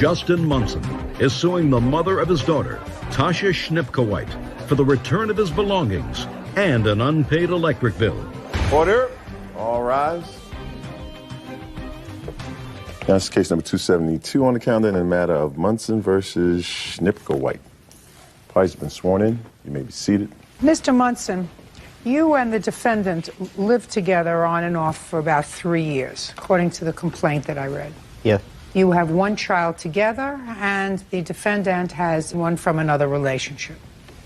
Justin Munson is suing the mother of his daughter, Tasha Schnipka-White, for the return of his belongings and an unpaid electric bill. Order. All rise. That's case number 272 on the calendar in the matter of Munson versus Schnipka-White. Parties have been sworn in. You may be seated. Mr. Munson, you and the defendant lived together on and off for about 3 years, according to the complaint that I read. Yeah. You have one child together, and the defendant has one from another relationship.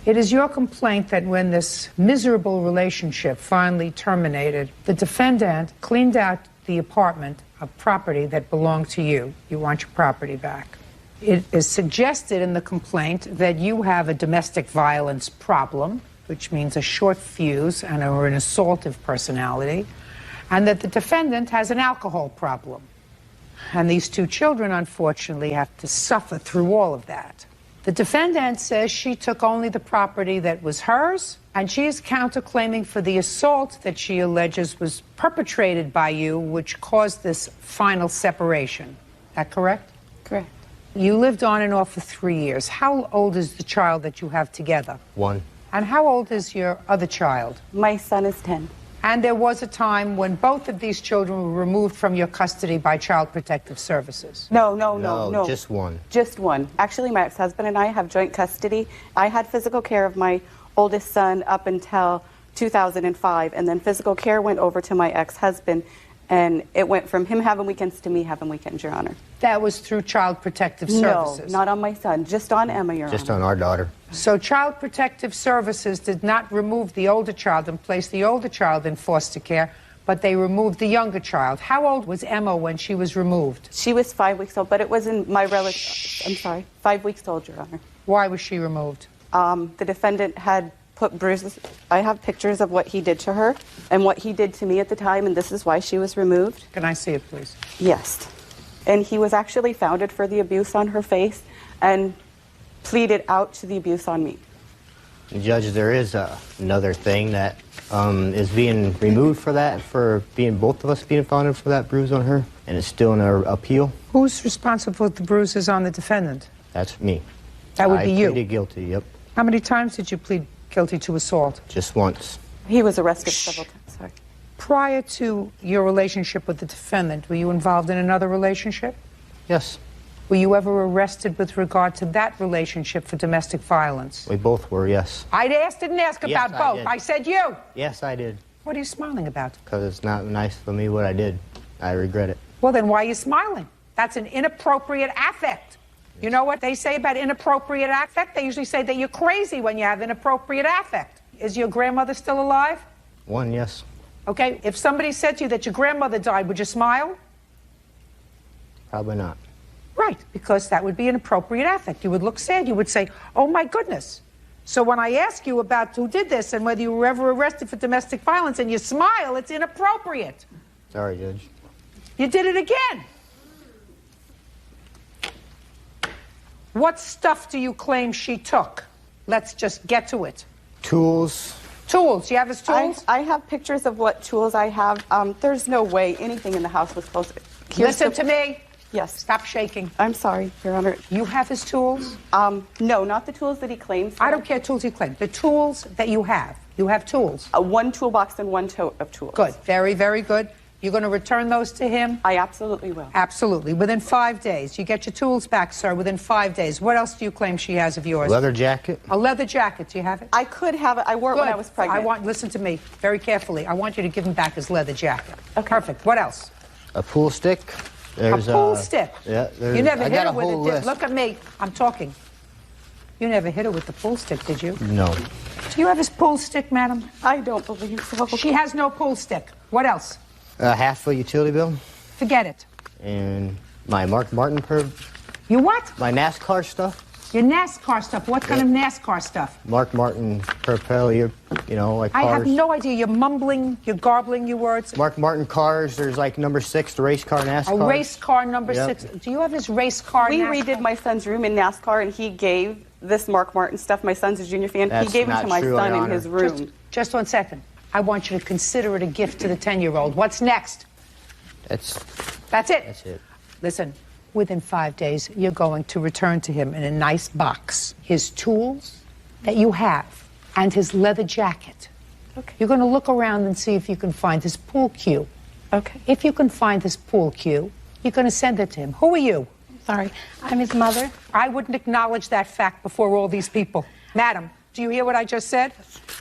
It is your complaint that when this miserable relationship finally terminated, the defendant cleaned out the apartment of property that belonged to you. You want your property back. It is suggested in the complaint that you have a domestic violence problem, which means a short fuse and or an assaultive personality, and that the defendant has an alcohol problem. And these two children, unfortunately, have to suffer through all of that. The defendant says she took only the property that was hers, and she is counterclaiming for the assault that she alleges was perpetrated by you, which caused this final separation. Is that correct? Correct. You lived on and off for 3 years. How old is the child that you have together? 1. And how old is your other child? My son is 10. And there was a time when both of these children were removed from your custody by Child Protective Services. No. Just 1. Just 1. Actually, my ex-husband and I have joint custody. I had physical care of my oldest son up until 2005, and then physical care went over to my ex-husband, and it went from him having weekends to me having weekends, Your Honor. That was through Child Protective Services? No, not on my son, just on Emma, Your Honor. Just on our daughter. So Child Protective Services did not remove the older child and place the older child in foster care, but they removed the younger child. How old was Emma when she was removed? She was 5 weeks old, but it wasn't my relative. I'm sorry, 5 weeks old, Your Honor. Why was she removed? The defendant had put bruises. I have pictures of what he did to her and what he did to me at the time, and this is why she was removed. Can I see it, please? Yes. And he was actually founded for the abuse on her face and pleaded out to the abuse on me. Judge, there is another thing that is being removed for that, for being both of us being founded for that bruise on her, and it's still in our appeal. Who's responsible for the bruises on the defendant? That's me. That would be you? I pleaded guilty, yep. How many times did you plead guilty to assault? Just once. He was arrested several times, sorry. Prior to your relationship with the defendant, were you involved in another relationship? Yes. Were you ever arrested with regard to that relationship for domestic violence? We both were, yes. Didn't ask about both. I said you. Yes, I did. What are you smiling about? Because it's not nice for me what I did. I regret it. Well, then why are you smiling? That's an inappropriate affect. You know what they say about inappropriate affect? They usually say that you're crazy when you have inappropriate affect. Is your grandmother still alive? 1, yes. Okay, if somebody said to you that your grandmother died, would you smile? Probably not. Right, because that would be an appropriate affect. You would look sad. You would say, oh, my goodness. So when I ask you about who did this and whether you were ever arrested for domestic violence and you smile, it's inappropriate. Sorry, Judge. You did it again. What stuff do you claim she took? Let's just get to it. Tools. Tools. You have his tools? I have pictures of what tools I have. There's no way anything in the house was close. Listen to me. Yes. Stop shaking. I'm sorry, Your Honor. You have his tools? No, not the tools that he claims. I don't care tools he claims. The tools that you have. You have tools. 1 toolbox and 1 tote of tools. Good. Very, very good. You're going to return those to him? I absolutely will. Absolutely. Within 5 days. You get your tools back, sir, within 5 days. What else do you claim she has of yours? Leather jacket. A leather jacket. Do you have it? I could have it. I wore it when I was pregnant. Listen to me very carefully. I want you to give him back his leather jacket. Okay. Perfect. What else? A pool stick. There's a pool stick? Yeah. You never hit her with it. Look at me. I'm talking. You never hit her with the pool stick, did you? No. Do you have his pool stick, madam? I don't believe so. She has no pool stick. What else? Half a utility bill. Forget it. And my Mark Martin You what? My NASCAR stuff. Your NASCAR stuff. What kind of NASCAR stuff? Mark Martin Purpell, like cars. I have no idea. You're mumbling, you're garbling your words. Mark Martin cars. There's like number 6, the race car NASCAR. A race car number 6. Do you have his race car We NASCAR? redid my son's room in NASCAR, and he gave this Mark Martin stuff. My son's a junior fan. That's he gave it to my son in his room. Just 1 second. I want you to consider it a gift to the 10-year-old. What's next? That's it. That's it. Listen, within 5 days, you're going to return to him in a nice box his tools that you have and his leather jacket. Okay. You're going to look around and see if you can find his pool cue. Okay. If you can find his pool cue, you're going to send it to him. Who are you? Sorry, I'm his mother. I wouldn't acknowledge that fact before all these people. Madam, do you hear what I just said?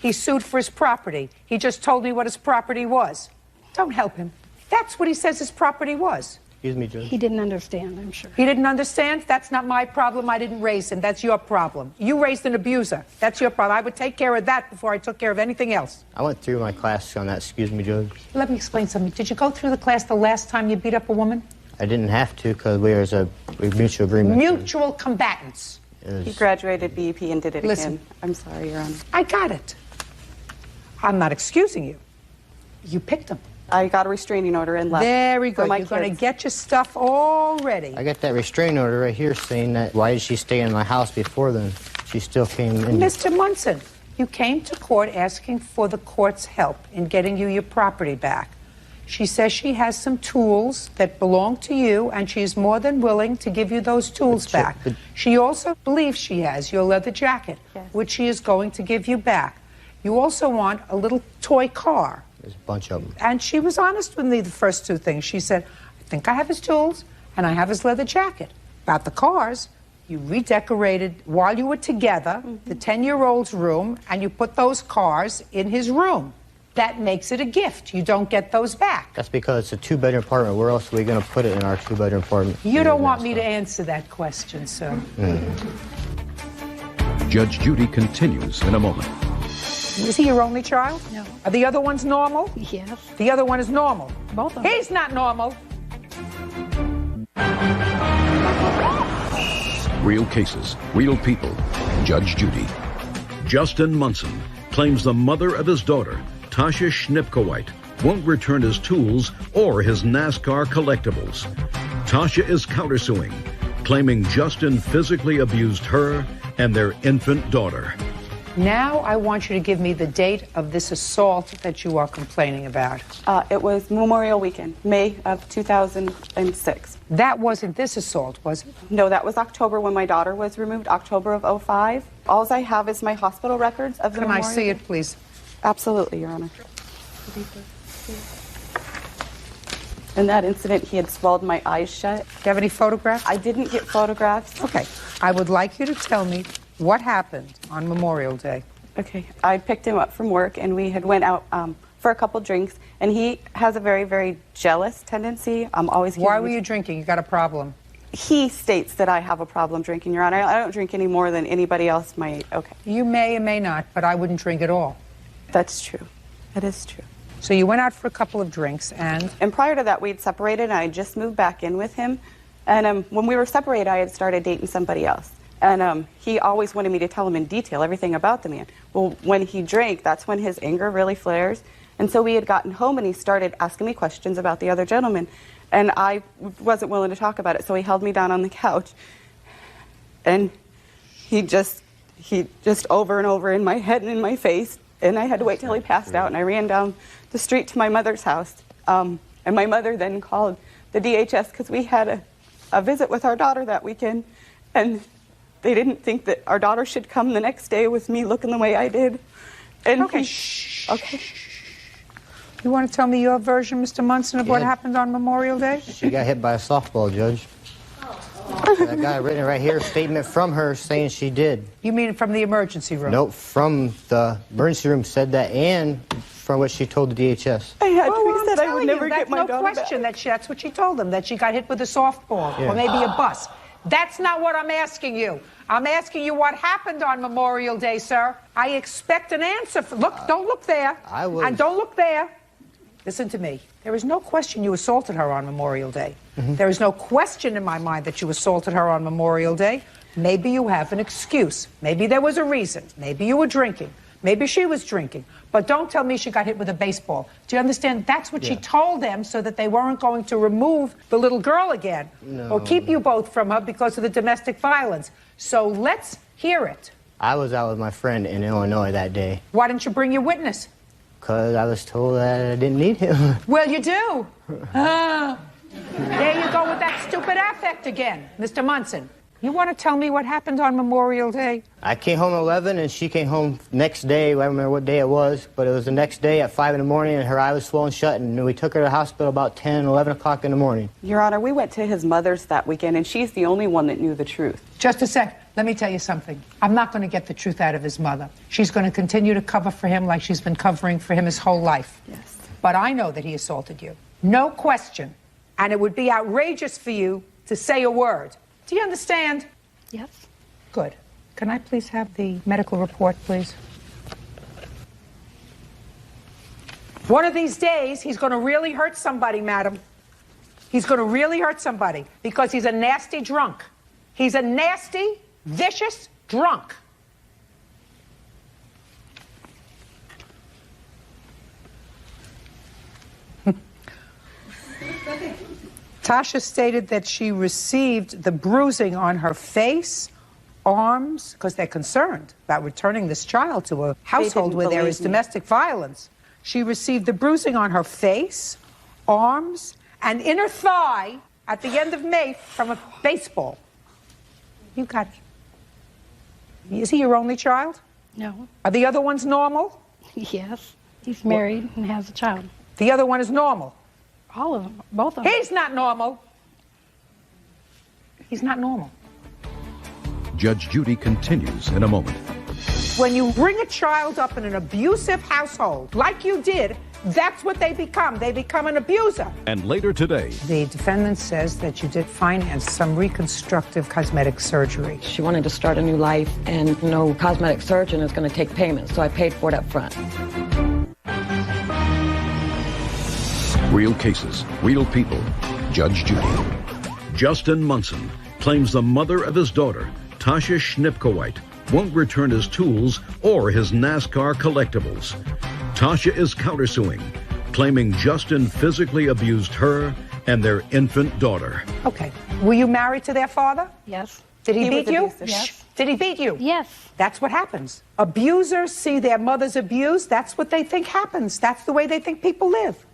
He sued for his property. He just told me what his property was. Don't help him. That's what he says his property was. Excuse me, Judge. He didn't understand, I'm sure. He didn't understand? That's not my problem. I didn't raise him. That's your problem. You raised an abuser. That's your problem. I would take care of that before I took care of anything else. I went through my class on that. Excuse me, Judge. Let me explain something. Did you go through the class the last time you beat up a woman? I didn't have to because we mutual agreement. Mutual combatants. He graduated BEP and did it Listen. again. I'm sorry, Your Honor. I got it. I'm not excusing you. You picked him. I got a restraining order and left. Very for good. my You're going to kids. get your stuff all ready. I got that restraining order right here saying that why did she stay in my house before then? She still came in. Mr. Munson, you came to court asking for the court's help in getting you your property back. She says she has some tools that belong to you, and she's more than willing to give you those tools back. She also believes she has your leather jacket, Yes. which she is going to give you back. You also want a little toy car. There's a bunch of them. And she was honest with me the first two things. She said, I think I have his tools, and I have his leather jacket. About the cars, you redecorated while you were together the 10-year-old's room, and you put those cars in his room. That makes it a gift. You don't get those back. That's because it's a two-bedroom apartment. Where else are we going to put it in our two-bedroom apartment? You don't want me to answer that question, sir. Judge Judy continues in a moment. Is he your only child? No. Are the other ones normal? Yes, The other one is normal. both of them. He's not normal. Real cases, real people. Judge Judy. Justin Munson claims the mother of his daughter, Tasha Schnipkowite, won't return his tools or his NASCAR collectibles. Tasha is countersuing, claiming Justin physically abused her and their infant daughter. Now I want you to give me the date of this assault that you are complaining about. It was Memorial Weekend, May of 2006. That wasn't this assault, was it? No, that was October when my daughter was removed, October of 05. All I have is my hospital records of the Can I Memorial. see it, please? Absolutely, Your Honor. In that incident, he had swelled my eyes shut. Do you have any photographs? I didn't get photographs. Okay. I would like you to tell me what happened on Memorial Day. Okay. I picked him up from work, and we had went out for a couple drinks, and he has a very, very jealous tendency. I'm always Why giving were me- you drinking? You got a problem. He states that I have a problem drinking, Your Honor. I don't drink any more than anybody else my age. Okay. You may or may not, but I wouldn't drink at all. That's true. That is true. So you went out for a couple of drinks and... And prior to that, we'd separated, and I just moved back in with him. And when we were separated, I had started dating somebody else. And he always wanted me to tell him in detail everything about the man. Well, when he drank, that's when his anger really flares. And so we had gotten home, and he started asking me questions about the other gentleman. And I wasn't willing to talk about it, so he held me down on the couch. And he just over and over in my head and in my face. And I had to wait till he passed out, and I ran down the street to my mother's house. And my mother then called the DHS because we had a visit with our daughter that weekend. And they didn't think that our daughter should come the next day with me looking the way I did. And Okay, Okay. You want to tell me your version, Mr. Munson, of what Yeah. happened on Memorial Day? She got hit by a softball, Judge. I got it written right here, statement from her saying she did. You mean from the emergency room? Nope, from the emergency room said that, and from what she told the DHS. I had Well, to I'm said I telling would you, never that's get my no daughter question back. that's what she told them, that she got hit with a softball Yeah. or maybe a bus. That's not what I'm asking you. I'm asking you what happened on Memorial Day, sir. I expect an answer. Don't look there. I was- And don't look there. Listen to me. There is no question you assaulted her on Memorial Day. There is no question in my mind that you assaulted her on Memorial Day. Maybe you have an excuse. Maybe there was a reason. Maybe you were drinking. Maybe she was drinking. But don't tell me she got hit with a baseball. Do you understand? That's what she Yeah. told them so that they weren't going to remove the little girl again or keep you both from her because of the domestic violence. So let's hear it. I was out with my friend in Illinois that day Why didn't you bring your witness? because I was told that I didn't need him. Well, you do. There you go with that stupid affect again, Mr. Munson. You want to tell me what happened on Memorial Day? I came home at 11, and she came home next day. I don't remember what day it was, but it was the next day at 5 in the morning, and her eye was swollen shut, and we took her to the hospital about 10, 11 o'clock in the morning. Your Honor, we went to his mother's that weekend, and she's the only one that knew the truth. Just a sec. Let me tell you something. I'm not going to get the truth out of his mother. She's going to continue to cover for him like she's been covering for him his whole life. Yes. But I know that he assaulted you. No question. And it would be outrageous for you to say a word. Do you understand? Yes. Good. Can I please have the medical report, please? One of these days, he's going to really hurt somebody, madam. He's going to really hurt somebody because he's a nasty drunk. He's a nasty, vicious drunk. Tasha stated that she received the bruising on her face, arms, because they're concerned about returning this child to a household where there is domestic violence. She received the bruising on her face, arms, and inner thigh at the end of May from a baseball. You got it. Is he your only child? No. Are the other ones normal? Yes. He's married and has a child. The other one is normal. All of them. Both of them. He's not normal. He's not normal. Judge Judy continues in a moment. When you bring a child up in an abusive household, like you did, that's what they become. They become an abuser. And later today, The defendant says that you did finance some reconstructive cosmetic surgery. She wanted to start a new life, and no cosmetic surgeon is going to take payment, so I paid for it up front. real cases, real people. Judge Judy. Justin Munson claims the mother of his daughter, Tasha Schnipkowite, won't return his tools or his NASCAR collectibles. Tasha is countersuing, claiming Justin physically abused her and their infant daughter. Okay. Were you married to their father? Yes. Did he beat you? Yes. Shh. Did he beat you? Yes. That's what happens. Abusers see their mothers abused. That's what they think happens. That's the way they think people live.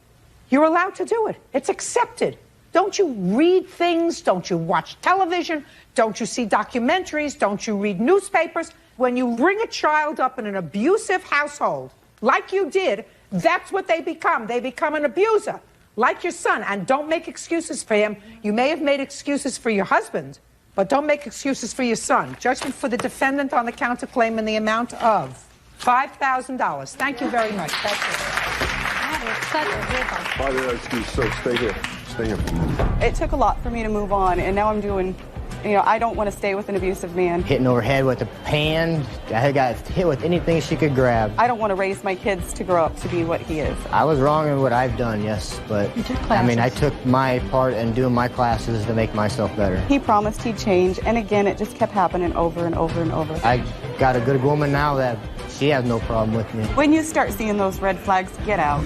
You're allowed to do it. It's accepted. Don't you read things? Don't you watch television? Don't you see documentaries? Don't you read newspapers? When you bring a child up in an abusive household, like you did, that's what they become. They become an abuser, like your son. And don't make excuses for him. You may have made excuses for your husband, but don't make excuses for your son. Judgment for the defendant on the counterclaim in the amount of $5,000. Thank you very much. That's it. Excuse, so stay here. Stay here for a moment. It took a lot for me to move on, and now I'm doing, I don't want to stay with an abusive man. Hitting over head with a pan. I got hit with anything she could grab. I don't want to raise my kids to grow up to be what he is. I was wrong in what I've done, yes, but You took I mean, I classes. took my part in doing my classes to make myself better. He promised he'd change, and again, it just kept happening over and over and over. I got a good woman now that she has no problem with me. When you start seeing those red flags, get out.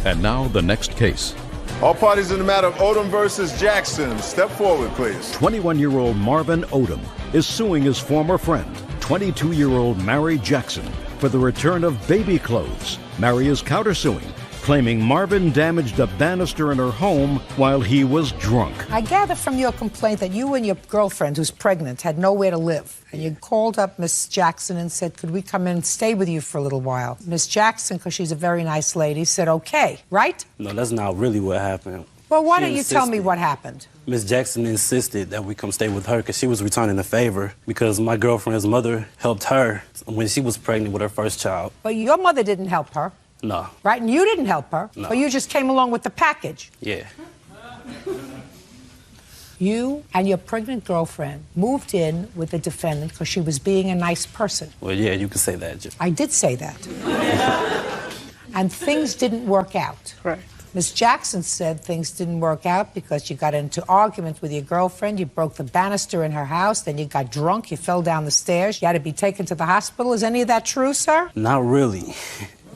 And now the next case. All parties in the matter of Odom versus Jackson. Step forward, please. 21-year-old Marvin Odom is suing his former friend, 22-year-old Mary Jackson, for the return of baby clothes. Mary is countersuing, claiming Marvin damaged a banister in her home while he was drunk. I gather from your complaint that you and your girlfriend, who's pregnant, had nowhere to live. And you called up Miss Jackson and said, could we come in and stay with you for a little while? Miss Jackson, because she's a very nice lady, said, okay, right? No, that's not really what happened. Well, why She don't you tell me insisted. what happened? Miss Jackson insisted that we come stay with her because she was returning a favor because my girlfriend's mother helped her when she was pregnant with her first child. But your mother didn't help her, No. right? And you didn't help her. No. But you just came along with the package. Yeah. You and your pregnant girlfriend moved in with the defendant because she was being a nice person. Well, yeah, you can say that. I did say that. And things didn't work out. Right. Miss Jackson said things didn't work out because you got into argument with your girlfriend, you broke the banister in her house, then you got drunk, you fell down the stairs, you had to be taken to the hospital. Is any of that true, sir? Not really,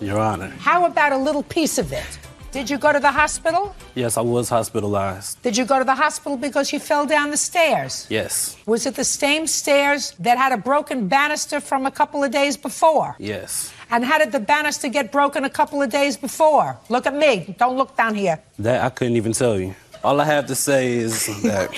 Your Honor. How about a little piece of it? Did you go to the hospital? Yes, I was hospitalized. Did you go to the hospital because you fell down the stairs? Yes. Was it the same stairs that had a broken banister from a couple of days before? Yes. And how did the banister get broken a couple of days before? Look at me. Don't look down here. That I couldn't even tell you. All I have to say is that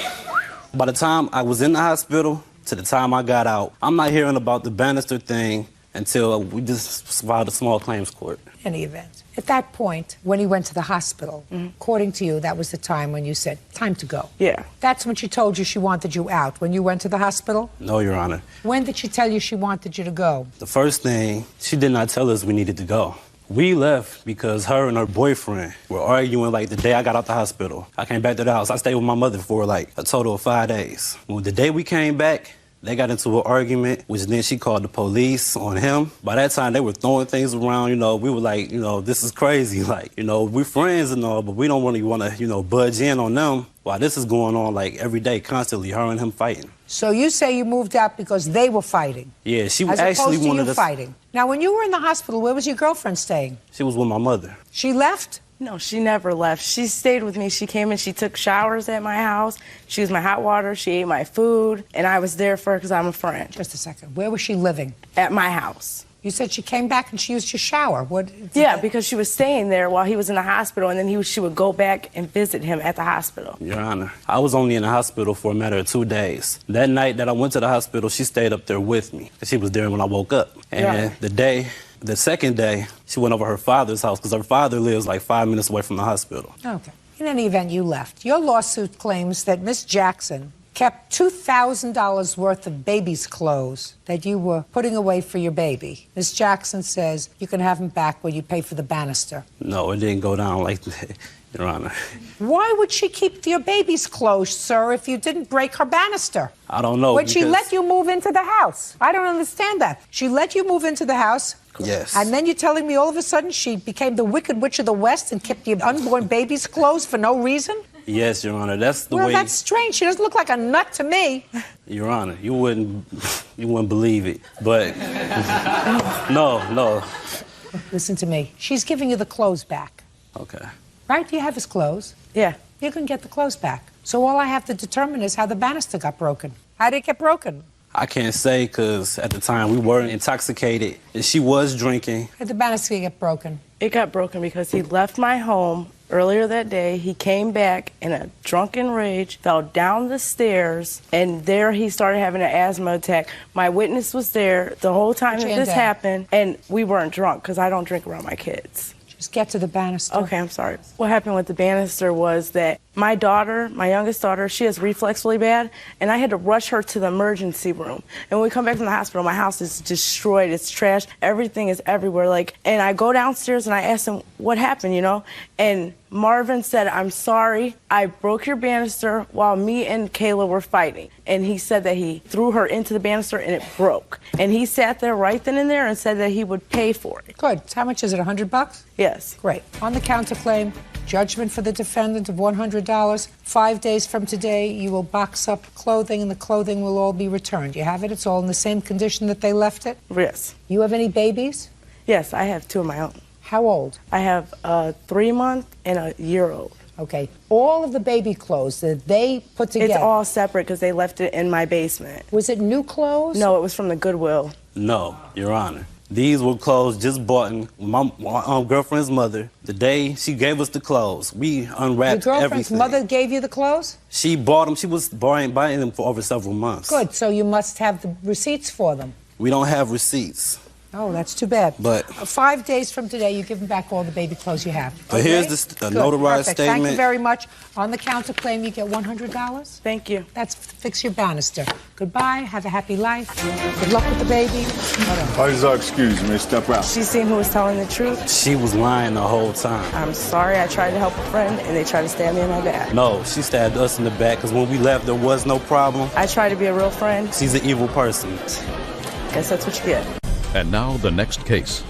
by the time I was in the hospital to the time I got out, I'm not hearing about the banister thing until we just filed a small claims court. In any event, at that point, when he went to the hospital, according to you, that was the time when you said, time to go. Yeah. That's when she told you she wanted you out, when you went to the hospital? No, Your Honor. When did she tell you she wanted you to go? The first thing, she did not tell us we needed to go. We left because her and her boyfriend were arguing like the day I got out the hospital. I came back to the house. I stayed with my mother for like a total of 5 days. Well, the day we came back, they got into an argument, which then she called the police on him. By that time, they were throwing things around, we were like, this is crazy. Like, we're friends and all, but we don't really want to, budge in on them. While this is going on, like, every day, constantly, her and him fighting. So you say you moved out because they were fighting? Yeah, she as actually opposed to wanted you us fighting. Now, when you were in the hospital, where was your girlfriend staying? She was with my mother. She left? No, she never left. She stayed with me. She came and she took showers at my house. She used my hot water. She ate my food. And I was there for her because I'm a friend. Just a second. Where was she living? At my house. You said she came back and she used your shower. Yeah, because she was staying there while he was in the hospital, and then she would go back and visit him at the hospital. Your Honor, I was only in the hospital for a matter of 2 days. That night that I went to the hospital, she stayed up there with me because she was there when I woke up. And the second day, she went over her father's house because her father lives like 5 minutes away from the hospital. Okay. In any event, you left. Your lawsuit claims that Miss Jackson kept $2,000 worth of baby's clothes that you were putting away for your baby. Miss Jackson says you can have them back when you pay for the banister. No, it didn't go down like that, Your Honor. Why would she keep your baby's clothes, sir, if you didn't break her banister? I don't know. When she let you move into the house. I don't understand that. She let you move into the house. Yes. And then you're telling me all of a sudden she became the Wicked Witch of the West and kept your unborn baby's clothes for no reason? Yes, Your Honor. That's the way. Well, that's strange. She doesn't look like a nut to me. Your Honor, you wouldn't believe it. But no. Listen to me. She's giving you the clothes back. Okay. Right? Do you have his clothes? Yeah. You can get the clothes back. So all I have to determine is how the banister got broken. How did it get broken? I can't say because at the time we were intoxicated and she was drinking. How did the banister get broken? It got broken because he left my home earlier that day. He came back in a drunken rage, fell down the stairs, and there he started having an asthma attack. My witness was there the whole time that this happened, and we weren't drunk because I don't drink around my kids. Just get to the banister. Okay, I'm sorry. What happened with the banister was that my daughter, my youngest daughter, she has reflux really bad, and I had to rush her to the emergency room. And when we come back from the hospital, my house is destroyed. It's trash. Everything is everywhere. And I go downstairs and I ask him, what happened, And Marvin said, I'm sorry. I broke your banister while me and Kayla were fighting. And he said that he threw her into the banister and it broke. And he sat there right then and there and said that he would pay for it. Good. How much is it, $100? Yes. Great. On the counterclaim, judgment for the defendant of $100. 5 days from today, you will box up clothing and the clothing will all be returned. You have it? It's all in the same condition that they left it? Yes. You have any babies? Yes, I have 2 of my own. How old? I have a 3-month and a year-old. Okay. All of the baby clothes that they put together. It's all separate because they left it in my basement. Was it new clothes? No, it was from the Goodwill. No, Your Honor. These were clothes just bought in my girlfriend's mother. The day she gave us the clothes, we unwrapped Your girlfriend's everything. mother gave you the clothes? She bought them. She was buying them for over several months. Good. So you must have the receipts for them. We don't have receipts. Oh, that's too bad. But 5 days from today, you give them back all the baby clothes you have. But here's the notarized Perfect. statement. Thank you very much. On the counterclaim, you get $100. Thank you. That's fix your banister. Goodbye. Have a happy life. Good luck with the baby. Parties are excused. You may step out. She seen who was telling the truth. She was lying the whole time. I'm sorry. I tried to help a friend, and they tried to stab me in my back. No, she stabbed us in the back because when we left, there was no problem. I tried to be a real friend. She's an evil person. Guess that's what you get. And now the next case.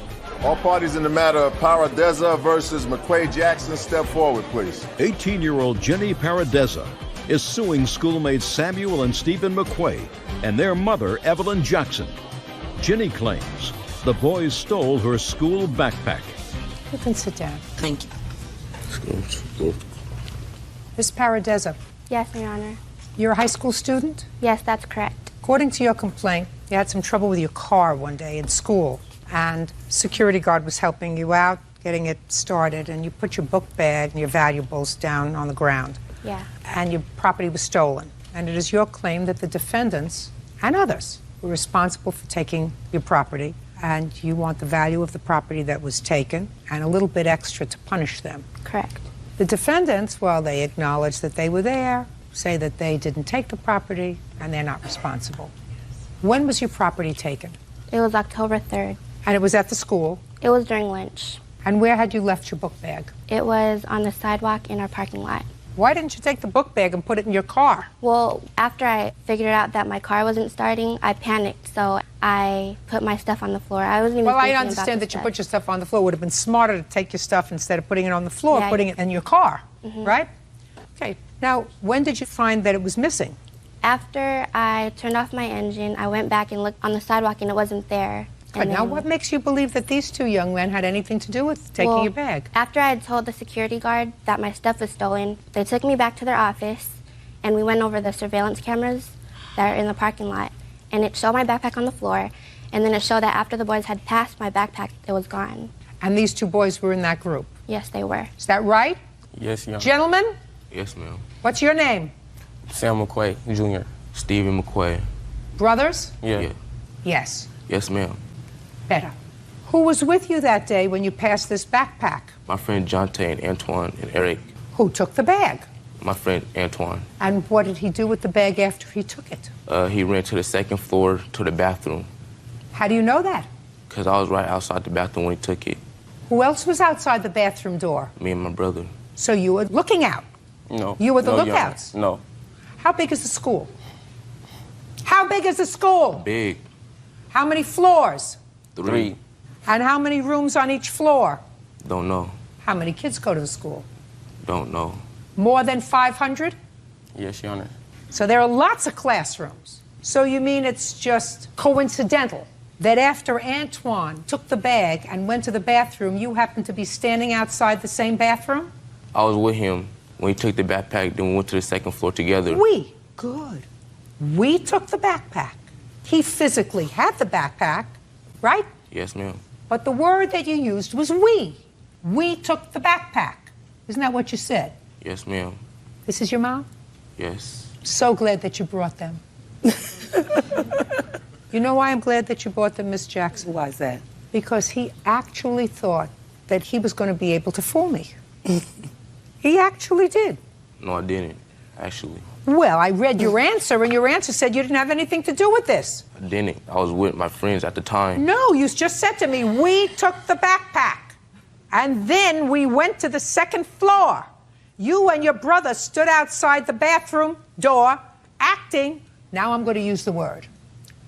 All parties in the matter of Paradeza versus McQuay Jackson, step forward, please. 18-year-old Jenny Paradeza is suing schoolmates Samuel and Stephen McQuay and their mother, Evelyn Jackson. Jenny claims the boys stole her school backpack. You can sit down. Thank you. Miss Paradeza, Yes, Your Honor. you're a high school student? Yes, that's correct. According to your complaint, you had some trouble with your car one day in school, and security guard was helping you out, getting it started, and you put your book bag and your valuables down on the ground. Yeah. And your property was stolen. And it is your claim that the defendants and others were responsible for taking your property, and you want the value of the property that was taken and a little bit extra to punish them. Correct. The defendants, while they acknowledge that they were there, say that they didn't take the property and they're not responsible. When was your property taken? It was October 3rd. And it was at the school? It was during lunch. And where had you left your book bag? It was on the sidewalk in our parking lot. Why didn't you take the book bag and put it in your car? Well, after I figured out that my car wasn't starting, I panicked, so I put my stuff on the floor. I wasn't even Well, I thinking understand about that you stuff. put your stuff on the floor. It would have been smarter to take your stuff instead of putting it on the floor, Yeah, putting it in your car, Mhm. right? Okay. Now, when did you find that it was missing? After I turned off my engine, I went back and looked on the sidewalk, and it wasn't there. Good. Now, what makes you believe that these two young men had anything to do with taking Well, your bag? After I had told the security guard that my stuff was stolen, they took me back to their office, and we went over the surveillance cameras that are in the parking lot, and it showed my backpack on the floor, and then it showed that after the boys had passed my backpack, it was gone. And these two boys were in that group? Yes, they were. Is that right? Yes, Your Honor. Gentlemen, Yes, ma'am. what's your name? Sam McQuay Jr. Stephen McQuay. Brothers? Yeah. Yes. Yes, ma'am. Better. Who was with you that day when you passed this backpack? My friend Jonte and Antoine and Eric. Who took the bag? My friend Antoine. And what did he do with the bag after he took it? He ran to the second floor to the bathroom How do you know that? because I was right outside the bathroom when he took it. Who else was outside the bathroom door? Me and my brother. So you were looking out. No. You were the No, Your Honor. lookouts? No. How big is the school? How big is the school? Big. How many floors? 3. And how many rooms on each floor? Don't know. How many kids go to the school? Don't know. More than 500? Yes, Your Honor. So there are lots of classrooms. So you mean it's just coincidental that after Antoine took the bag and went to the bathroom, you happened to be standing outside the same bathroom? I was with him when he took the backpack, then we went to the second floor together. We. Good. We took the backpack. He physically had the backpack, right? Yes, ma'am. But the word that you used was we. We took the backpack. Isn't that what you said? Yes, ma'am. This is your mom? Yes. So glad that you brought them. You know why I'm glad that you brought them, Miss Jackson? Why is that? Because he actually thought that he was going to be able to fool me. He actually did. No, I didn't, actually. Well, I read your answer, and your answer said you didn't have anything to do with this. I didn't. I was with my friends at the time. No, you just said to me, we took the backpack. And then we went to the second floor. You and your brother stood outside the bathroom door, acting, now I'm going to use the word,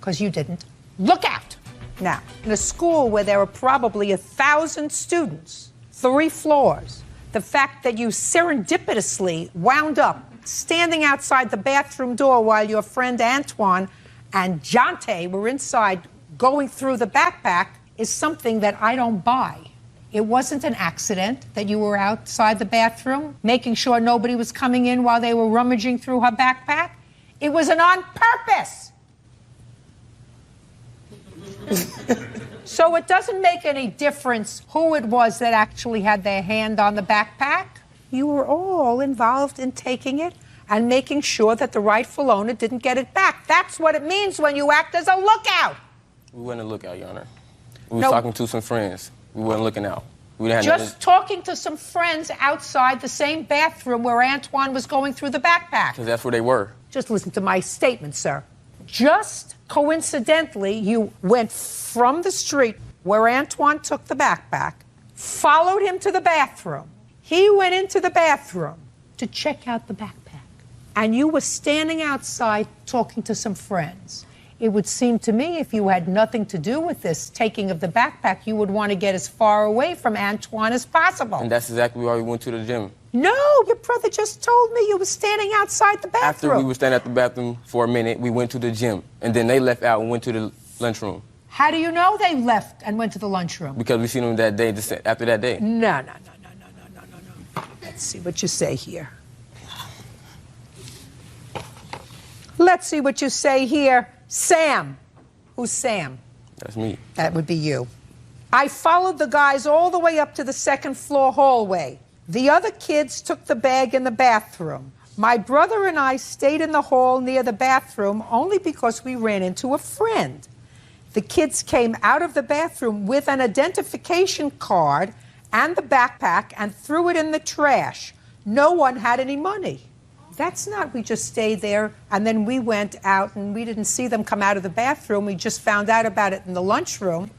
because you didn't, look out. Now, in a school where there are probably 1,000 students, 3 floors, the fact that you serendipitously wound up standing outside the bathroom door while your friend Antoine and Jonte were inside going through the backpack is something that I don't buy. It wasn't an accident that you were outside the bathroom making sure nobody was coming in while they were rummaging through her backpack. It was an on purpose. So it doesn't make any difference who it was that actually had their hand on the backpack. You were all involved in taking it and making sure that the rightful owner didn't get it back. That's what it means when you act as a lookout. We wasn't a lookout, Your Honor. We was No. talking to some friends. We wasn't looking out. We didn't have Just nothing, talking to some friends outside the same bathroom where Antoine was going through the backpack. because that's where they were. Just listen to my statement, sir. Just coincidentally, you went from the street where Antoine took the backpack, followed him to the bathroom. He went into the bathroom to check out the backpack. And you were standing outside talking to some friends. It would seem to me if you had nothing to do with this taking of the backpack, you would want to get as far away from Antoine as possible. And that's exactly why we went to the gym. No, your brother just told me you were standing outside the bathroom. After we were standing at the bathroom for a minute, we went to the gym. And then they left out and went to the lunchroom. How do you know they left and went to the lunchroom? Because we seen them that day, just after that day. No. Let's see what you say here. Let's see what you say here. Sam. Who's Sam? That's me. That would be you. I followed the guys all the way up to the second floor hallway. The other kids took the bag in the bathroom. My brother and I stayed in the hall near the bathroom only because we ran into a friend. The kids came out of the bathroom with an identification card and the backpack and threw it in the trash. No one had any money. That's not, we just stayed there and then we went out and we didn't see them come out of the bathroom. We just found out about it in the lunchroom.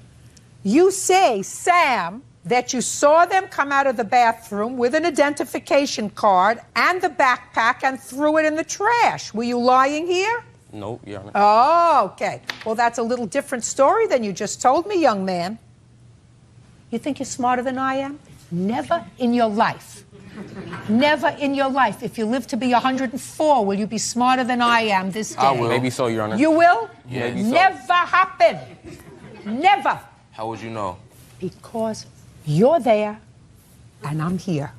You say, Sam, that you saw them come out of the bathroom with an identification card and the backpack and threw it in the trash. Were you lying here? No, Your Honor. Oh, okay. Well, that's a little different story than you just told me, young man. You think you're smarter than I am? Never in your life. Never in your life. If you live to be 104, will you be smarter than I am this day? I will. Maybe so, Your Honor. You will? Yeah. Maybe so. Never happen. Never. How would you know? Because you're there and I'm here.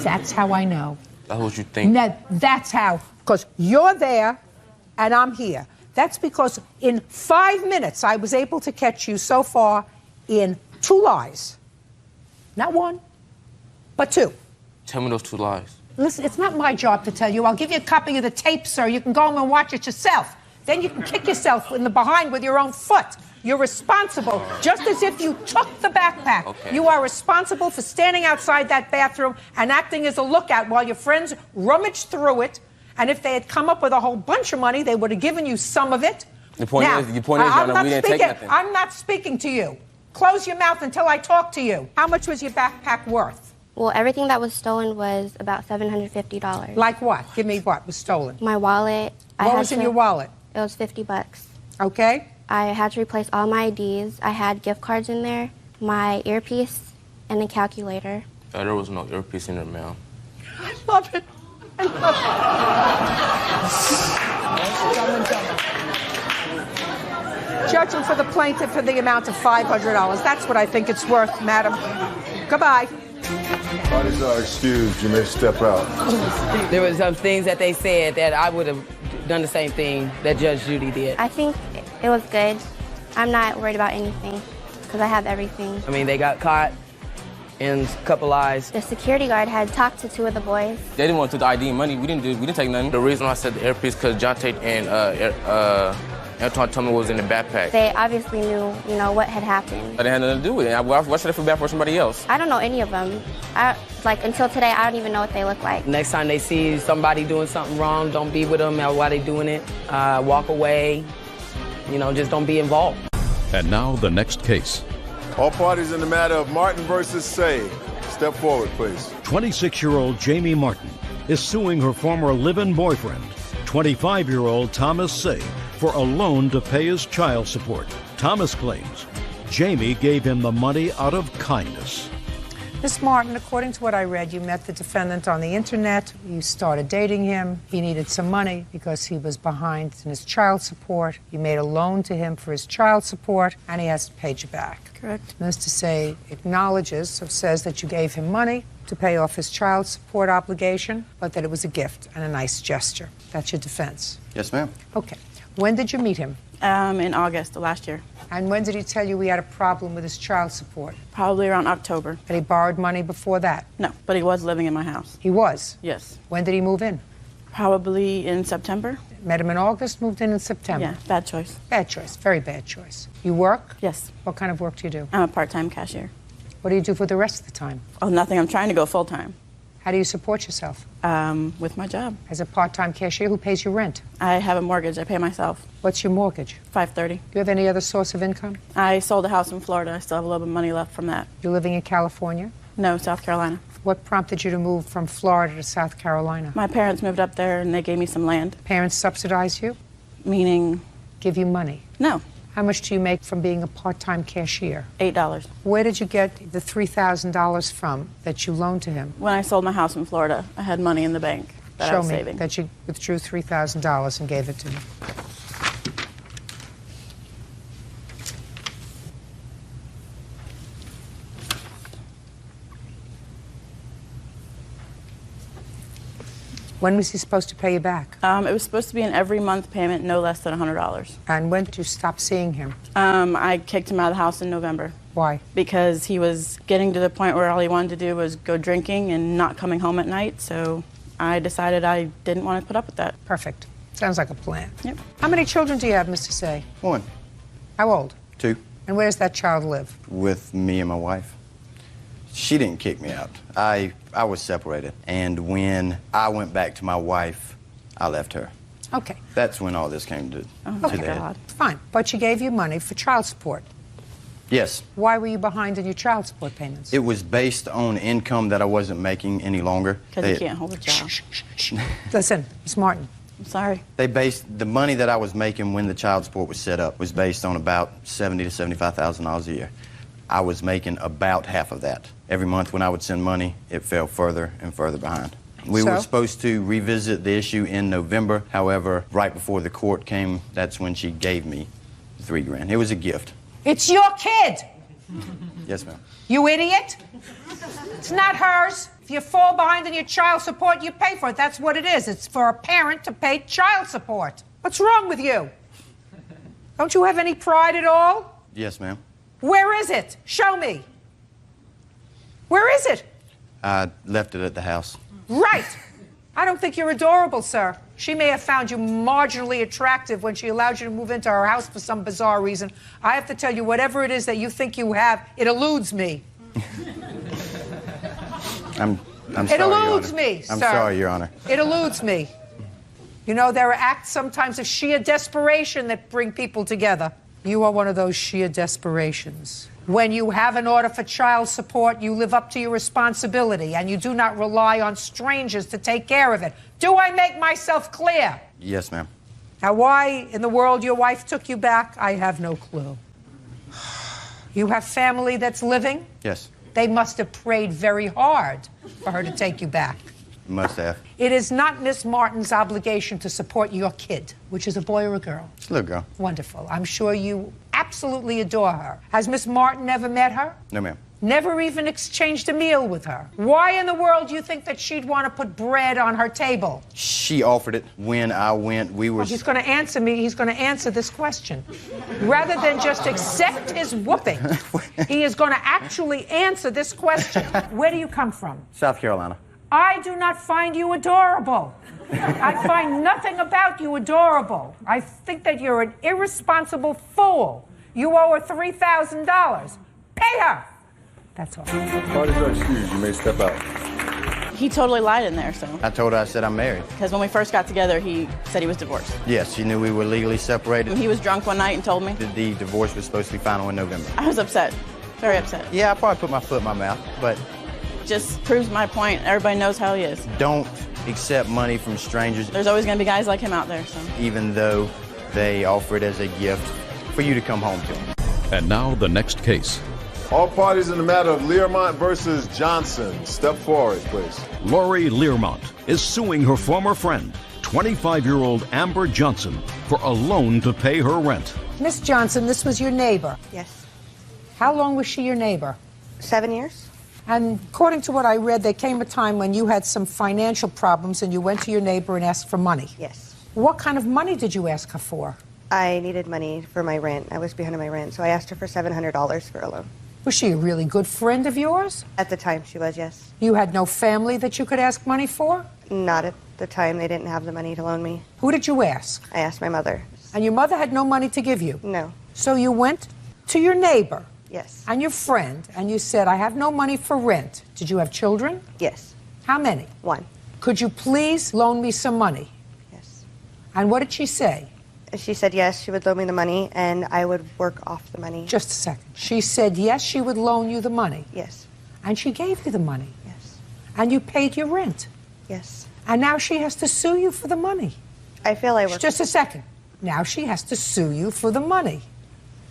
That's how I know. That's what you think. That's how. Because you're there and I'm here. That's because in 5 minutes I was able to catch you so far in 2 lies. Not 1, but 2. Tell me those 2 lies. Listen, it's not my job to tell you. I'll give you a copy of the tape, sir. You can go home and watch it yourself. Then you can kick yourself in the behind with your own foot. You're responsible, just as if you took the backpack. Okay. You are responsible for standing outside that bathroom and acting as a lookout while your friends rummaged through it. And if they had come up with a whole bunch of money, they would have given you some of it. The point is, Your Honor, we didn't take nothing. I'm not speaking to you. Close your mouth until I talk to you. How much was your backpack worth? Well, everything that was stolen was about $750. Like what? Give me what was stolen. My wallet. What was in your wallet? It was $50. Okay. I had to replace all my IDs. I had gift cards in there, my earpiece, and a calculator. There was no earpiece in there, ma'am. I love it. I love it. Judge him for the plaintiff for the amount of $500. That's what I think it's worth, madam. Goodbye. Parties are excused. You may step out. There were some things that they said that I would have done the same thing that Judge Judy did. I think it was good. I'm not worried about anything because I have everything. I mean, they got caught in a couple lies. The security guard had talked to 2 of the boys. They didn't want to take the ID and money. We didn't take nothing. The reason why I said the earpiece because Jonte and Antoine told me was in the backpack. They obviously knew, what had happened. But it had nothing to do with it. Why should I feel bad for somebody else? I don't know any of them. Until today, I don't even know what they look like. Next time they see somebody doing something wrong, don't be with them while they're doing it. Walk away. Just don't be involved. And now the next case. All parties in the matter of Martin versus Say. Step forward, please. 26-year-old Jamie Martin is suing her former live-in boyfriend, 25-year-old Thomas Say, for a loan to pay his child support. Thomas claims Jamie gave him the money out of kindness. Miss Martin, according to what I read, you met the defendant on the internet. You started dating him. He needed some money because he was behind in his child support. You made a loan to him for his child support, and he hasn't paid you back. Correct. Mr. Say acknowledges or says that you gave him money to pay off his child support obligation, but that it was a gift and a nice gesture. That's your defense. Yes, ma'am. Okay. When did you meet him? In August of last year. And when did he tell you he had a problem with his child support? Probably around October. Had he borrowed money before that? No, but he was living in my house. He was? Yes. When did he move in? Probably in September. Met him in August, moved in September. Yeah, bad choice. Bad choice, very bad choice. You work? Yes. What kind of work do you do? I'm a part-time cashier. What do you do for the rest of the time? Oh, nothing. I'm trying to go full-time. How do you support yourself? With my job. As a part-time cashier, who pays your rent? I have a mortgage. I pay myself. What's your mortgage? $530. Do you have any other source of income? I sold a house in Florida. I still have a little bit of money left from that. You're living in California? No, South Carolina. What prompted you to move from Florida to South Carolina? My parents moved up there and they gave me some land. Parents subsidize you? Meaning? Give you money? No. How much do you make from being a part-time cashier? $8. Where did you get the $3,000 from that you loaned to him? When I sold my house in Florida, I had money in the bank that I was saving. Show me that you withdrew $3,000 and gave it to me. When was he supposed to pay you back? It was supposed to be an every month payment, no less than $100. And when did you stop seeing him? I kicked him out of the house in November. Why? Because he was getting to the point where all he wanted to do was go drinking and not coming home at night, so I decided I didn't want to put up with that. Perfect. Sounds like a plan. Yep. How many children do you have, Mr. Say? 1. How old? 2. And where does that child live? With me and my wife. She didn't kick me out. I was separated. And when I went back to my wife, I left her. Okay. That's when all this came to the head. Fine. But she gave you money for child support. Yes. Why were you behind in your child support payments? It was based on income that I wasn't making any longer. Because you can't hold a job. Listen, Ms. Martin. I'm sorry. They based the money that I was making when the child support was set up was based on about $70,000 to $75,000 a year. I was making about half of that. Every month when I would send money, it fell further and further behind. We were supposed to revisit the issue in November. However, right before the court came, that's when she gave me $3 grand. It was a gift. It's your kid. Yes, ma'am. You idiot. It's not hers. If you fall behind in your child support, you pay for it. That's what it is. It's for a parent to pay child support. What's wrong with you? Don't you have any pride at all? Yes, ma'am. Where is it? Show me. Where is it? I left it at the house. Right. I don't think you're adorable, sir. She may have found you marginally attractive when she allowed you to move into her house for some bizarre reason. I have to tell you, whatever it is that you think you have, it eludes me. I'm sorry, It eludes Your Honor. me, sir. I'm sorry, Your Honor. It eludes me. You know, there are acts sometimes of sheer desperation that bring people together. You are one of those sheer desperations. When you have an order for child support, you live up to your responsibility and you do not rely on strangers to take care of it. Do I make myself clear? Yes, ma'am. Now, why in the world your wife took you back, I have no clue. You have family that's living? Yes. They must have prayed very hard for her to take you back. Must have. It is not Miss Martin's obligation to support your kid, which is a boy or a girl. It's a little girl. Wonderful. I'm sure you absolutely adore her. Has Miss Martin ever met her? No, ma'am. Never even exchanged a meal with her? Why in the world do you think that she'd want to put bread on her table? She offered it when I went. We were... Well, he's going to answer me. He's going to answer this question. Rather than just accept his whooping, he is going to actually answer this question. Where do you come from? South Carolina. I do not find you adorable. I find nothing about you adorable. I think that you're an irresponsible fool. You owe her $3,000. Pay her. That's all. Parties are excused. You may step out. He totally lied in there, so. I told her, I said, I'm married. Because when we first got together, he said he was divorced. Yes, she knew we were legally separated. He was drunk one night and told me. The divorce was supposed to be final in November. I was upset. Very upset. Yeah, I probably put my foot in my mouth, but... Just proves my point. Everybody knows how he is. Don't accept money from strangers. There's always going to be guys like him out there, so. Even though they offer it as a gift for you to come home to. And now the next case. All parties in the matter of Learmont versus Johnson. Step forward, please. Lori Learmont is suing her former friend, 25-year-old Amber Johnson, for a loan to pay her rent. Miss Johnson, this was your neighbor. Yes. How long was she your neighbor? 7 years. And according to what I read, there came a time when you had some financial problems and you went to your neighbor and asked for money. Yes. What kind of money did you ask her for? I needed money for my rent. I was behind on my rent, so I asked her for $700 for a loan. Was she a really good friend of yours? At the time, she was, yes. You had no family that you could ask money for? Not at the time. They didn't have the money to loan me. Who did you ask? I asked my mother. And your mother had no money to give you? No. So you went to your neighbor? Yes. And your friend, and you said, I have no money for rent. Did you have children? Yes. How many? 1. Could you please loan me some money? Yes. And what did she say? She said yes, she would loan me the money, and I would work off the money. Just a second. She said yes, she would loan you the money. Yes. And she gave you the money. Yes. And you paid your rent. Yes. And now she has to sue you for the money. I feel I worked. Just a second. Now she has to sue you for the money.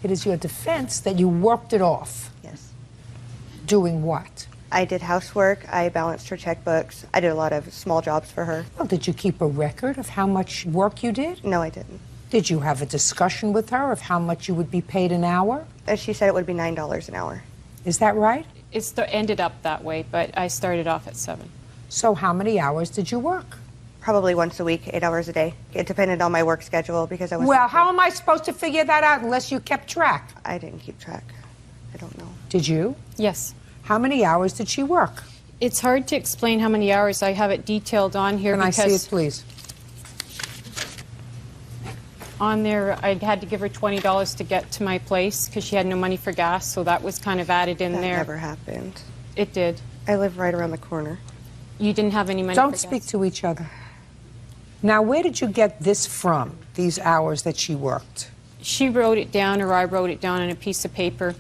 It is your defense that you worked it off. Yes. Doing what? I did housework. I balanced her checkbooks. I did a lot of small jobs for her. Well, did you keep a record of how much work you did? No, I didn't. Did you have a discussion with her of how much you would be paid an hour? She said it would be $9 an hour. Is that right? It ended up that way, but I started off at 7. So how many hours did you work? Probably once a week, 8 hours a day. It depended on my work schedule because I was... Well, how am I supposed to figure that out unless you kept track? I didn't keep track. I don't know. Did you? Yes. How many hours did she work? It's hard to explain how many hours. I have it detailed on here. Can I see it, please? On there, I had to give her $20 to get to my place because she had no money for gas, so that was kind of added in there. That never happened. It did. I live right around the corner. You didn't have any money for Don't gas. speak to each other. Now, where did you get this from, these hours that she worked? She wrote it down, or I wrote it down on a piece of paper,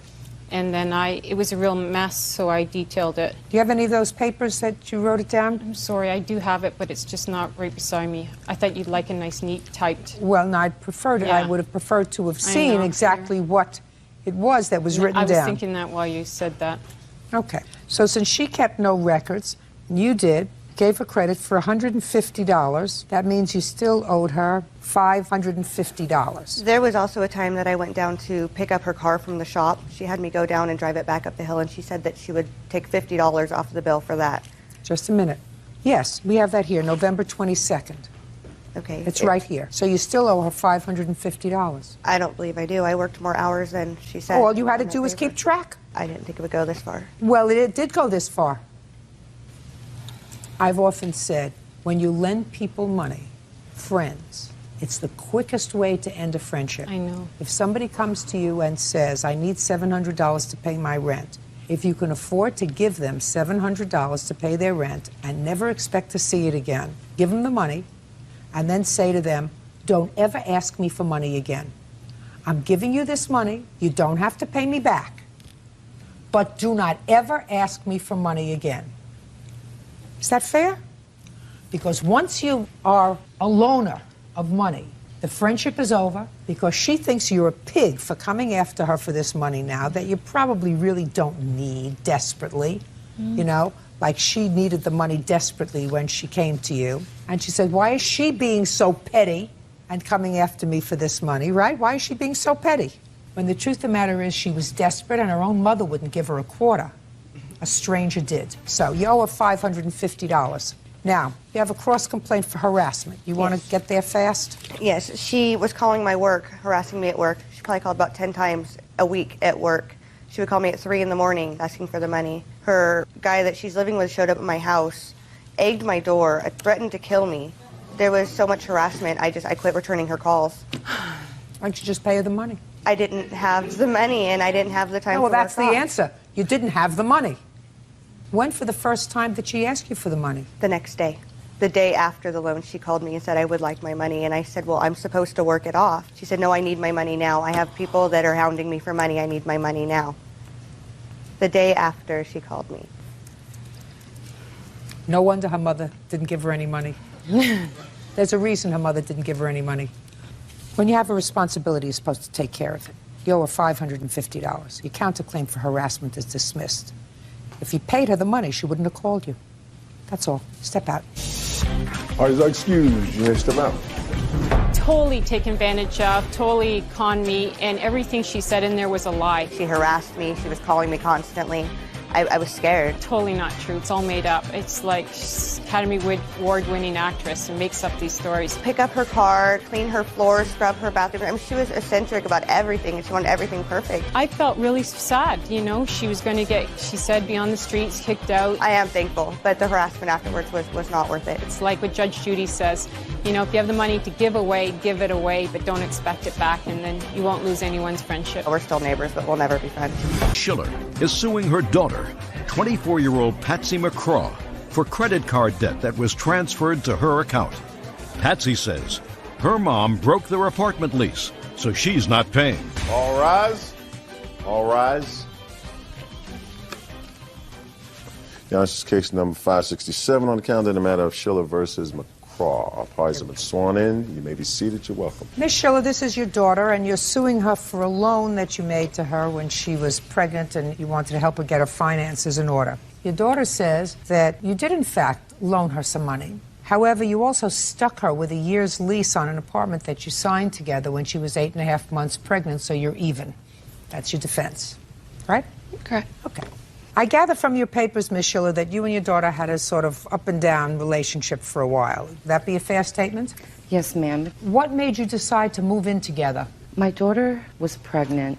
and then it was a real mess, so I detailed it. Do you have any of those papers that you wrote it down? I'm sorry, I do have it, but it's just not right beside me. I thought you'd like a nice, neat typed. Well, no, I would have preferred to have seen exactly what it was that was written down. I was thinking that while you said that. Okay. So since she kept no records, you did, gave her credit for $150. That means you still owed her $550. There was also a time that I went down to pick up her car from the shop. She had me go down and drive it back up the hill, and she said that she would take $50 off the bill for that. Just a minute. Yes, we have that here, November 22nd. Okay. It's right here. So you still owe her $550. I don't believe I do. I worked more hours than she said. Oh, all you had to do was keep track? I didn't think it would go this far. Well, it did go this far. I've often said, when you lend people money, friends, it's the quickest way to end a friendship. I know. If somebody comes to you and says, I need $700 to pay my rent, if you can afford to give them $700 to pay their rent and never expect to see it again, give them the money and then say to them, don't ever ask me for money again. I'm giving you this money. You don't have to pay me back. But do not ever ask me for money again. Is that fair? Because once you are a loaner of money, the friendship is over because she thinks you're a pig for coming after her for this money now that you probably really don't need desperately, you know, like she needed the money desperately when she came to you. And she said, why is she being so petty and coming after me for this money, right? Why is she being so petty? When the truth of the matter is she was desperate and her own mother wouldn't give her a quarter. A stranger did. So you owe her $550. Now, you have a cross complaint for harassment. You want to get there fast? Yes, she was calling my work, harassing me at work. She probably called about 10 times a week at work. She would call me at 3 in the morning asking for the money. Her guy that she's living with showed up at my house, egged my door, threatened to kill me. There was so much harassment, I quit returning her calls. Why don't you just pay her the money? I didn't have the money and I didn't have the time to work that's the off. answer. You didn't have the money. When for the first time did she ask you for the money? The next day. The day after the loan, she called me and said, I would like my money. And I said, well, I'm supposed to work it off. She said, no, I need my money now. I have people that are hounding me for money. I need my money now. The day after she called me. No wonder her mother didn't give her any money. There's a reason her mother didn't give her any money. When you have a responsibility, you're supposed to take care of it. You owe her $550. Your counterclaim for harassment is dismissed. If you paid her the money, she wouldn't have called you. That's all. Step out. All right, excused. You may step out. Totally taken advantage of, totally conned me, and everything she said in there was a lie. She harassed me. She was calling me constantly. I was scared. Totally not true. It's all made up. It's like she's Academy Award-winning actress and makes up these stories. Pick up her car, clean her floor, scrub her bathroom. I mean, she was eccentric about everything, and she wanted everything perfect. I felt really sad, you know. She was going to get, she said, be on the streets, kicked out. I am thankful, but the harassment afterwards was not worth it. It's like what Judge Judy says, you know, if you have the money to give it away, but don't expect it back, and then you won't lose anyone's friendship. We're still neighbors, but we'll never be friends. Schiller is suing her daughter, 24-year-old Patsy McCraw, for credit card debt that was transferred to her account. Patsy says her mom broke their apartment lease, so she's not paying. All rise. All rise. Now, this is case number 567 on the calendar in the matter of Schiller versus McCraw. Our parties have been sworn in. You may be seated. You're welcome. Miss Schiller, this is your daughter, and you're suing her for a loan that you made to her when she was pregnant and you wanted to help her get her finances in order. Your daughter says that you did, in fact, loan her some money. However, you also stuck her with a year's lease on an apartment that you signed together when she was 8.5 months pregnant, so you're even. That's your defense, right? Correct. Okay. I gather from your papers, Ms. Schiller, that you and your daughter had a sort of up-and-down relationship for a while. Would that be a fair statement? Yes, ma'am. What made you decide to move in together? My daughter was pregnant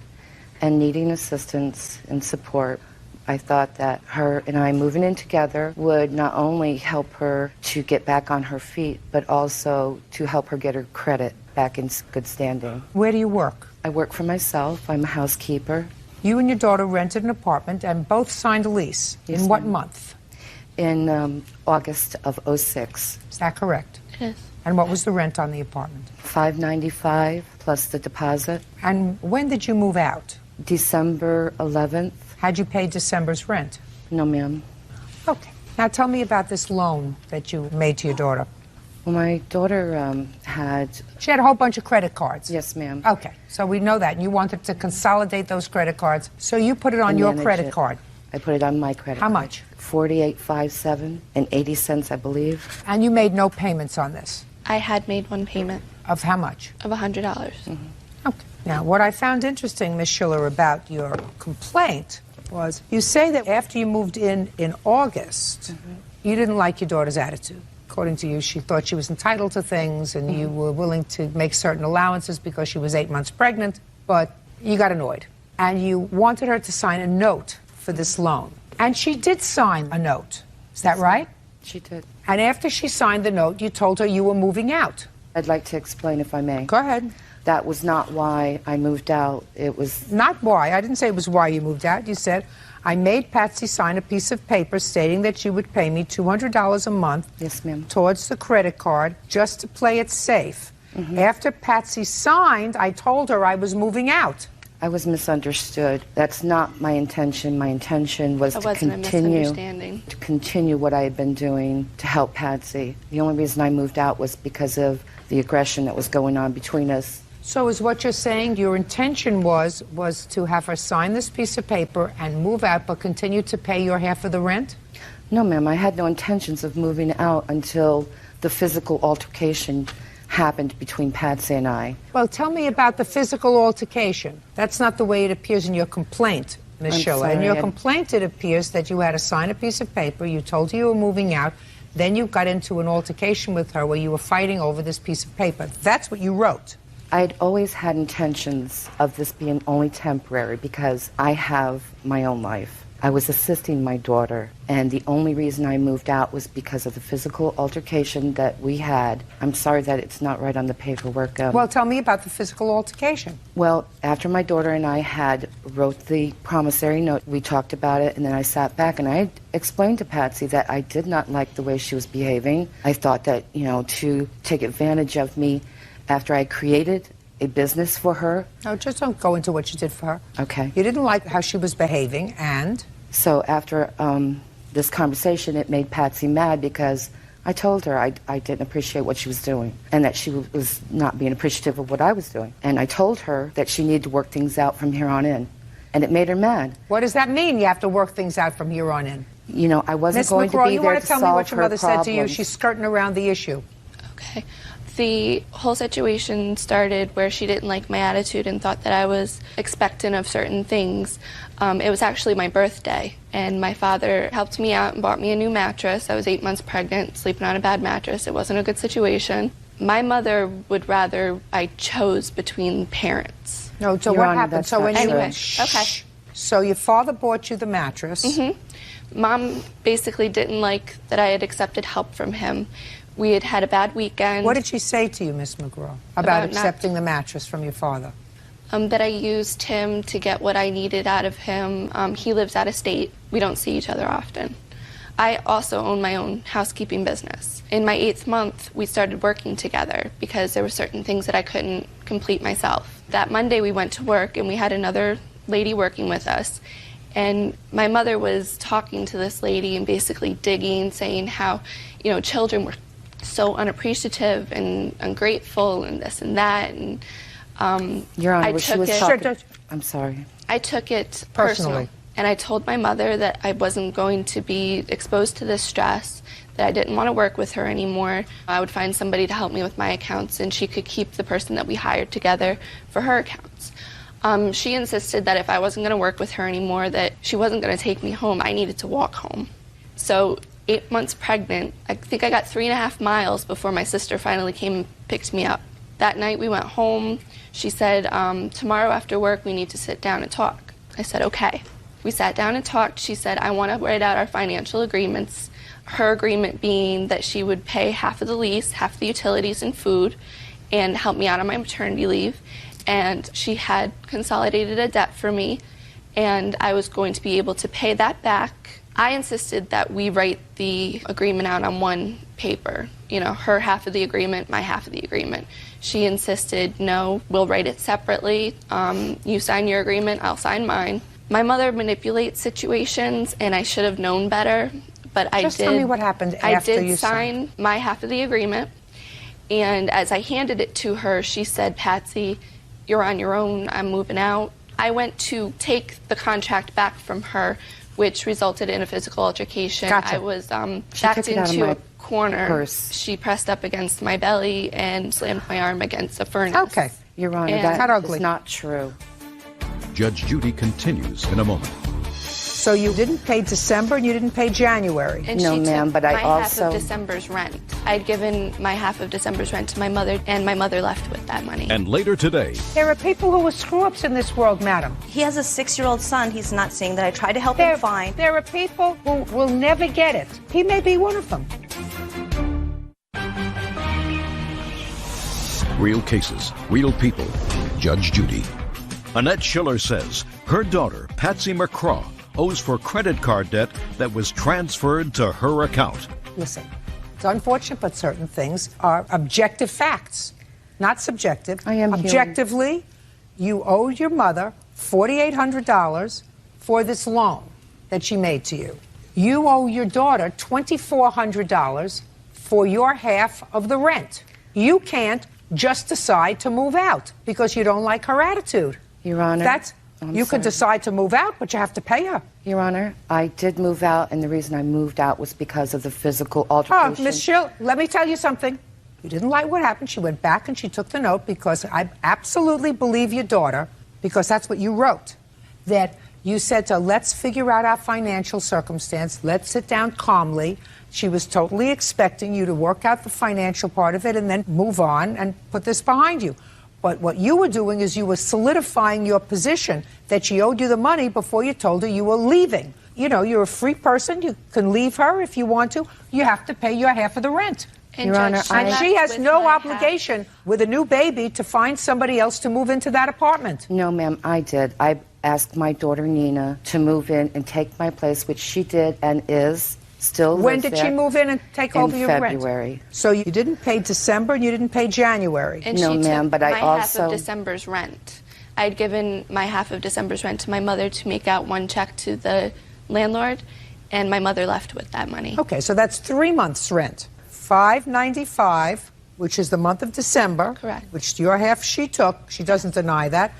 and needing assistance and support. I thought that her and I moving in together would not only help her to get back on her feet, but also to help her get her credit back in good standing. Where do you work? I work for myself. I'm a housekeeper. You and your daughter rented an apartment and both signed a lease. Yes, in what ma'am. month? In August of '06. Is that correct? Yes. And what was the rent on the apartment? $595 plus the deposit. And when did you move out? December 11th. Had you paid December's rent? No, ma'am. Okay. Now tell me about this loan that you made to your daughter. Well, my daughter had... She had a whole bunch of credit cards. Yes, ma'am. Okay, so we know that. You wanted to consolidate those credit cards, so you put it on And your manage credit it. card. I put it on my credit How card. much? $48.57 and 80 cents, I believe. And you made no payments on this? I had made one payment. Of how much? Of $100. Okay. Now, what I found interesting, Ms. Schiller, about your complaint was you say that after you moved in August, you didn't like your daughter's attitude. According to you, she thought she was entitled to things and you were willing to make certain allowances because she was 8 months pregnant, but you got annoyed. And you wanted her to sign a note for this loan. And she did sign a note. Is that right? She did. And after she signed the note, you told her you were moving out. I'd like to explain, if I may. Go ahead. That was not why I moved out. It was... Not why. I didn't say it was why you moved out. You said, I made Patsy sign a piece of paper stating that she would pay me $200 a month. Yes, ma'am. Towards the credit card, just to play it safe. After Patsy signed, I told her I was moving out. I was misunderstood. That's not my intention. My intention was That to wasn't a misunderstanding. continue what I had been doing to help Patsy. The only reason I moved out was because of the aggression that was going on between us. So is what you're saying your intention was to have her sign this piece of paper and move out but continue to pay your half of the rent? No, ma'am. I had no intentions of moving out until the physical altercation happened between Patsy and I. Well, tell me about the physical altercation. That's not the way it appears in your complaint, Ms. I'm Schiller. In sorry, your I- complaint, it appears that you had to sign a piece of paper, you told her you were moving out, then you got into an altercation with her where you were fighting over this piece of paper. That's what you wrote. I had always had intentions of this being only temporary because I have my own life. I was assisting my daughter, and the only reason I moved out was because of the physical altercation that we had. I'm sorry that it's not right on the paperwork. Well, tell me about the physical altercation. Well, after my daughter and I had wrote the promissory note, we talked about it, and then I sat back and I explained to Patsy that I did not like the way she was behaving. I thought that, to take advantage of me after I created a business for her. No, just don't go into what you did for her. Okay. You didn't like how she was behaving, and? So after this conversation, it made Patsy mad because I told her I didn't appreciate what she was doing and that she was not being appreciative of what I was doing. And I told her that she needed to work things out from here on in. And it made her mad. What does that mean, you have to work things out from here on in? I wasn't Ms. going McGraw, to be you there want to to tell me solve what your her mother said to you? problems. She's skirting around the issue. Okay. The whole situation started where she didn't like my attitude and thought that I was expectant of certain things. It was actually my birthday, and my father helped me out and bought me a new mattress. I was 8 months pregnant, sleeping on a bad mattress. It wasn't a good situation. My mother would rather I chose between parents. No, so what happened? So when anyway, you okay. So your father bought you the mattress. Mom basically didn't like that I had accepted help from him. We had had a bad weekend. What did she say to you, Miss McGraw, about About accepting the mattress from your father? That I used him to get what I needed out of him. He lives out of state. We don't see each other often. I also own my own housekeeping business. In my 8th month, we started working together because there were certain things that I couldn't complete myself. That Monday we went to work and we had another lady working with us. And my mother was talking to this lady and basically digging, saying how, children were so unappreciative and ungrateful and this and that. And Your Honor, I she took was it. talking... I'm sorry. I took it personally. And I told my mother that I wasn't going to be exposed to this stress, that I didn't want to work with her anymore. I would find somebody to help me with my accounts, and she could keep the person that we hired together for her accounts. She insisted that if I wasn't going to work with her anymore, that she wasn't going to take me home. I needed to walk home. So 8 months pregnant, I think I got 3.5 miles before my sister finally came and picked me up. That night we went home. She said, tomorrow after work we need to sit down and talk. I said, okay. We sat down and talked. She said, I want to write out our financial agreements. Her agreement being that she would pay half of the lease, half the utilities and food, and help me out on my maternity leave. And she had consolidated a debt for me, and I was going to be able to pay that back. I insisted that we write the agreement out on one paper. You know, her half of the agreement, my half of the agreement. She insisted, no, we'll write it separately. You sign your agreement, I'll sign mine. My mother manipulates situations, and I should have known better, but I did. Just tell me what happened after you I did sign my half of the agreement, and as I handed it to her, she said, Patsy, you're on your own, I'm moving out. I went to take the contract back from her, which resulted in a physical altercation. Gotcha. I was backed into a corner. Purse. She pressed up against my belly and slammed my arm against a furnace. Okay. Your Honor, And- that Not ugly. is not true. Judge Judy continues in a moment. So you didn't pay December and you didn't pay January. And No, she ma'am, took but I my also- half of December's rent. I'd given my half of December's rent to my mother, and my mother left with that money. And later today, There are people who are screw-ups in this world, madam. He has a 6-year-old son. He's not saying that I tried to help him find. There are people who will never get it. He may be one of them. real cases, real people. Judge Judy. Annette Schiller says her daughter, Patsy McCraw, owes for credit card debt that was transferred to her account. Listen, it's unfortunate, but certain things are objective facts, not subjective. I am Objectively, you owed your mother $4,800 for this loan that she made to you. You owe your daughter $2,400 for your half of the rent. You can't just decide to move out because you don't like her attitude. Your Honor, you could decide to move out, but you have to pay her. Your Honor, I did move out, and the reason I moved out was because of the physical altercation. Oh, Miss Schill, let me tell you something. You didn't like what happened. She went back and she took the note because I absolutely believe your daughter, because that's what you wrote, that you said to her, let's figure out our financial circumstance. Let's sit down calmly. She was totally expecting you to work out the financial part of it and then move on and put this behind you. But what you were doing is you were solidifying your position that she owed you the money before you told her you were leaving. You know, you're a free person. You can leave her if you want to. You have to pay your half of the rent. And Your Honor, and she has no obligation with a new baby to find somebody else to move into that apartment. No, ma'am, I did. I asked my daughter Nina to move in and take my place, which she did and is still. When did she move in and take over your rent? In February. So you didn't pay December and you didn't pay January. And no, she ma'am, took but I my also half of December's rent. I'd given my half of December's rent to my mother to make out one check to the landlord, and my mother left with that money. Okay, so that's 3 months' rent. $595, which is the month of December. Correct. Which your half she took. She doesn't deny that.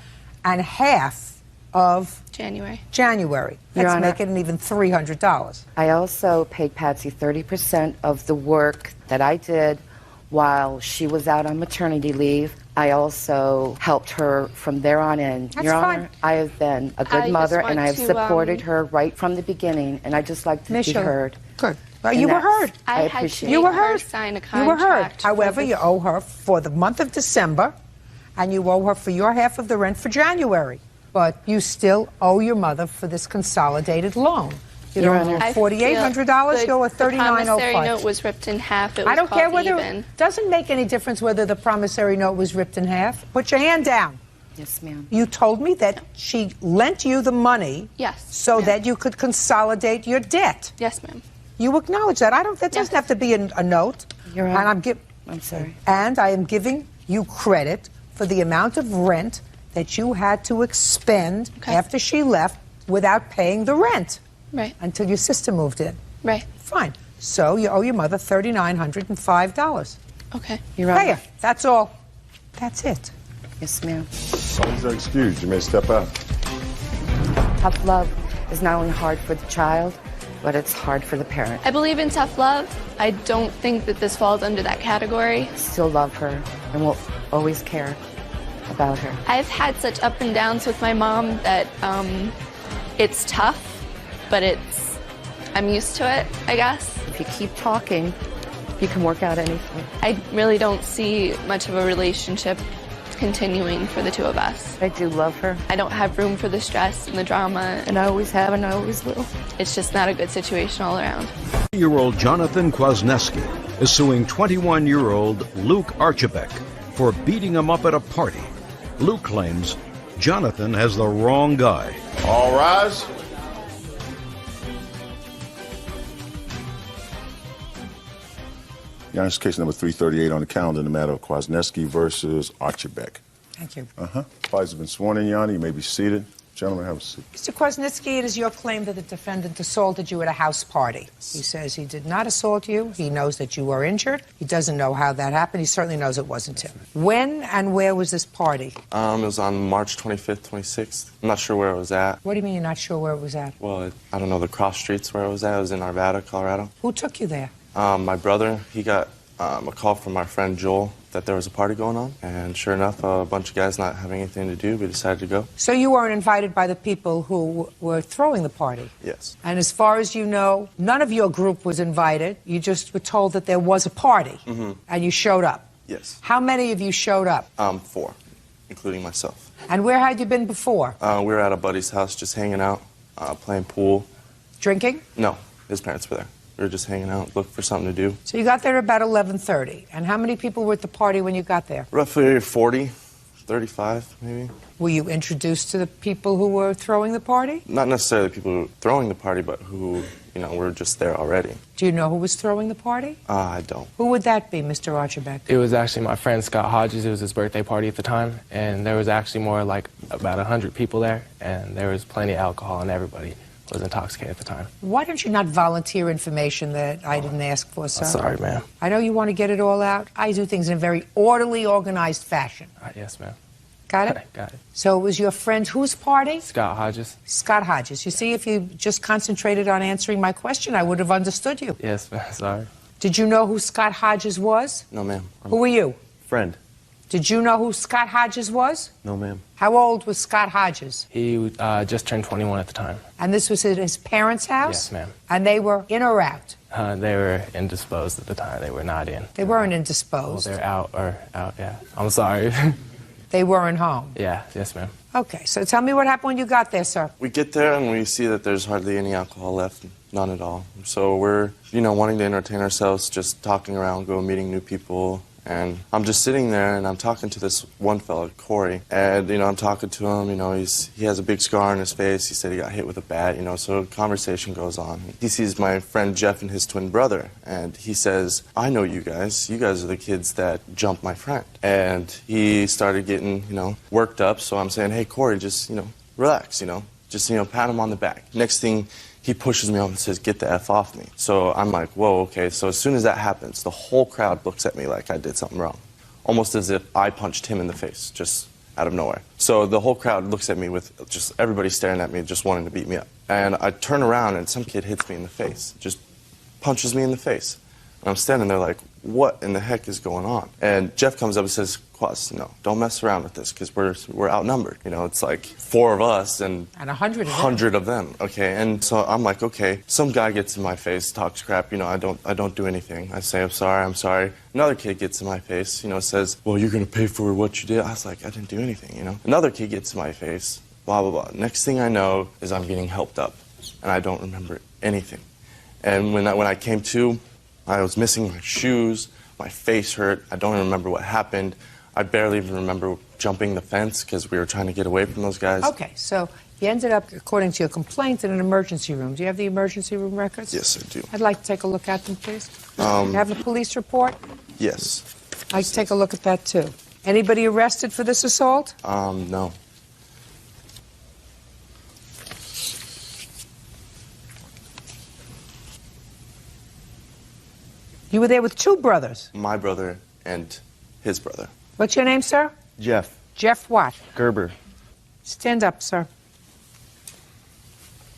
And half of January. Your Let's Honor, make it an even $300. I also paid Patsy 30% of the work that I did while she was out on maternity leave. I also helped her from there on in. That's Your fine. Honor, I have been a I good just mother, want and I have to, supported her right from the beginning, and I just like to Miss be Schiller. heard. Good. Well, And you were that's- heard. I I had appreciate to You it. were make her heard. sign a You were heard. contract for However, this- you owe her for the month of December, and you owe her for your half of the rent for January. But you still owe your mother for this consolidated loan. You Your don't owe Honor. I $4,800, you owe the promissory $3,905. note was ripped in half. It was I don't care called whether even. doesn't make any difference whether the promissory note was ripped in half. Put your hand down. Yes, ma'am. You told me that she lent you the money Yes. so ma'am. that you could consolidate your debt. Yes, ma'am. You acknowledge that. That doesn't have to be a note. Your And Honor. I'm sorry. And I am giving you credit for the amount of rent that you had to expend after she left without paying the rent. Right. Until your sister moved in. Right. Fine. So you owe your mother $3,905. Okay. Your Pay Honor. her. That's all. That's it. Yes, ma'am. Parties are excused. You may step out. Tough love is not only hard for the child, but it's hard for the parent. I believe in tough love. I don't think that this falls under that category. Still love her and will always care about her. I've had such up and downs with my mom that it's tough, but I'm used to it, I guess. If you keep talking, you can work out anything. I really don't see much of a relationship continuing for the two of us. I do love her. I don't have room for the stress and the drama. And I always have and I always will. It's just not a good situation all around. 20-year-old Jonathan Kwasniewski is suing 21-year-old Luke Archibek for beating him up at a party. Luke claims Jonathan has the wrong guy. All rise. Your Honor's case number 338 on the calendar in the matter of Kwasniewski versus Archibek. Thank you. Parties have been sworn in, Your Honor. You may be seated. Gentlemen, have a seat. Mr. Kwasniewski, it is your claim that the defendant assaulted you at a house party. He says he did not assault you. He knows that you were injured. He doesn't know how that happened. He certainly knows it wasn't him. When and where was this party? It was on March 25th, 26th. I'm not sure where it was at. What do you mean you're not sure where it was at? Well, I don't know the cross streets where it was at. It was in Arvada, Colorado. Who took you there? My brother, he got a call from our friend Joel that there was a party going on. And sure enough, a bunch of guys not having anything to do, we decided to go. So you weren't invited by the people who were throwing the party? Yes. And as far as you know, none of your group was invited. You just were told that there was a party, and you showed up. Yes. How many of you showed up? 4, including myself. And where had you been before? We were at a buddy's house just hanging out, playing pool. Drinking? No, his parents were there. We were just hanging out, looking for something to do. So you got there about 11:30. And how many people were at the party when you got there? Roughly 40, 35 maybe. Were you introduced to the people who were throwing the party? Not necessarily the people who were throwing the party, but who, were just there already. Do you know who was throwing the party? I don't. Who would that be, Mr. Archibek? It was actually my friend Scott Hodges. It was his birthday party at the time, and there was actually more like about 100 people there, and there was plenty of alcohol, and everybody was intoxicated at the time. Why don't you not volunteer information that I didn't ask for, sir? Sorry, ma'am. I know you want to get it all out. I do things in a very orderly, organized fashion. Yes, ma'am. Got it? Got it. So it was your friend whose party? Scott Hodges. Scott Hodges. You see, if you just concentrated on answering my question, I would have understood you. Yes, ma'am. Sorry. Did you know who Scott Hodges was? No, ma'am. Who were you? Friend. Did you know who Scott Hodges was? No, ma'am. How old was Scott Hodges? He just turned 21 at the time. And this was at his parents' house? Yes, ma'am. And they were in or out? They were indisposed at the time. They were not in. They weren't indisposed. Well, they're out, yeah. I'm sorry. They weren't home? Yeah, yes, ma'am. Okay, so tell me what happened when you got there, sir. We get there and we see that there's hardly any alcohol left, none at all. So we're, wanting to entertain ourselves, just talking around, meeting new people. And I'm just sitting there and I'm talking to this one fella, Corey. And, I'm talking to him, he has a big scar on his face. He said he got hit with a bat, so conversation goes on. He sees my friend Jeff and his twin brother. And he says, I know you guys. You guys are the kids that jumped my friend. And he started getting, worked up. So I'm saying, hey, Corey, just, relax, just, pat him on the back. Next thing, he pushes me off and says, get the F off me. So I'm like, whoa, okay. So as soon as that happens, the whole crowd looks at me like I did something wrong. Almost as if I punched him in the face, just out of nowhere. So the whole crowd looks at me with just everybody staring at me, just wanting to beat me up. And I turn around and some kid hits me in the face, just punches me in the face. And I'm standing there like, what in the heck is going on? And Jeff comes up and says, Quas, no, don't mess around with this because we're outnumbered. It's like 4 of us and 100 of them. Okay, and so I'm like, okay, some guy gets in my face, talks crap. I don't do anything. I say, I'm sorry. Another kid gets in my face, says, well, you're gonna pay for what you did. I was like, I didn't do anything. Another kid gets in my face, blah blah blah. Next thing I know is I'm getting helped up, and I don't remember anything. And when I came to, I was missing my shoes, my face hurt, I don't even remember what happened. I barely even remember jumping the fence because we were trying to get away from those guys. Okay, so you ended up, according to your complaint, in an emergency room. Do you have the emergency room records? Yes, I do. I'd like to take a look at them, please. You have the police report? Yes. I'd like to take a look at that, too. Anybody arrested for this assault? No. You were there with 2 brothers? My brother and his brother. What's your name, sir? Jeff. Jeff what? Gerber. Stand up, sir.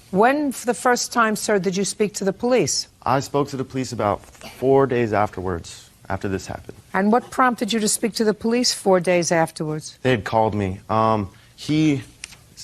When, for the first time, sir, did you speak to the police? I spoke to the police about 4 days afterwards, after this happened. And what prompted you to speak to the police 4 days afterwards? They had called me. He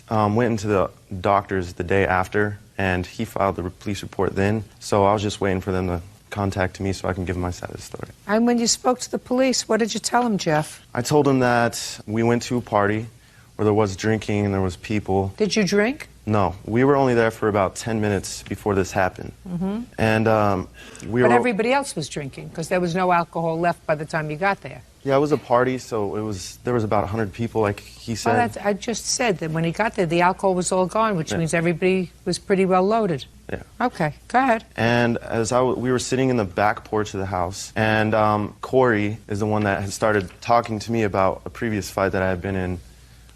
went into the doctor's the day after, and he filed the police report then, so I was just waiting for them to contact me so I can give him my side of the story. And when you spoke to the police, what did you tell them, Jeff? I told him that we went to a party where there was drinking and there was people. Did you drink? No, we were only there for about 10 minutes before this happened. Mm-hmm. And But everybody else was drinking because there was no alcohol left by the time you got there. Yeah, it was a party, so there was about 100 people, like he said. Well, I just said that when he got there, the alcohol was all gone, which means everybody was pretty well loaded. Yeah. Okay, go ahead. And as we were sitting in the back porch of the house, and Corey is the one that had started talking to me about a previous fight that I had been in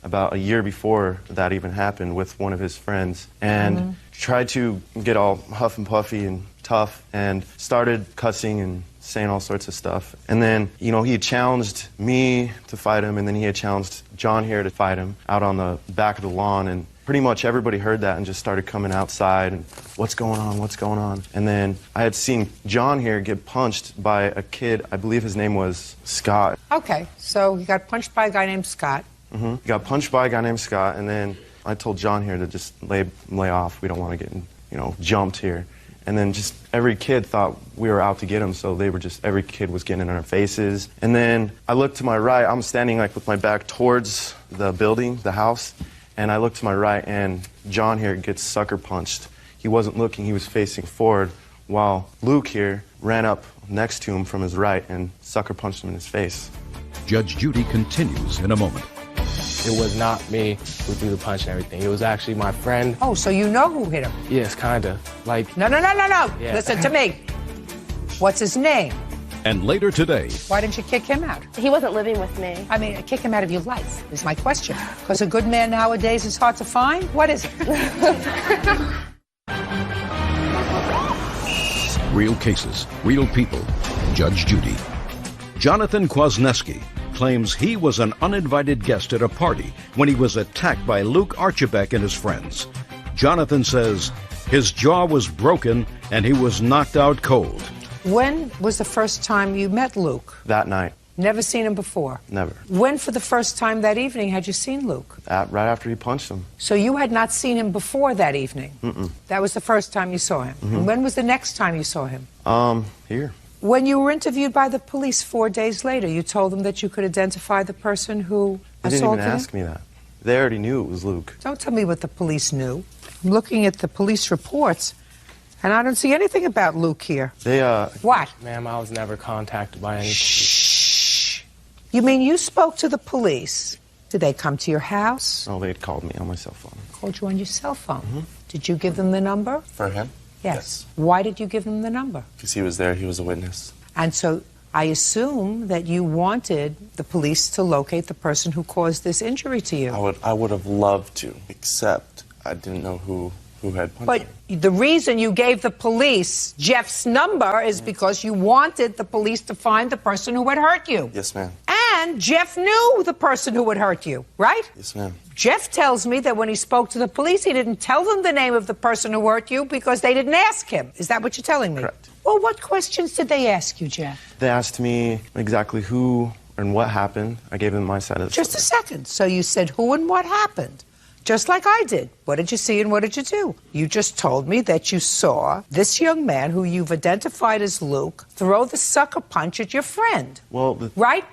about a year before that even happened with one of his friends, and tried to get all huff and puffy and tough, and started cussing and saying all sorts of stuff. And then, he had challenged me to fight him, and then he had challenged John here to fight him out on the back of the lawn, and pretty much everybody heard that and just started coming outside and what's going on? And then I had seen John here get punched by a kid, I believe his name was Scott. Okay, so he got punched by a guy named Scott. He got punched by a guy named Scott, and then I told John here to just lay off. We don't want to get, jumped here. And then just every kid thought we were out to get him, so every kid was getting in our faces. And then I looked to my right. I'm standing with my back towards the building, the house, and I looked to my right, and John here gets sucker punched. He wasn't looking, he was facing forward, while Luke here ran up next to him from his right and sucker punched him in his face. Judge Judy continues in a moment. It was not me who threw the punch and everything. It was actually my friend. Oh, so you know who hit him? Yes, kind of. No. Yeah. Listen to me. What's his name? And later today... Why didn't you kick him out? He wasn't living with me. I mean, kick him out of your life is my question. Because a good man nowadays is hard to find? What is it? Real cases, real people. Judge Judy. Jonathan Kwasniewski claims he was an uninvited guest at a party when he was attacked by Luke Archibek and his friends. Jonathan says his jaw was broken and he was knocked out cold. When was the first time you met Luke? That night. Never seen him before? Never. When for the first time that evening had you seen Luke? Right after he punched him. So you had not seen him before that evening? Mm-mm. That was the first time you saw him? Mm-hmm. And when was the next time you saw him? Here. When you were interviewed by the police 4 days later, you told them that you could identify the person who They assaulted him? didn't even ask me that. They already knew it was Luke. Don't tell me what the police knew. I'm looking at the police reports, and I don't see anything about Luke here. What? Ma'am, I was never contacted by any... Shh. You mean you spoke to the police? Did they come to your house? Oh, they had called me on my cell phone. Called you on your cell phone? Did you give them the number? For him? Yes. Why did you give them the number? Because he was there, he was a witness. And so I assume that you wanted the police to locate the person who caused this injury to you. I would have loved to, except I didn't know who had punched him. But the reason you gave the police Jeff's number is because you wanted the police to find the person who had hurt you. Yes, ma'am. And Jeff knew the person who had hurt you, right? Yes, ma'am. Jeff tells me that when he spoke to the police, he didn't tell them the name of the person who hurt you because they didn't ask him. Is that what you're telling me? Correct. Well, what questions did they ask you, Jeff? They asked me exactly who and what happened. I gave them my side of the Just a second. So you said who and what happened. Just like I did. What did you see and what did you do? You just told me that you saw this young man who you've identified as Luke throw the sucker punch at your friend. Well, right?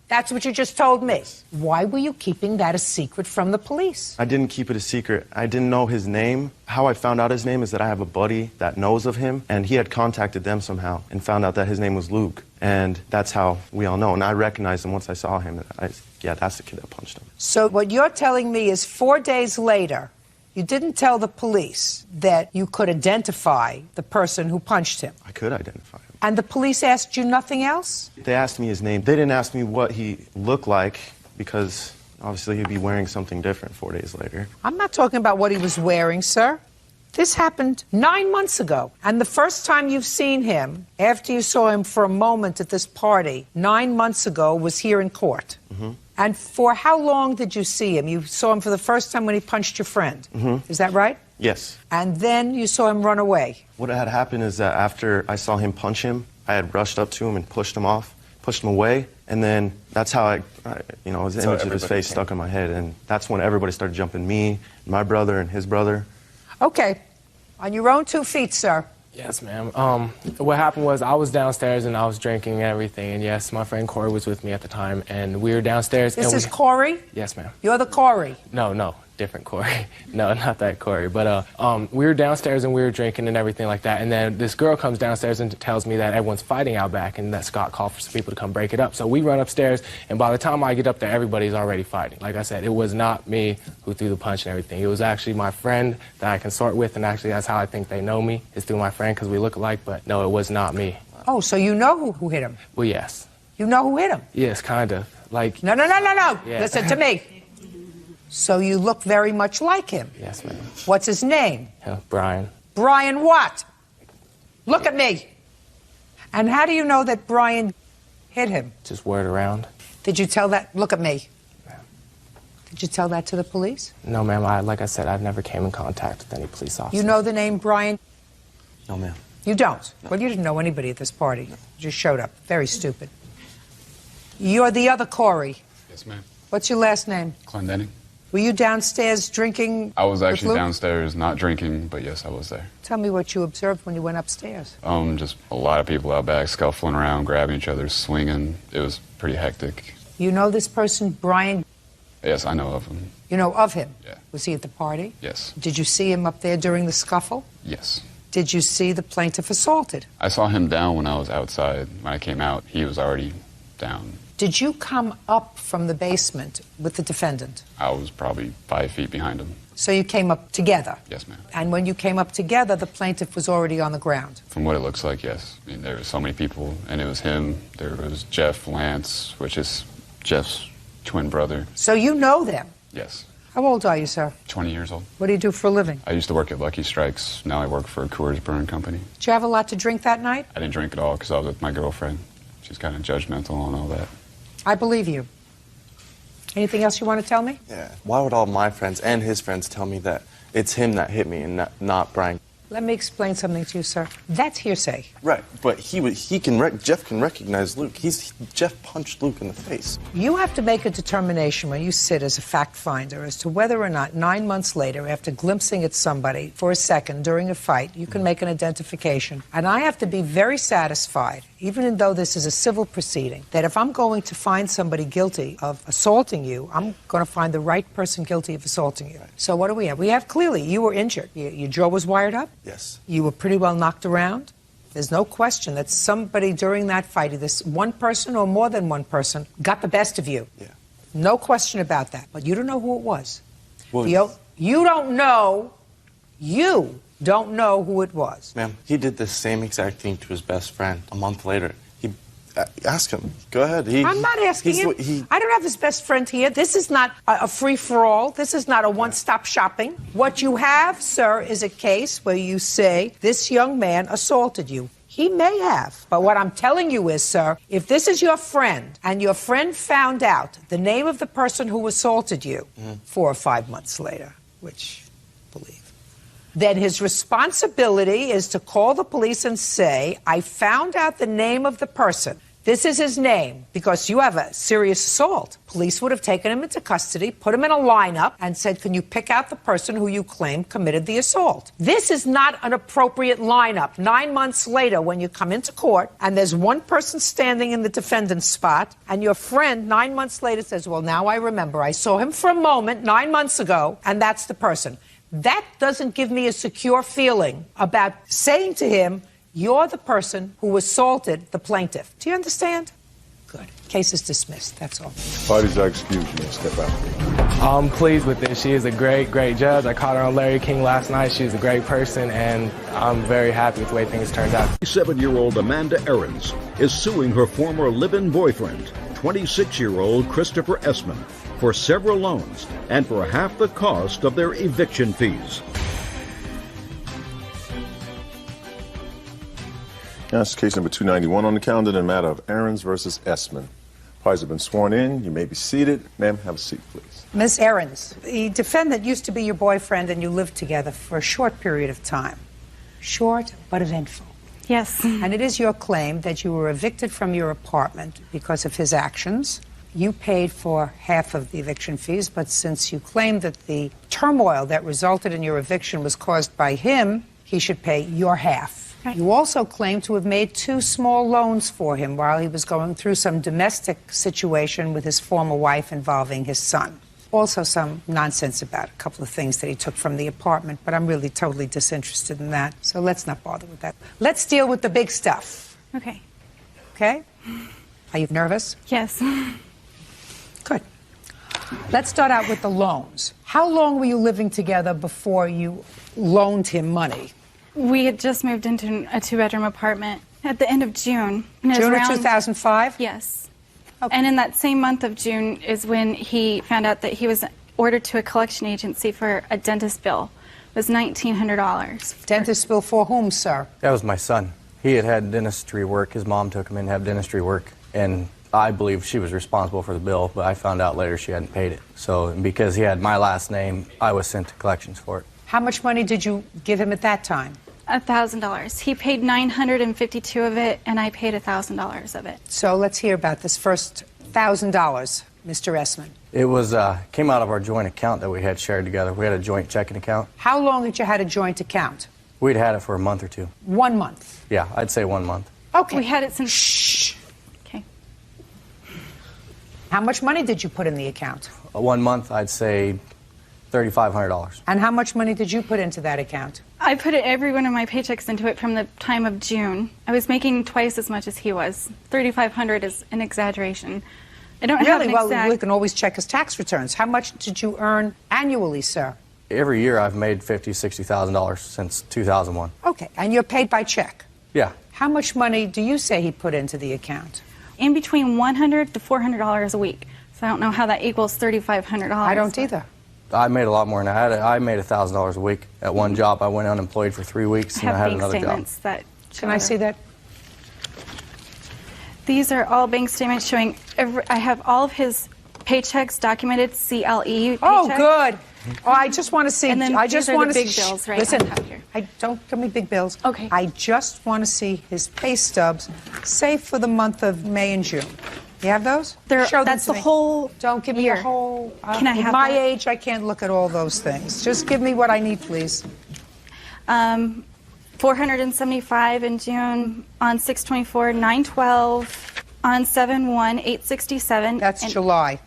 That's what you just told me. Why were you keeping that a secret from the police? I didn't keep it a secret. I didn't know his name. How I found out his name is that I have a buddy that knows of him, and he had contacted them somehow and found out that his name was Luke. And that's how we all know. And I recognized him once I saw him. Yeah, that's the kid that punched him. So what you're telling me is 4 days later, you didn't tell the police that you could identify the person who punched him. I could identify him. And the police asked you nothing else? They asked me his name. They didn't ask me what he looked like because obviously he'd be wearing something different 4 days later. I'm not talking about what he was wearing, sir. This happened 9 months ago. And the first time you've seen him, after you saw him for a moment at this party, 9 months ago, was here in court. Mm-hmm. And for how long did you see him? You saw him for the first time when he punched your friend. Mm-hmm. Is that right? Yes. And then you saw him run away. What had happened is that after I saw him punch him, I had rushed up to him and pushed him off, pushed him away, and then that's how his image of his face stuck in my head, and that's when everybody started jumping me, my brother, and his brother. Okay. On your own 2 feet, sir. Yes, ma'am. What happened was I was downstairs and I was drinking and everything, and yes, my friend Corey was with me at the time, and we were downstairs. This is Corey? Yes, ma'am. You're the Corey? No, different Corey. No, not that Corey. But we were downstairs and we were drinking and everything like that, and then this girl comes downstairs and tells me that everyone's fighting out back and that Scott called for some people to come break it up. So we run upstairs, and by the time I get up there, everybody's already fighting. Like I said, it was not me who threw the punch and everything. It was actually my friend that I consort with, and actually that's how I think they know me, is through my friend, because we look alike, but no, it was not me. Oh, so you know who hit him? Well, yes. You know who hit him? Yes, kind of. Like. No. Yeah. Listen to me. So you look very much like him. Yes, ma'am. What's his name? Brian. Brian what? Look at me. And how do you know that Brian hit him? Just word around. Did you tell that? Look at me. Did you tell that to the police? No, ma'am. Like I said, I've never came in contact with any police officers. You know the name Brian? No, ma'am. You don't? No. Well, you didn't know anybody at this party. No. You just showed up. Very stupid. You're the other Corey. Yes, ma'am. What's your last name? Clendenning. Were you downstairs drinking? I was actually downstairs, not drinking, but yes, I was there. Tell me what you observed when you went upstairs. Just a lot of people out back scuffling around, grabbing each other, swinging. It was pretty hectic. You know this person, Brian? Yes, I know of him. You know of him? Yeah. Was he at the party? Yes. Did you see him up there during the scuffle? Yes. Did you see the plaintiff assaulted? I saw him down when I was outside. When I came out, he was already down. Did you come up from the basement with the defendant? I was probably 5 feet behind him. So you came up together? Yes, ma'am. And when you came up together, the plaintiff was already on the ground? From what it looks like, yes. I mean, there were so many people, and it was him. There was Jeff Lance, which is Jeff's twin brother. So you know them? Yes. How old are you, sir? 20 years old. What do you do for a living? I used to work at Lucky Strikes. Now I work for a Coors Brewing Company. Did you have a lot to drink that night? I didn't drink at all because I was with my girlfriend. She's kind of judgmental and all that. I believe you. Anything else you want to tell me? Yeah. Why would all my friends and his friends tell me that it's him that hit me and not Brian? Let me explain something to you, sir. That's hearsay. Right, but Jeff can recognize Luke. Jeff punched Luke in the face. You have to make a determination when you sit as a fact finder as to whether or not 9 months later, after glimpsing at somebody for a second during a fight, you can make an identification. And I have to be very satisfied, even though this is a civil proceeding, that if I'm going to find somebody guilty of assaulting you, I'm going to find the right person guilty of assaulting you. Right. So what do we have? We have clearly you were injured. Your jaw was wired up? Yes. You were pretty well knocked around. There's no question that somebody during that fight, either one person or more than one person, got the best of you. Yeah. No question about that. But you don't know who it was. Well, you don't know who it was. Ma'am, he did the same exact thing to his best friend a month later. Ask him. Go ahead. I'm not asking him. I don't have his best friend here. This is not a free-for-all. This is not a one-stop shopping. What you have, sir, is a case where you say this young man assaulted you. He may have. But what I'm telling you is, sir, if this is your friend and your friend found out the name of the person who assaulted you 4 or 5 months later, which believe, then his responsibility is to call the police and say, I found out the name of the person. This is his name, because you have a serious assault. Police would have taken him into custody, put him in a lineup, and said, can you pick out the person who you claim committed the assault? This is not an appropriate lineup. 9 months later, when you come into court, and there's one person standing in the defendant's spot, and your friend 9 months later says, well, now I remember. I saw him for a moment 9 months ago, and that's the person. That doesn't give me a secure feeling about saying to him, you're the person who assaulted the plaintiff. Do you understand? Good. Case is dismissed. That's all. Parties are excused. You may step out. I'm pleased with this. She is a great, great judge. I caught her on Larry King last night. She's a great person, and I'm very happy with the way things turned out. 7-year-old Amanda Ahrens is suing her former live-in boyfriend, 26-year-old Christopher Essman, for several loans and for half the cost of their eviction fees. That's case number 291 on the calendar, the matter of Ahrens versus Essman. Parties have been sworn in. You may be seated. Ma'am, have a seat, please. Ms. Ahrens, the defendant used to be your boyfriend and you lived together for a short period of time. Short but eventful. Yes. And it is your claim that you were evicted from your apartment because of his actions. You paid for half of the eviction fees, but since you claim that the turmoil that resulted in your eviction was caused by him, he should pay your half. You also claim to have made 2 small loans for him while he was going through some domestic situation with his former wife involving his son. Also some nonsense about a couple of things that he took from the apartment, but I'm really totally disinterested in that, so let's not bother with that. Let's deal with the big stuff. Okay. Okay? Are you nervous? Yes. Good. Let's start out with the loans. How long were you living together before you loaned him money? We had just moved into a 2-bedroom apartment at the end of June. June of 2005? Yes. Okay. And in that same month of June is when he found out that he was ordered to a collection agency for a dentist bill. It was $1,900. Dentist bill for whom, sir? That was my son. He had dentistry work. His mom took him in to have dentistry work, and I believe she was responsible for the bill, but I found out later she hadn't paid it. So because he had my last name, I was sent to collections for it. How much money did you give him at that time? $1,000. He paid $952 of it, and I paid $1,000 of it. So let's hear about this first $1,000, Mr. Essman. It was came out of our joint account that we had shared together. We had a joint checking account. How long had you had a joint account? We'd had it for a month or 2. 1 month? Yeah, I'd say 1 month. Okay. We had it since... Shh. Okay. How much money did you put in the account? 1 month, I'd say $3,500. And how much money did you put into that account? I put every one of my paychecks into it from the time of June. I was making twice as much as he was. $3,500 is an exaggeration. I don't have an exact... Well, we can always check his tax returns. How much did you earn annually, sir? Every year I've made $50,000, $60,000 since 2001. Okay, and you're paid by check? Yeah. How much money do you say he put into the account? In between $100 to $400 a week. So I don't know how that equals $3,500. I don't either. I made a lot more than that. I made $1,000 a week at one job. I went unemployed for 3 weeks and I had another job. Can I see that? These are all bank statements showing. I have all of his paychecks documented. CLE. Paycheck. Oh, good. Oh, I just want to see. And then I just these are want the to big see. bills right Listen, on top here. I don't give me big bills. Okay. I just want to see his pay stubs, say for the month of May and June. You have those? Show them That's to the me. whole. Don't give me year. a whole. Can I have at my that? age, I can't look at all those things. Just give me what I need, please. 475 in June, on 6/24, 9/12, on 7/1, 8/67. That's July.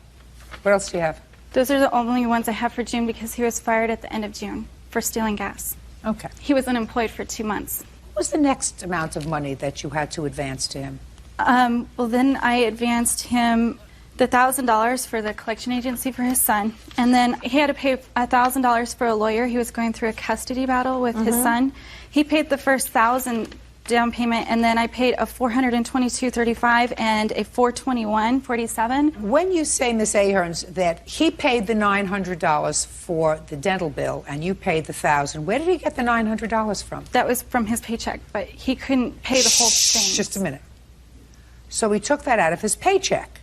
What else do you have? Those are the only ones I have for June because he was fired at the end of June for stealing gas. Okay. He was unemployed for 2 months. What was the next amount of money that you had to advance to him? Well, then I advanced him the $1,000 for the collection agency for his son, and then he had to pay $1,000 for a lawyer. He was going through a custody battle with his son. He paid the first $1,000 down payment, and then I paid a $422.35 and a $421.47. When you say, Miss Aherns, that he paid the $900 for the dental bill and you paid the $1,000, where did he get the $900 from? That was from his paycheck, but he couldn't pay the whole thing. Just a minute. So he took that out of his paycheck.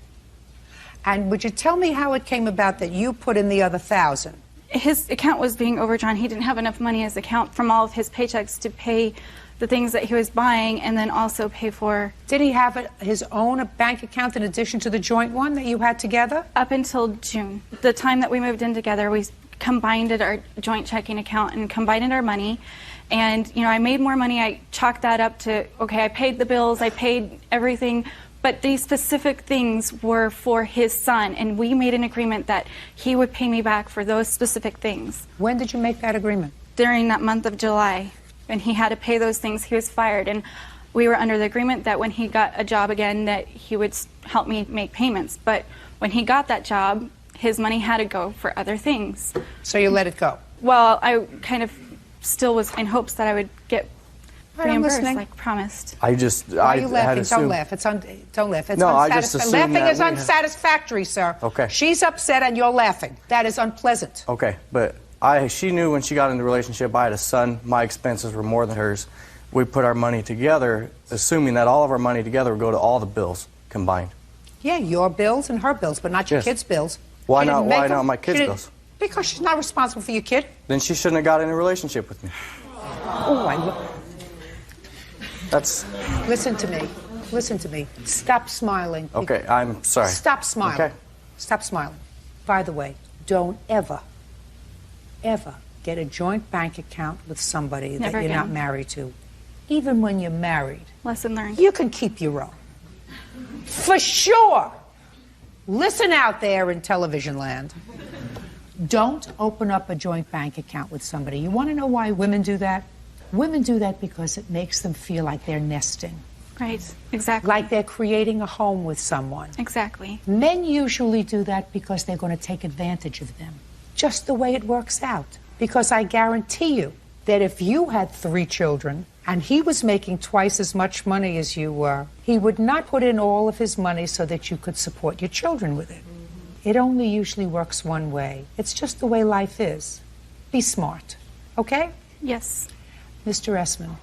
And would you tell me how it came about that you put in the other $1,000? His account was being overdrawn. He didn't have enough money in his account from all of his paychecks to pay the things that he was buying and then also pay for... Did he have his own bank account in addition to the joint one that you had together? Up until June. The time that we moved in together, we combined our joint checking account and combined our money. And, you know, I made more money. I chalked that up to, okay, I paid the bills, I paid everything. But these specific things were for his son, and we made an agreement that he would pay me back for those specific things. When did you make that agreement? During that month of July. And he had to pay those things. He was fired. And we were under the agreement that when he got a job again, that he would help me make payments. But when he got that job, his money had to go for other things. So you let it go? Well, I kind of still was in hopes that I would get reimbursed, like promised. I just... Why are you laughing? Don't laugh. Don't laugh. It's no, I just assumed laughing is that unsatisfactory, sir. Okay. She's upset and you're laughing. That is unpleasant. Okay, but she knew when she got into the relationship, I had a son, my expenses were more than hers. We put our money together, assuming that all of our money together would go to all the bills combined. Yeah, your bills and her bills, but not your kids' bills. Why not my kids' bills? Because she's not responsible for your kid. Then she shouldn't have got in a relationship with me. Oh, That's... Listen to me. Listen to me. Stop smiling. Okay, I'm sorry. Stop smiling. Okay. Stop smiling. By the way, don't ever get a joint bank account with somebody that you're not married to. even when you're married, Lesson learned. you can keep your own. For sure. Listen out there in television land. Don't open up a joint bank account with somebody. You want to know why women do that? Women do that because it makes them feel like they're nesting. Right, exactly. Like they're creating a home with someone. Exactly. Men usually do that because they're going to take advantage of them. Just the way it works out. Because I guarantee you that if you had 3 children and he was making twice as much money as you were, he would not put in all of his money so that you could support your children with it. It only usually works one way. It's just the way life is. Be smart, okay? Yes. Mr. Essman,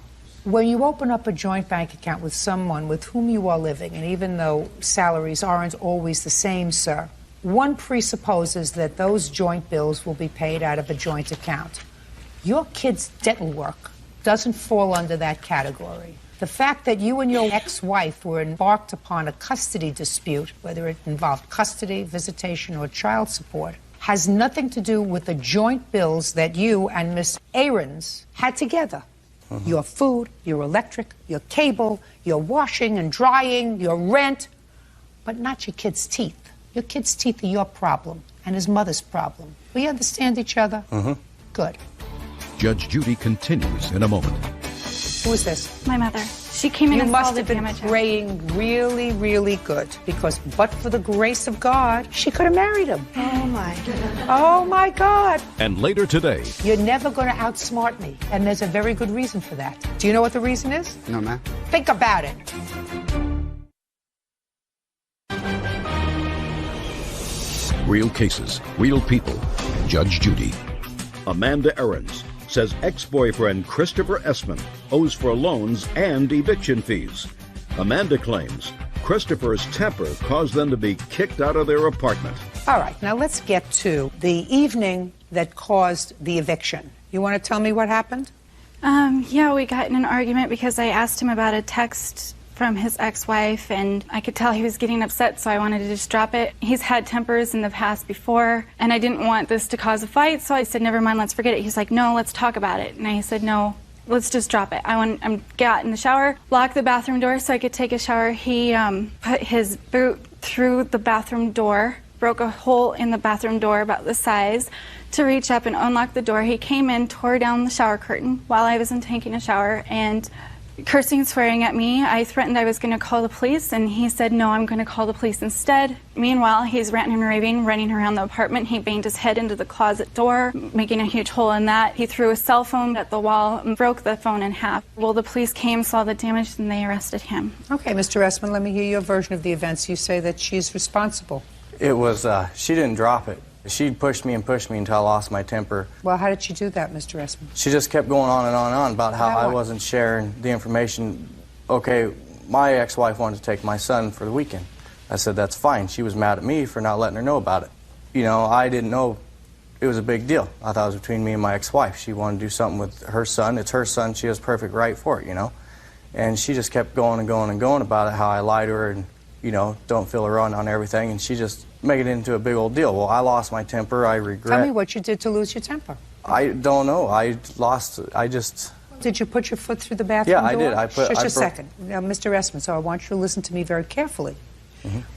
when you open up a joint bank account with someone with whom you are living, and even though salaries aren't always the same, sir, one presupposes that those joint bills will be paid out of a joint account. Your kid's dental work doesn't fall under that category. The fact that you and your ex-wife were embarked upon a custody dispute, whether it involved custody, visitation, or child support, has nothing to do with the joint bills that you and Miss Ahrens had together. Your food, your electric, your cable, your washing and drying, your rent, but not your kid's teeth. Your kid's teeth are your problem and his mother's problem. We understand each other? Good. Judge Judy continues in a moment. Who is this? My mother. She came in You and must saw the have been damage. praying really, really good, because but for the grace of God, she could have married him. Oh, my God. Oh, my God. And later today, You're never going to outsmart me, and there's a very good reason for that. Do you know what the reason is? No, ma'am. Think about it. real cases, real people. Judge Judy. Amanda Ahrens says ex-boyfriend Christopher Essman owes for loans and eviction fees. Amanda claims Christopher's temper caused them to be kicked out of their apartment. All right, now let's get to the evening that caused the eviction. You want to tell me what happened? Yeah, we got in an argument because I asked him about a text from his ex-wife, and I could tell he was getting upset, so I wanted to just drop it. He's had tempers in the past before, and I didn't want this to cause a fight, so I said, never mind, let's forget it. He's like, no, let's talk about it. And I said, no, let's just drop it. I got in the shower, locked the bathroom door so I could take a shower. He put his boot through the bathroom door, broke a hole in the bathroom door about this size to reach up and unlock the door. He came in, tore down the shower curtain while I wasn't taking a shower, and cursing and swearing at me. I threatened I was going to call the police, and he said, no, I'm going to call the police instead. Meanwhile, he's ranting and raving, running around the apartment. He banged his head into the closet door, making a huge hole in that. He threw a cell phone at the wall and broke the phone in half. Well, the police came, saw the damage, and they arrested him. Okay, Mr. Essman, let me hear your version of the events. You say that she's responsible. It was, she didn't drop it. She pushed me until I lost my temper. Well, how did she do that, Mr. Essman? She just kept going on and on and on about how About I what? wasn't sharing the information. Okay, my ex-wife wanted to take my son for the weekend. I said, that's fine. She was mad at me for not letting her know about it. You know, I didn't know it was a big deal. I thought it was between me and my ex-wife. She wanted to do something with her son. It's her son. She has perfect right for it, you know. And she just kept going and going and going about it, how I lied to her and, you know, don't feel her on everything. And she just made it into a big old deal. Well, I lost my temper. I regret. Tell me what you did to lose your temper. I don't know. Did you put your foot through the bathroom Yeah, door? I did. Just a second. Now, Mr. Essman, so I want you to listen to me very carefully.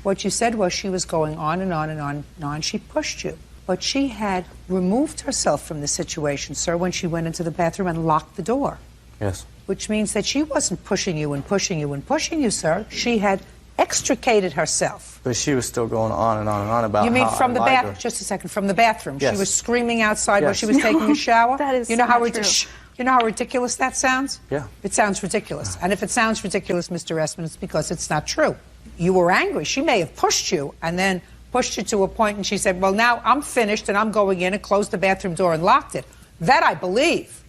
What you said was she was going on and on and on and on. She pushed you. But she had removed herself from the situation, sir, when she went into the bathroom and locked the door. Yes. Which means that she wasn't pushing you and pushing you and pushing you, sir. She had extricated herself. But she was still going on and on and on about You mean how from I the lied to bathroom? her. Just a second. From the bathroom. Yes. She was screaming outside while Yes. she was taking a shower? That is you know how not true. You know how ridiculous that sounds? Yeah. It sounds ridiculous. And if it sounds ridiculous, Mr. Essman, it's because it's not true. You were angry. She may have pushed you and then pushed you to a point and she said, well, now I'm finished and I'm going in and closed the bathroom door and locked it. That I believe.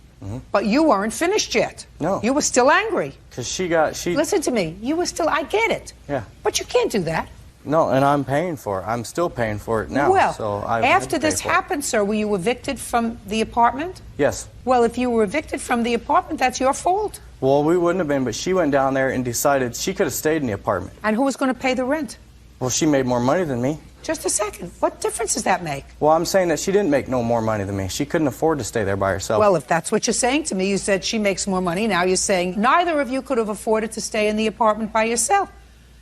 But you weren't finished yet. No. You were still angry. Because she... Listen to me. You were still... I get it. Yeah. But you can't do that. No, and I'm paying for it. I'm still paying for it now. Well, so I've had after to pay this for it. happened, sir, were you evicted from the apartment? Yes. Well, if you were evicted from the apartment, that's your fault. Well, we wouldn't have been, but she went down there and decided she could have stayed in the apartment. And who was going to pay the rent? Well, she made more money than me. Just a second. What difference does that make? Well, I'm saying that she didn't make no more money than me. She couldn't afford to stay there by herself. Well, if that's what you're saying to me, you said she makes more money. Now you're saying neither of you could have afforded to stay in the apartment by yourself.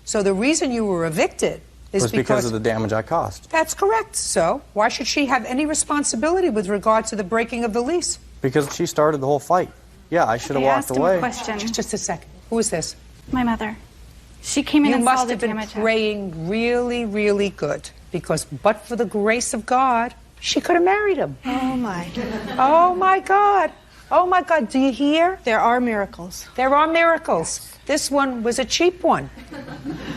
So the reason you were evicted is because of the damage I caused. That's correct. So why should she have any responsibility with regard to the breaking of the lease? Because she started the whole fight. Yeah, I should have walked away. Question. Just a second. Who is this? My mother. She came in You and must saw the have been damage. praying really, really good, because but for the grace of God, she could have married him. Oh, my. Oh, my God. Oh, my God. Do you hear? There are miracles. There are miracles. This one was a cheap one.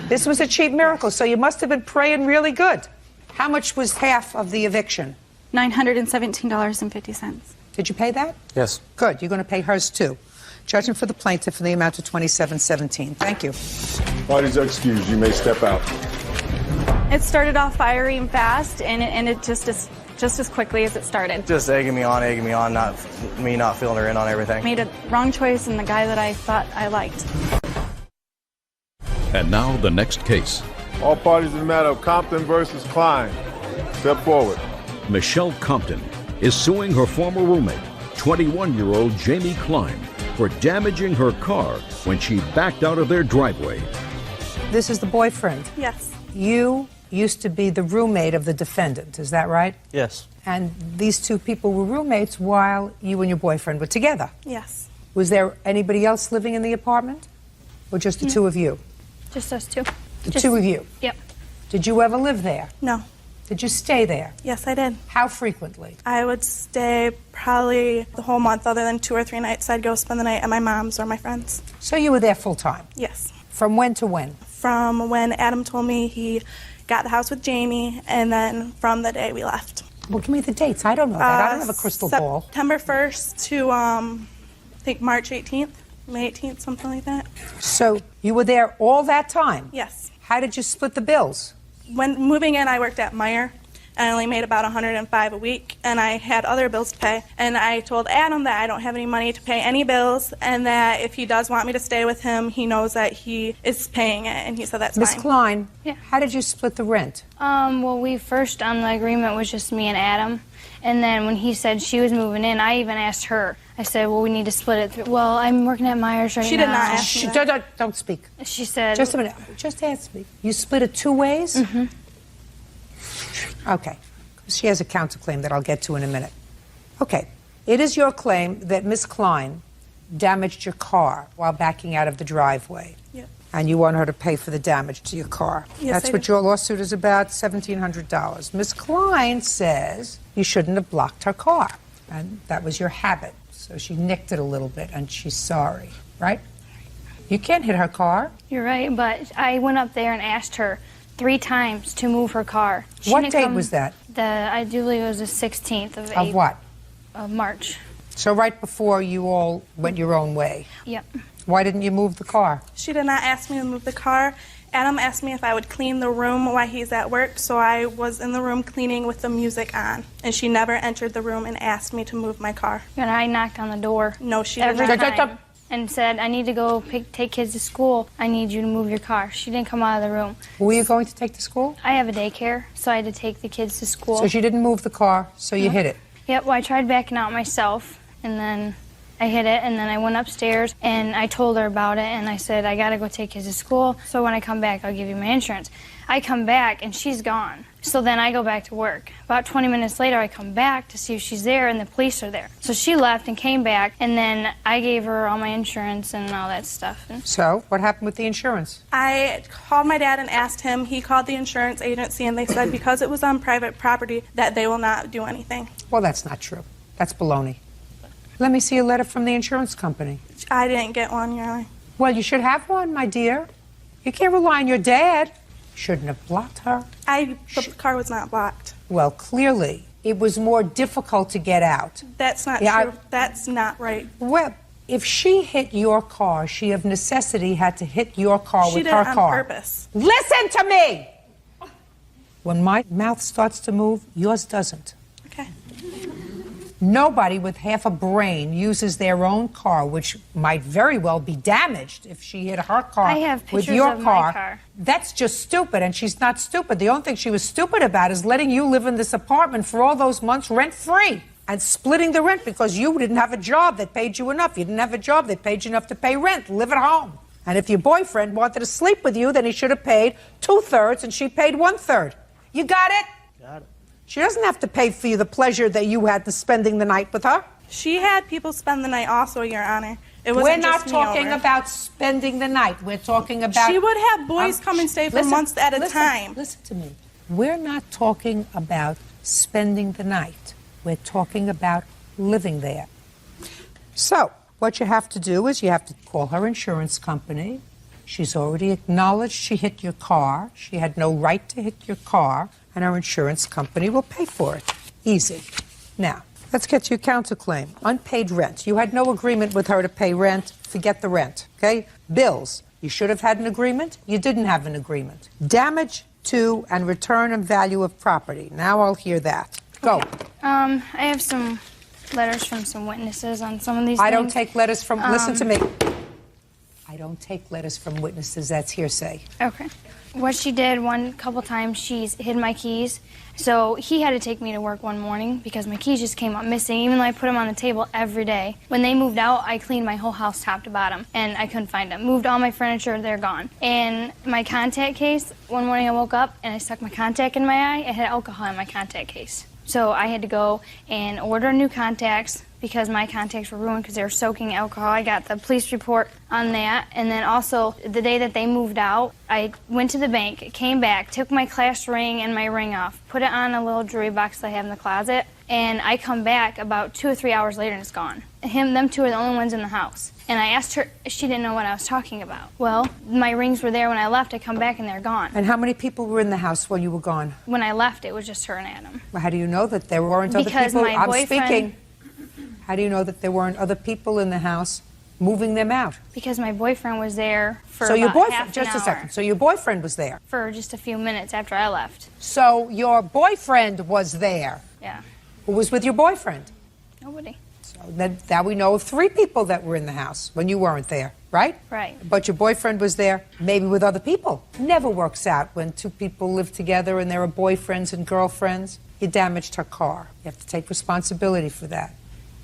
This was a cheap miracle, so you must have been praying really good. How much was half of the eviction? $917.50. Did you pay that? Yes. Good. You're going to pay hers, too. Judgment for the plaintiff in the amount of $27.17. Thank you. Parties are excused. You may step out. It started off fiery and fast, and it ended just as quickly as it started. Just egging me on, not filling her in on everything. Made a wrong choice in the guy that I thought I liked. And now the next case. All parties in the matter of Compton versus Klein. Step forward. Michelle Compton is suing her former roommate, 21-year-old Jamie Klein, for damaging her car when she backed out of their driveway. This is the boyfriend. Yes. You used to be the roommate of the defendant, is that right? Yes. And these two people were roommates while you and your boyfriend were together. Yes. Was there anybody else living in the apartment? Or just the two of you? Just us two. The two of you? Yep. Did you ever live there? No. Did you stay there? Yes, I did. How frequently? I would stay probably the whole month, other than 2 or 3 nights. I'd go spend the night at my mom's or my friend's. So you were there full time? Yes. From when to when? From when Adam told me he got the house with Jamie, and then from the day we left. Well, give me the dates. I don't know that. I don't have a crystal ball. September 1st to, I think, March 18th, May 18th, something like that. So you were there all that time? Yes. How did you split the bills? When moving in, I worked at Meijer. I only made about $105 a week, and I had other bills to pay. And I told Adam that I don't have any money to pay any bills, and that if he does want me to stay with him, he knows that he is paying it, and he said that's Miss fine. Klein, Yeah. how did you split the rent? Well, we first on the agreement was just me and Adam, and then when he said she was moving in, I even asked her. I said, well, we need to split it through. Well, I'm working at Myers right now. She did not ask me that. Don't speak. She said... Just a minute. Just ask me. You split it 2 ways? Mm-hmm. Okay. She has a counterclaim that I'll get to in a minute. Okay. It is your claim that Miss Klein damaged your car while backing out of the driveway. Yep. And you want her to pay for the damage to your car. Yes, That's I what do. your lawsuit is about, $1,700. Miss Klein says you shouldn't have blocked her car. And that was your habit. So she nicked it a little bit, and she's sorry, right? You can't hit her car. You're right, but I went up there and asked her 3 times to move her car. She What didn't date come- was that? I do believe it was the 16th of Of what? Of March. So right before you all went your own way. Yep. Why didn't you move the car? She did not ask me to move the car. Adam asked me if I would clean the room while he's at work, so I was in the room cleaning with the music on. And she never entered the room and asked me to move my car. And I knocked on the door. No, she did every not. time and said, I need to go take kids to school. I need you to move your car. She didn't come out of the room. Who were you going to take to school? I have a daycare, so I had to take the kids to school. So she didn't move the car, so you hit it. Yep, well, I tried backing out myself, and then I hit it, and then I went upstairs, and I told her about it, and I said, I gotta go take kids to school, so when I come back, I'll give you my insurance. I come back, and she's gone. So then I go back to work. About 20 minutes later, I come back to see if she's there, and the police are there. So she left and came back, and then I gave her all my insurance and all that stuff. So what happened with the insurance? I called my dad and asked him. He called the insurance agency, and they said because it was on private property that they will not do anything. Well, that's not true. That's baloney. Let me see a letter from the insurance company. I didn't get one, Your Honor. Well, you should have one, my dear. You can't rely on your dad. Shouldn't have blocked her. The car was not blocked. Well, clearly, it was more difficult to get out. That's not true. That's not right. Well, if she hit your car, she of necessity had to hit your car She with did her it on car. purpose. Listen to me! When my mouth starts to move, yours doesn't. Okay. Nobody with half a brain uses their own car, which might very well be damaged if she hit her car I have with pictures your of car. my car. That's just stupid, and she's not stupid. The only thing she was stupid about is letting you live in this apartment for all those months rent-free and splitting the rent because you didn't have a job that paid you enough. You didn't have a job that paid you enough to pay rent, live at home. And if your boyfriend wanted to sleep with you, then he should have paid 2/3 and she paid 1/3. You got it? Got it. She doesn't have to pay for you the pleasure that you had to spending the night with her. She had people spend the night also, Your Honor. It We're wasn't not just me talking over. about spending the night. We're talking about... She would have boys come and stay for months at a time. Listen to me. We're not talking about spending the night. We're talking about living there. So, what you have to do is you have to call her insurance company. She's already acknowledged she hit your car. She had no right to hit your car, and our insurance company will pay for it. Easy. Now, let's get to your counterclaim. Unpaid rent. You had no agreement with her to pay rent. Forget the rent, okay? Bills. You should have had an agreement. You didn't have an agreement. Damage to and return of value of property. Now I'll hear that. Go. I have some letters from some witnesses on some of these I things. don't take letters from... listen to me. I don't take letters from witnesses. That's hearsay. Okay. What she did couple times, she's hid my keys. So he had to take me to work one morning because my keys just came up missing, even though I put them on the table every day. When they moved out, I cleaned my whole house top to bottom, and I couldn't find them. Moved all my furniture, they're gone. And my contact case, one morning I woke up and I stuck my contact in my eye. It had alcohol in my contact case. So I had to go and order new contacts because my contacts were ruined because they were soaking alcohol. I got the police report on that. And then also, the day that they moved out, I went to the bank, came back, took my class ring and my ring off, put it on a little jewelry box that I have in the closet, and I come back about 2 or 3 hours later and it's gone. Them two are the only ones in the house. And I asked her, she didn't know what I was talking about. Well, my rings were there when I left. I come back and they're gone. And how many people were in the house while you were gone? When I left, it was just her and Adam. Well, how do you know that there weren't other Because people? my I'm boyfriend- speaking. How do you know that there weren't other people in the house moving them out? Because my boyfriend was there for So your about boyfriend, half an just a hour. second. So your boyfriend was there. For just a few minutes after I left. So your boyfriend was there. Yeah. Who was with your boyfriend? Nobody. So then, now we know of 3 people that were in the house when you weren't there, right? Right. But your boyfriend was there, maybe with other people. Never works out when 2 people live together and there are boyfriends and girlfriends. You damaged her car. You have to take responsibility for that.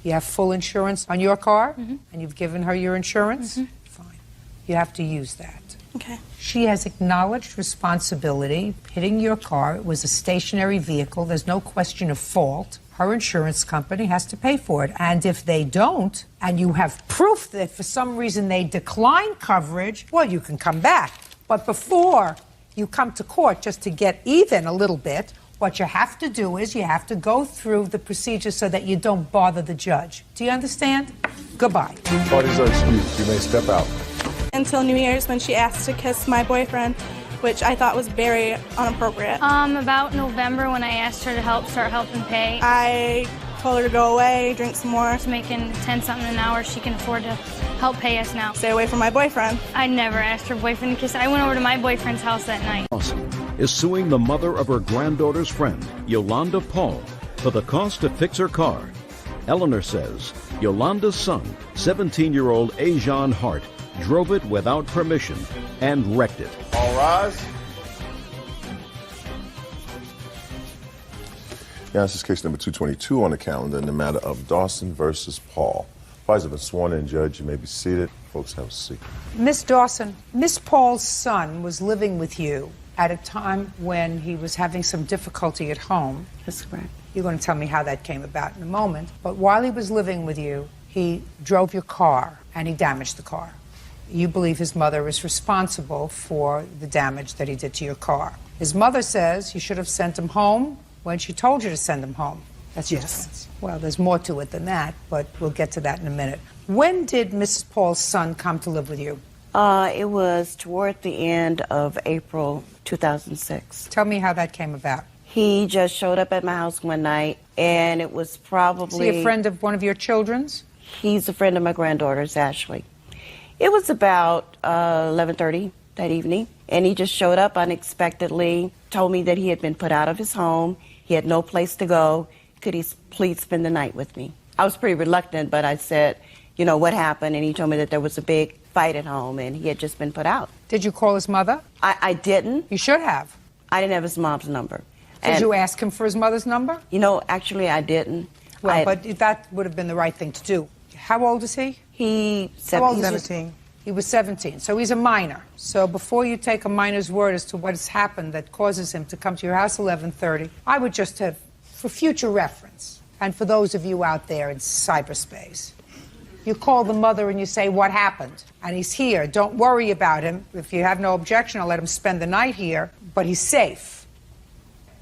You have full insurance on your car, and you've given her your insurance? Fine. You have to use that. Okay. She has acknowledged responsibility. Hitting your car, it was a stationary vehicle. There's no question of fault. Her insurance company has to pay for it. And if they don't, and you have proof that for some reason they decline coverage, well, you can come back. But before you come to court just to get even a little bit, what you have to do is you have to go through the procedure so that you don't bother the judge. Do you understand? Goodbye. Parties are excused. You may step out. Until New Year's when she asked to kiss my boyfriend, which I thought was very inappropriate. About November when I asked her to start helping pay. I told her to go away, drink some more. She's making 10-something an hour. She can afford to help pay us now. Stay away from my boyfriend. I never asked her boyfriend to kiss. I went over to my boyfriend's house that night. Is suing the mother of her granddaughter's friend, Yolanda Paul, for the cost to fix her car. Eleanor says Yolanda's son, 17-year-old Ajon Hart, drove it without permission and wrecked it. All rise. Yeah, this is case number 222 on the calendar in the matter of Dawson versus Paul. Parties have been sworn in, Judge. You may be seated. Folks, have a seat. Miss Dawson, Miss Paul's son was living with you at a time when he was having some difficulty at home. That's correct. You're going to tell me how that came about in a moment. But while he was living with you, he drove your car and he damaged the car. You believe his mother is responsible for the damage that he did to your car. His mother says you should have sent him home when she told you to send him home. That's your defense. Well, there's more to it than that, but we'll get to that in a minute. When did Mrs. Paul's son come to live with you? It was toward the end of April 2006. Tell me how that came about. He just showed up at my house one night, and it was probably... Is he a friend of one of your children's? He's a friend of my granddaughter's, Ashley. It was about 11:30 that evening, and he just showed up unexpectedly, told me that he had been put out of his home, he had no place to go, could he please spend the night with me? I was pretty reluctant, but I said, you know, what happened? And he told me that there was a big fight at home and he had just been put out. Did you call his mother? I didn't. You should have. I didn't have his mom's number. Did you ask him for his mother's number? You know, actually, I didn't. Well, but that would have been the right thing to do. How old is he? He's 17. He was 17, so he's a minor. So before you take a minor's word as to what has happened that causes him to come to your house 11:30, I would just have, for future reference, and for those of you out there in cyberspace, you call the mother and you say, what happened? And he's here. Don't worry about him. If you have no objection, I'll let him spend the night here, but he's safe.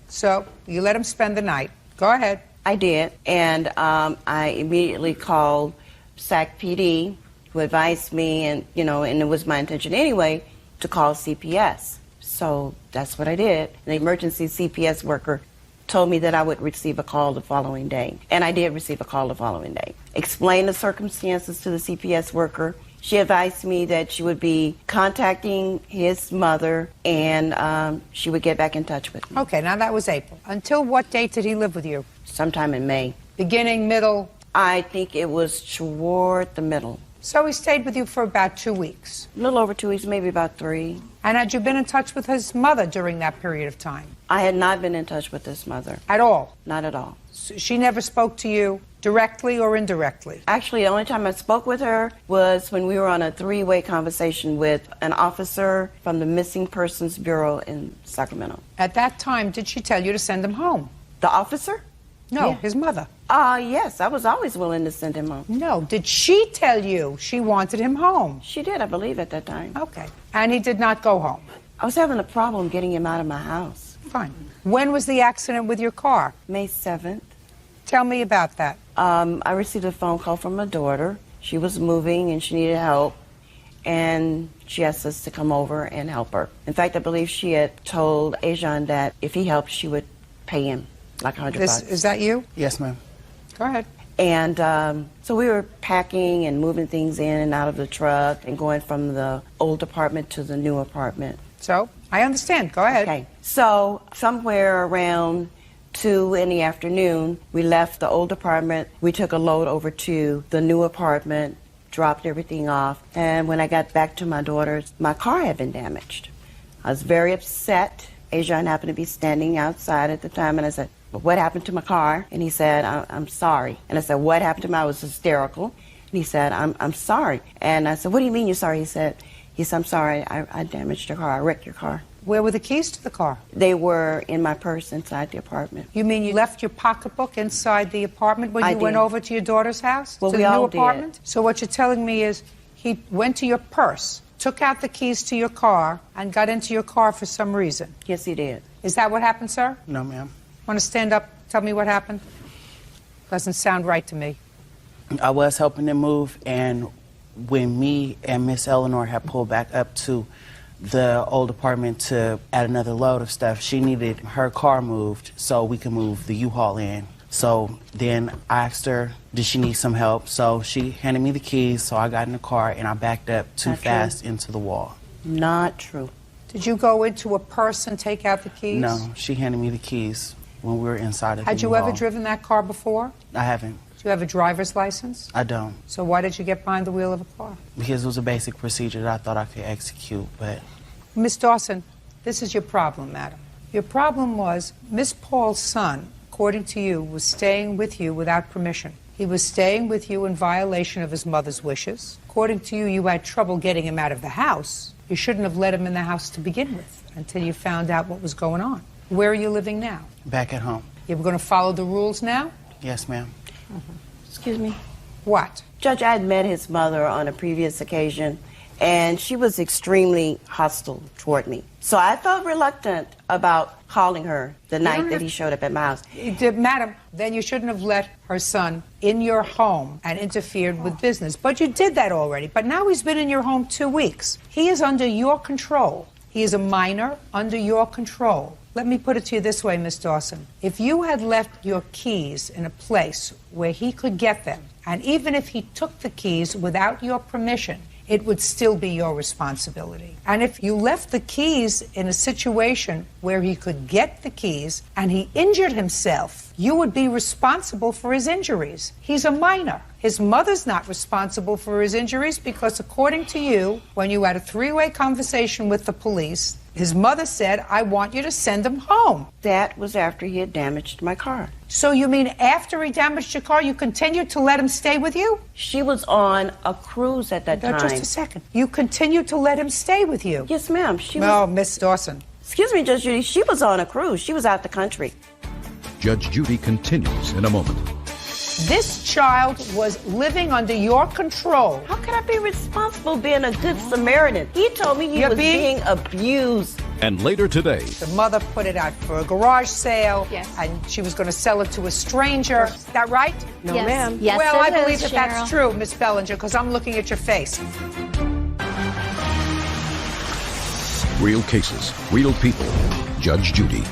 So you let him spend the night. Go ahead. I did, and I immediately called SAC PD, who advised me, and you know, and it was my intention anyway to call CPS. So that's what I did. The emergency CPS worker told me that I would receive a call the following day, and I did receive a call the following day. Explained the circumstances to the CPS worker. She advised me that she would be contacting his mother, and she would get back in touch with me. Okay, now that was April. Until what date did he live with you? Sometime in May. Beginning, middle? I think it was toward the middle. So he stayed with you for about 2 weeks? A little over 2 weeks, maybe about 3. And had you been in touch with his mother during that period of time? I had not been in touch with his mother. At all? Not at all. So she never spoke to you directly or indirectly? Actually, the only time I spoke with her was when we were on a 3-way conversation with an officer from the Missing Persons Bureau in Sacramento. At that time, did she tell you to send him home? The officer? No, Yeah. his mother. Yes, I was always willing to send him home. No, did she tell you she wanted him home? She did, I believe, at that time. Okay. And he did not go home? I was having a problem getting him out of my house. Fine. When was the accident with your car? May 7th. Tell me about that. I received a phone call from my daughter. She was moving and she needed help, and she asked us to come over and help her. In fact, I believe she had told Ajan that if he helped, she would pay him like $100. Is that you? Yes, ma'am. Go ahead. And so we were packing and moving things in and out of the truck and going from the old apartment to the new apartment. So, I understand. Go ahead. Okay. So, somewhere around 2 in the afternoon, we left the old apartment. We took a load over to the new apartment, dropped everything off. And when I got back to my daughter's, my car had been damaged. I was very upset. Ajan happened to be standing outside at the time, and I said, well, what happened to my car? And he said, I'm sorry. And I said, what happened to my? I was hysterical. And he said, I'm sorry. And I said, what do you mean you're sorry? He said, I'm sorry, I damaged your car. I wrecked your car. Where were the keys to the car? They were in my purse inside the apartment. You mean you left your pocketbook inside the apartment when I you went did. over to your daughter's house? Well, to we the new all apartment? did. So what you're telling me is he went to your purse, took out the keys to your car, and got into your car for some reason. Yes, he did. Is that what happened, sir? No, ma'am. Want to stand up, tell me what happened? Doesn't sound right to me. I was helping them move, and when me and Miss Eleanor had pulled back up to the old apartment to add another load of stuff, she needed her car moved so we could move the U-Haul in. So then I asked her, did she need some help? So she handed me the keys, so I got in the car and I backed up too fast into the wall. Not true. Did you go into a purse and take out the keys? No, she handed me the keys when we were inside of the Had you U-Haul. ever driven that car before? I haven't. Do you have a driver's license? I don't. So why did you get behind the wheel of a car? Because it was a basic procedure that I thought I could execute, but... Miss Dawson, this is your problem, madam. Your problem was Miss Paul's son, according to you, was staying with you without permission. He was staying with you in violation of his mother's wishes. According to you, you had trouble getting him out of the house. You shouldn't have let him in the house to begin with until you found out what was going on. Where are you living now? Back at home. You're going to follow the rules now? Yes, ma'am. Excuse me? What? Judge, I had met his mother on a previous occasion, and she was extremely hostile toward me. So I felt reluctant about calling her the night that he showed up at my house. Madam, then you shouldn't have let her son in your home and interfered with business. But you did that already. But now he's been in your home 2 weeks. He is under your control. He is a minor under your control. Let me put it to you this way, Miss Dawson. If you had left your keys in a place where he could get them, and even if he took the keys without your permission, it would still be your responsibility. And if you left the keys in a situation where he could get the keys and he injured himself, you would be responsible for his injuries. He's a minor. His mother's not responsible for his injuries because, according to you, when you had a three-way conversation with the police, his mother said, I want you to send him home. That was after he had damaged my car. So you mean after he damaged your car, you continued to let him stay with you? She was on a cruise at that time. Just a second. You continued to let him stay with you? Yes, ma'am. No, Miss Dawson. Excuse me, Judge Judy. She was on a cruise. She was out the country. Judge Judy continues in a moment. This child was living under your control. How could I be responsible being a good Samaritan? He told me he was being abused. And later today, the mother put it out for a garage sale, and she was going to sell it to a stranger. Is that right? No, ma'am. Yes, well, I believe that that's true, Miss Bellinger, because I'm looking at your face. real cases, real people. Judge Judy.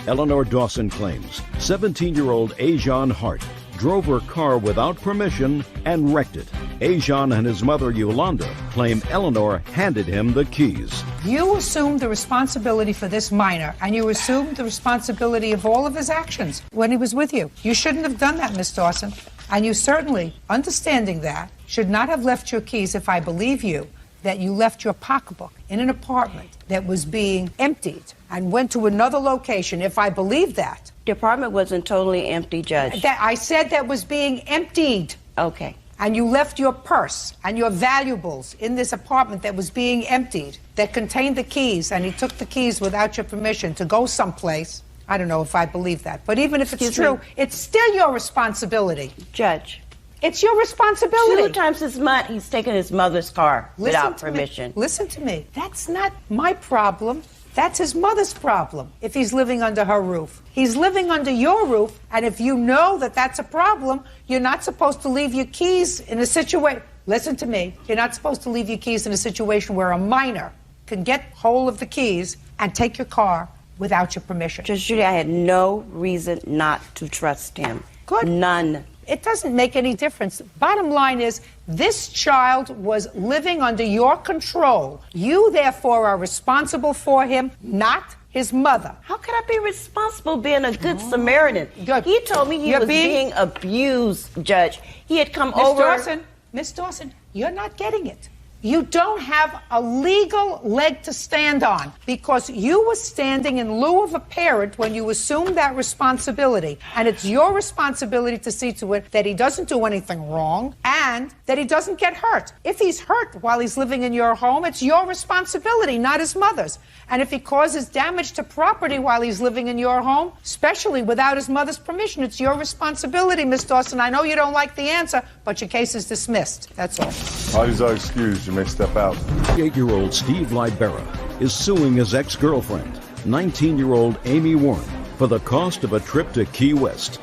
Eleanor Dawson claims 17-year-old Ajon Hart drove her car without permission and wrecked it. Ajon and his mother, Yolanda, claim Eleanor handed him the keys. You assumed the responsibility for this minor, and you assumed the responsibility of all of his actions when he was with you. You shouldn't have done that, Miss Dawson. And you certainly, understanding that, should not have left your keys, if I believe you, that you left your pocketbook in an apartment that was being emptied and went to another location, if I believe that. The apartment wasn't totally empty, Judge. I said that was being emptied. Okay. And you left your purse and your valuables in this apartment that was being emptied, that contained the keys, and he took the keys without your permission to go someplace. I don't know if I believe that. But even if it's true, it's still your responsibility. Judge. It's your responsibility. 2 times this month, he's taken his mother's car without permission. Listen to me. That's not my problem. That's his mother's problem, if he's living under her roof. He's living under your roof, and if you know that that's a problem, you're not supposed to leave your keys in a situation... Listen to me. You're not supposed to leave your keys in a situation where a minor can get hold of the keys and take your car without your permission. Judge Judy, I had no reason not to trust him. Good. None. It doesn't make any difference. Bottom line is, this child was living under your control. You, therefore, are responsible for him, not his mother. How could I be responsible being a good Samaritan? Good. He told me he was being abused, Judge. He had come over... Miss Dawson, you're not getting it. You don't have a legal leg to stand on because you were standing in lieu of a parent when you assumed that responsibility. And it's your responsibility to see to it that he doesn't do anything wrong and that he doesn't get hurt. If he's hurt while he's living in your home, it's your responsibility, not his mother's. And if he causes damage to property while he's living in your home, especially without his mother's permission, it's your responsibility, Miss Dawson. I know you don't like the answer, but your case is dismissed. That's all. Parties are excused. You may step out. 8-year-old Steve Libera is suing his ex-girlfriend, 19-year-old Amy Warren, for the cost of a trip to Key West.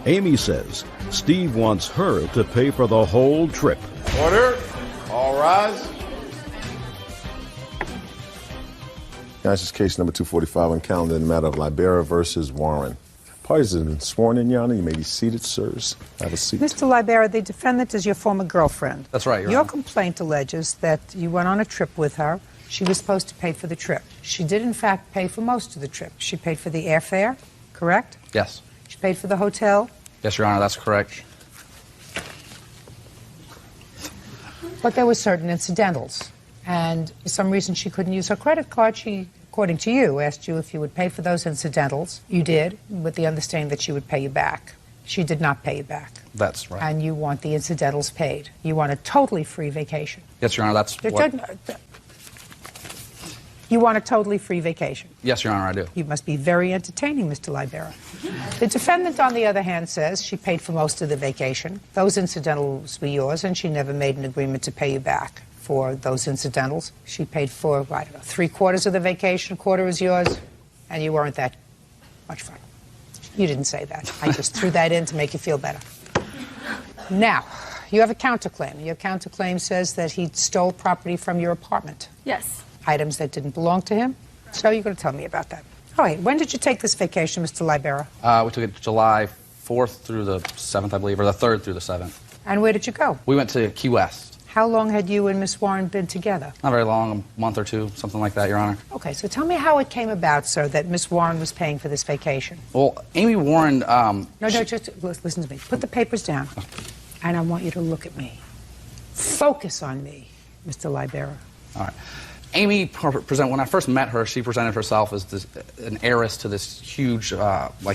Amy says Steve wants her to pay for the whole trip. Order. All rise. This is case number 245 on calendar in the matter of Libera versus Warren. Parties have been sworn in, Your Honor. You may be seated, sirs. Have a seat. Mr. Libera, the defendant is your former girlfriend. That's right, Your Your Honor. complaint alleges that you went on a trip with her. She was supposed to pay for the trip. She did, in fact, pay for most of the trip. She paid for the airfare, correct? Yes. She paid for the hotel. Yes, Your Honor, that's correct. But there were certain incidentals. And for some reason she couldn't use her credit card. She, according to you, asked you if you would pay for those incidentals. You did, with the understanding that she would pay you back. She did not pay you back. That's right. And you want the incidentals paid. You want a totally free vacation. Yes, Your Honor, that's what... You want a totally free vacation. Yes, Your Honor, I do. You must be very entertaining, Mr. Libera. The defendant, on the other hand, says she paid for most of the vacation. Those incidentals were yours, and she never made an agreement to pay you back for those incidentals. She paid for, I don't know, 3/4 of the vacation, a quarter is yours, and you weren't that much fun. You didn't say that. I just threw that in to make you feel better. Now, you have a counterclaim. Your counterclaim says that he stole property from your apartment. Yes. Items that didn't belong to him. So you're going to tell me about that. All right, when did you take this vacation, Mr. Libera? We took it July 4th through the 7th, I believe, or the 3rd through the 7th. And where did you go? We went to Key West. How long had you and Miss Warren been together? Not very long, a month or two, something like that, Your Honor. Okay, so tell me how it came about, sir, that Miss Warren was paying for this vacation. Well, Amy Warren... just listen to me. Put the papers down, and I want you to look at me. Focus on me, Mr. Libera. All right. Amy, when I first met her, she presented herself as an heiress to this huge,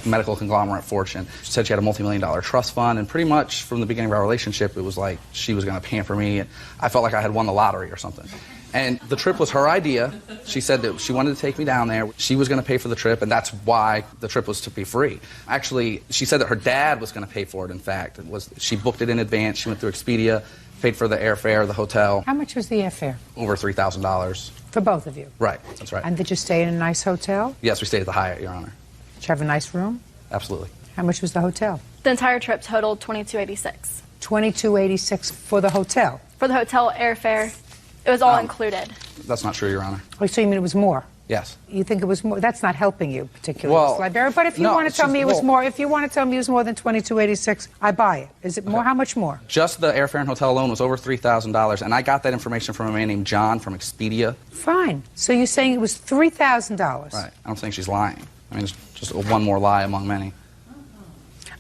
medical conglomerate fortune. She said she had a multi-million-dollar trust fund, and pretty much from the beginning of our relationship, it was like she was going to pamper me, and I felt like I had won the lottery or something. And the trip was her idea. She said that she wanted to take me down there. She was going to pay for the trip, and that's why the trip was to be free. Actually, she said that her dad was going to pay for it, in fact. She booked it in advance. She went through Expedia, paid for the airfare, the hotel. How much was the airfare? Over $3,000. For both of you? Right, that's right. And did you stay in a nice hotel? Yes, we stayed at the Hyatt, Your Honor. Did you have a nice room? Absolutely. How much was the hotel? The entire trip totaled $22.86. $22.86 for the hotel? For the hotel, airfare, it was all included. That's not true, Your Honor. Oh, so you mean it was more? Yes. You think it was more? That's not helping you particularly, Well, Mr. Libera. But if you want to tell me it was more, if you want to tell me it was more than $22.86, I buy it. Is it more? How much more? Just the airfare and hotel alone was over $3,000, and I got that information from a man named John from Expedia. Fine. So you're saying it was $3,000? Right. I don't think she's lying. I mean, it's just one more lie among many.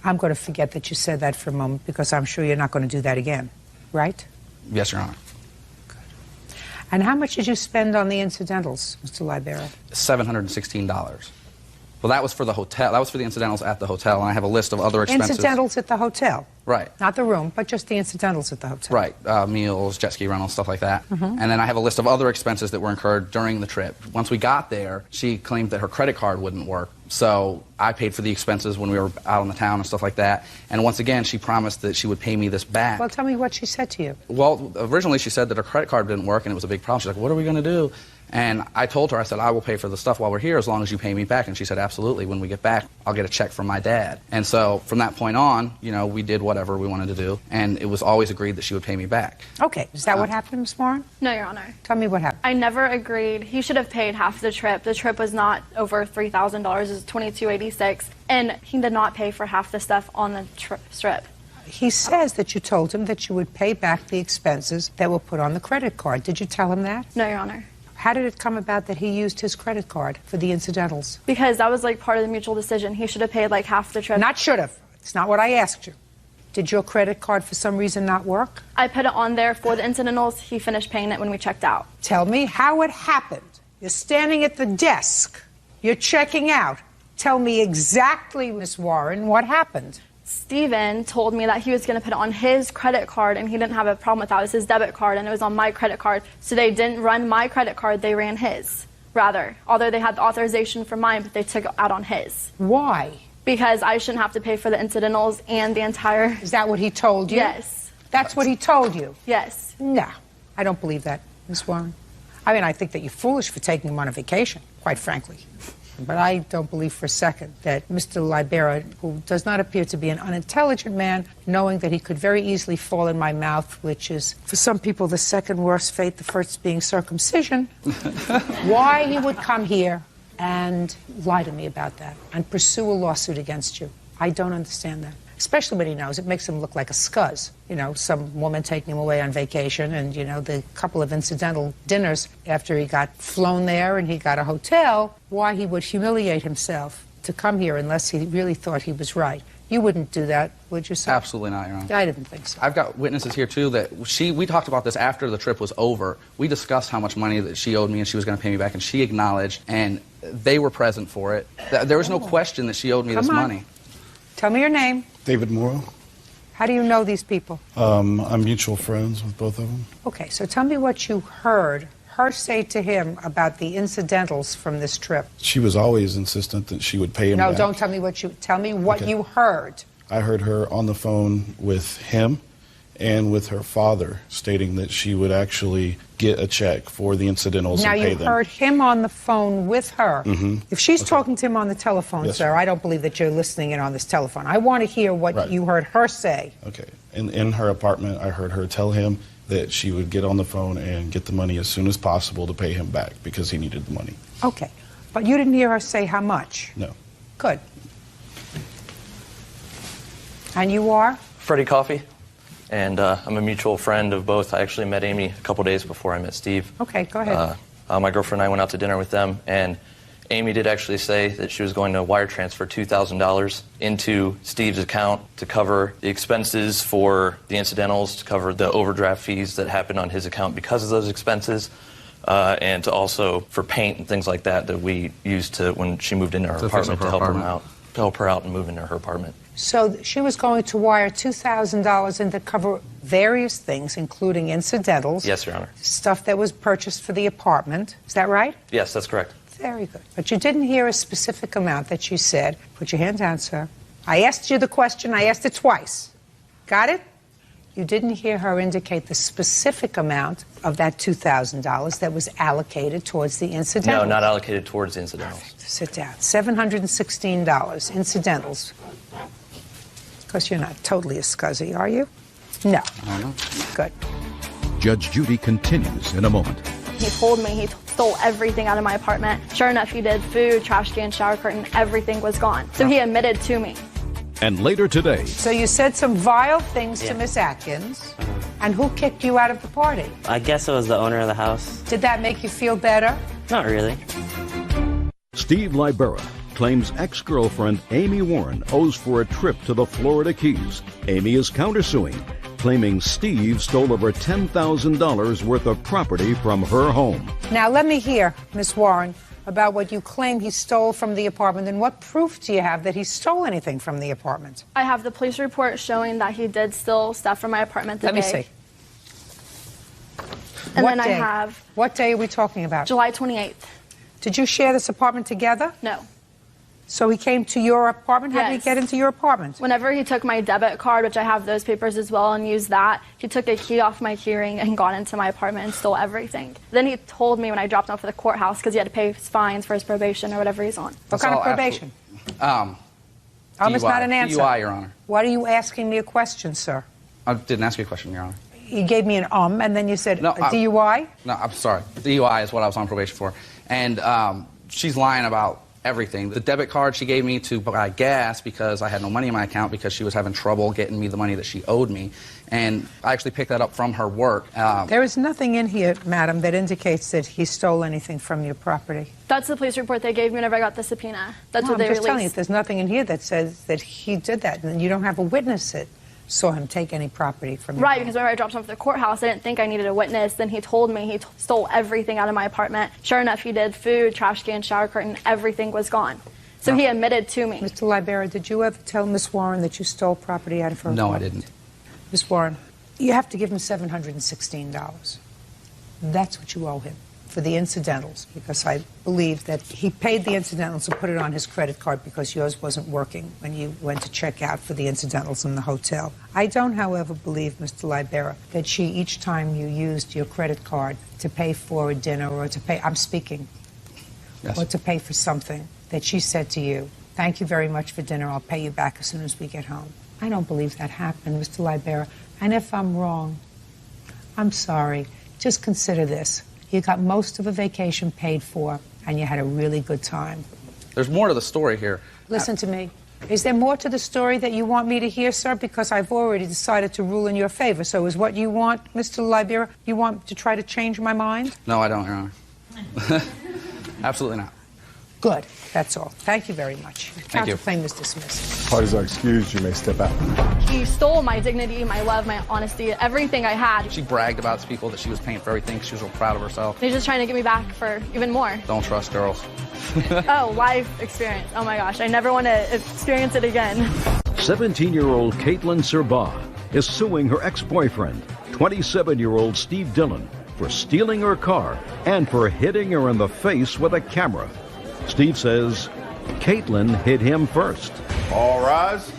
I'm going to forget that you said that for a moment because I'm sure you're not going to do that again, right? Yes, Your Honor. And how much did you spend on the incidentals, Mr. Libera? $716. Well, that was for the hotel. That was for the incidentals at the hotel, and I have a list of other expenses. Incidentals at the hotel? Right. Not the room, but just the incidentals at the hotel. Right. Meals, jet ski rentals, stuff like that. Mhm. And then I have a list of other expenses that were incurred during the trip. Once we got there, she claimed that her credit card wouldn't work. So I paid for the expenses when we were out in the town and stuff like that. And once again, she promised that she would pay me this back. Well, tell me what she said to you. Well, originally she said that her credit card didn't work and it was a big problem. She's like, what are we going to do? And I told her, I said, I will pay for the stuff while we're here as long as you pay me back. And she said, absolutely. When we get back, I'll get a check from my dad. And so from that point on, we did whatever we wanted to do. And it was always agreed that she would pay me back. Okay. Is that what happened, Ms. Warren? No, Your Honor. Tell me what happened. I never agreed. He should have paid half the trip. The trip was not over $3,000. It was $22.86. And he did not pay for half the stuff on the strip. He says that you told him that you would pay back the expenses that were put on the credit card. Did you tell him that? No, Your Honor. How did it come about that he used his credit card for the incidentals? Because that was part of the mutual decision. He should have paid half the trip. Not should have. It's not what I asked you. Did your credit card for some reason not work? I put it on there for the incidentals. He finished paying it when we checked out. Tell me how it happened. You're standing at the desk. You're checking out. Tell me exactly, Miss Warren, what happened. Steven told me that he was going to put it on his credit card, and he didn't have a problem with that. It was his debit card, and it was on my credit card. So they didn't run my credit card. They ran his, rather. Although they had the authorization for mine, but they took it out on his. Why? Because I shouldn't have to pay for the incidentals and the entire... Is that what he told you? Yes. That's what he told you? Yes. No, I don't believe that, Miss Warren. I mean, I think that you're foolish for taking him on a vacation, quite frankly. But I don't believe for a second that Mr. Libera, who does not appear to be an unintelligent man, knowing that he could very easily fall in my mouth, which is, for some people, the second worst fate, the first being circumcision, why he would come here and lie to me about that and pursue a lawsuit against you. I don't understand that. Especially when he knows it makes him look like a scuzz. Some woman taking him away on vacation and, the couple of incidental dinners after he got flown there and he got a hotel, why he would humiliate himself to come here unless he really thought he was right. You wouldn't do that, would you, sir? Absolutely not, Your Honor. I didn't think so. I've got witnesses here, too, that we talked about this after the trip was over. We discussed how much money that she owed me and she was going to pay me back, and she acknowledged, and they were present for it. There was no question that she owed me this money. Tell me your name. David Morrow. How do you know these people? I'm mutual friends with both of them. Okay, so tell me what you heard her say to him about the incidentals from this trip. She was always insistent that she would pay him back. No, don't tell me what you heard. I heard her on the phone with him and with her father stating that she would actually get a check for the incidentals now and pay you them. heard him on the phone with her. Mm-hmm. If she's talking to him on the telephone, Yes, sir, I don't believe that you're listening in on this telephone. I want to hear what you heard her say. Okay. In her apartment, I heard her tell him that she would get on the phone and get the money as soon as possible to pay him back because he needed the money. Okay. But you didn't hear her say how much? No. Good. And you are? Freddie Coffee. and I'm a mutual friend of both. I actually met Amy a couple days before I met Steve. Okay, go ahead. My girlfriend and I went out to dinner with them, and Amy did actually say that she was going to wire transfer $2,000 into Steve's account to cover the expenses for the incidentals, to cover the overdraft fees that happened on his account because of those expenses, and to also for paint and things like that that we used to when she moved into her apartment to help her out and move into her apartment. So she was going to wire $2,000 in to cover various things, including incidentals. Yes, Your Honor. Stuff that was purchased for the apartment. Is that right? Yes, that's correct. Very good. But you didn't hear a specific amount that she said. Put your hand down, sir. I asked you the question. I asked it twice. Got it? You didn't hear her indicate the specific amount of that $2,000 that was allocated towards the incidentals. No, not allocated towards the incidentals. Sit down. $716. Incidentals. Of course, you're not totally a scuzzy, are you? No. Good. Judge Judy continues in a moment. He told me he stole everything out of my apartment. Sure enough, he did. Food, trash can, shower curtain, everything was gone. So he admitted to me. And later today, So you said some vile things to Miss Atkins. And who kicked you out of the party? I guess it was the owner of the house. Did that make you feel better? Not really. Steve Libera claims ex-girlfriend Amy Warren owes for a trip to the Florida Keys. Amy is countersuing, claiming Steve stole over $10,000 worth of property from her home. Now let me hear, Miss Warren, about what you claim he stole from the apartment, and what proof do you have that he stole anything from the apartment? I have the police report showing that he did steal stuff from my apartment today. Let me see. And What then I day? have What day are we talking about? July 28th. Did you share this apartment together? No. So he came to your apartment? How did he Yes. get into your apartment? Whenever he took my debit card, which I have those papers as well, and used that, he took a key off my key ring and got into my apartment and stole everything. Then he told me when I dropped him off at the courthouse, because he had to pay his fines for his probation or whatever he's on. What kind of probation? It's not an answer. DUI, Your Honor. Why are you asking me a question, sir? I didn't ask you a question, Your Honor. You gave me an and then you said No, DUI? No, I'm sorry. DUI is what I was on probation for. And she's lying about everything. The debit card she gave me to buy gas because I had no money in my account because she was having trouble getting me the money that she owed me. And I actually picked that up from her work. There is nothing in here, madam, that indicates that he stole anything from your property. That's the police report they gave me whenever I got the subpoena. That's what I'm they just telling you, released. there's nothing in here that says that he did that, and you don't have a witness that saw him take any property from you. Right, because whenever I dropped him off at the courthouse, I didn't think I needed a witness. Then he told me he stole everything out of my apartment. Sure enough, he did. Food, trash can, shower curtain, everything was gone. So he admitted to me. Mr. Libera, did you ever tell Miss Warren that you stole property out of her No, I apartment? didn't. Miss Warren, you have to give him $716. That's what you owe him for the incidentals, because I believe that he paid the incidentals and put it on his credit card because yours wasn't working when you went to check out for the incidentals in the hotel. I don't, however, believe, Mr. Libera, that she, each time you used your credit card to pay for a dinner or to pay, I'm speaking, or to pay for something, that she said to you, thank you very much for dinner, I'll pay you back as soon as we get home. I don't believe that happened, Mr. Libera. And if I'm wrong, I'm sorry. Just consider this. You got most of a vacation paid for, and you had a really good time. There's more to the story here. Listen to me. Is there more to the story that you want me to hear, sir? Because I've already decided to rule in your favor. So is what you want, Mr. Libera, you want to try to change my mind? No, I don't, Your Honor. Absolutely not. Good. That's all. Thank you very much. Thank you. Counterclaim is dismissed. Parties are excused. You may step out. He stole my dignity, my love, my honesty, everything I had. She bragged about to people that she was paying for everything. She was real proud of herself. He's just trying to get me back for even more. Don't trust girls. Oh, life experience. Oh my gosh, I never want to experience it again. 17-year-old Caitlin Serba is suing her ex-boyfriend, 27-year-old Steve Dillon, for stealing her car and for hitting her in the face with a camera. Steve says Caitlin hit him first. All rise.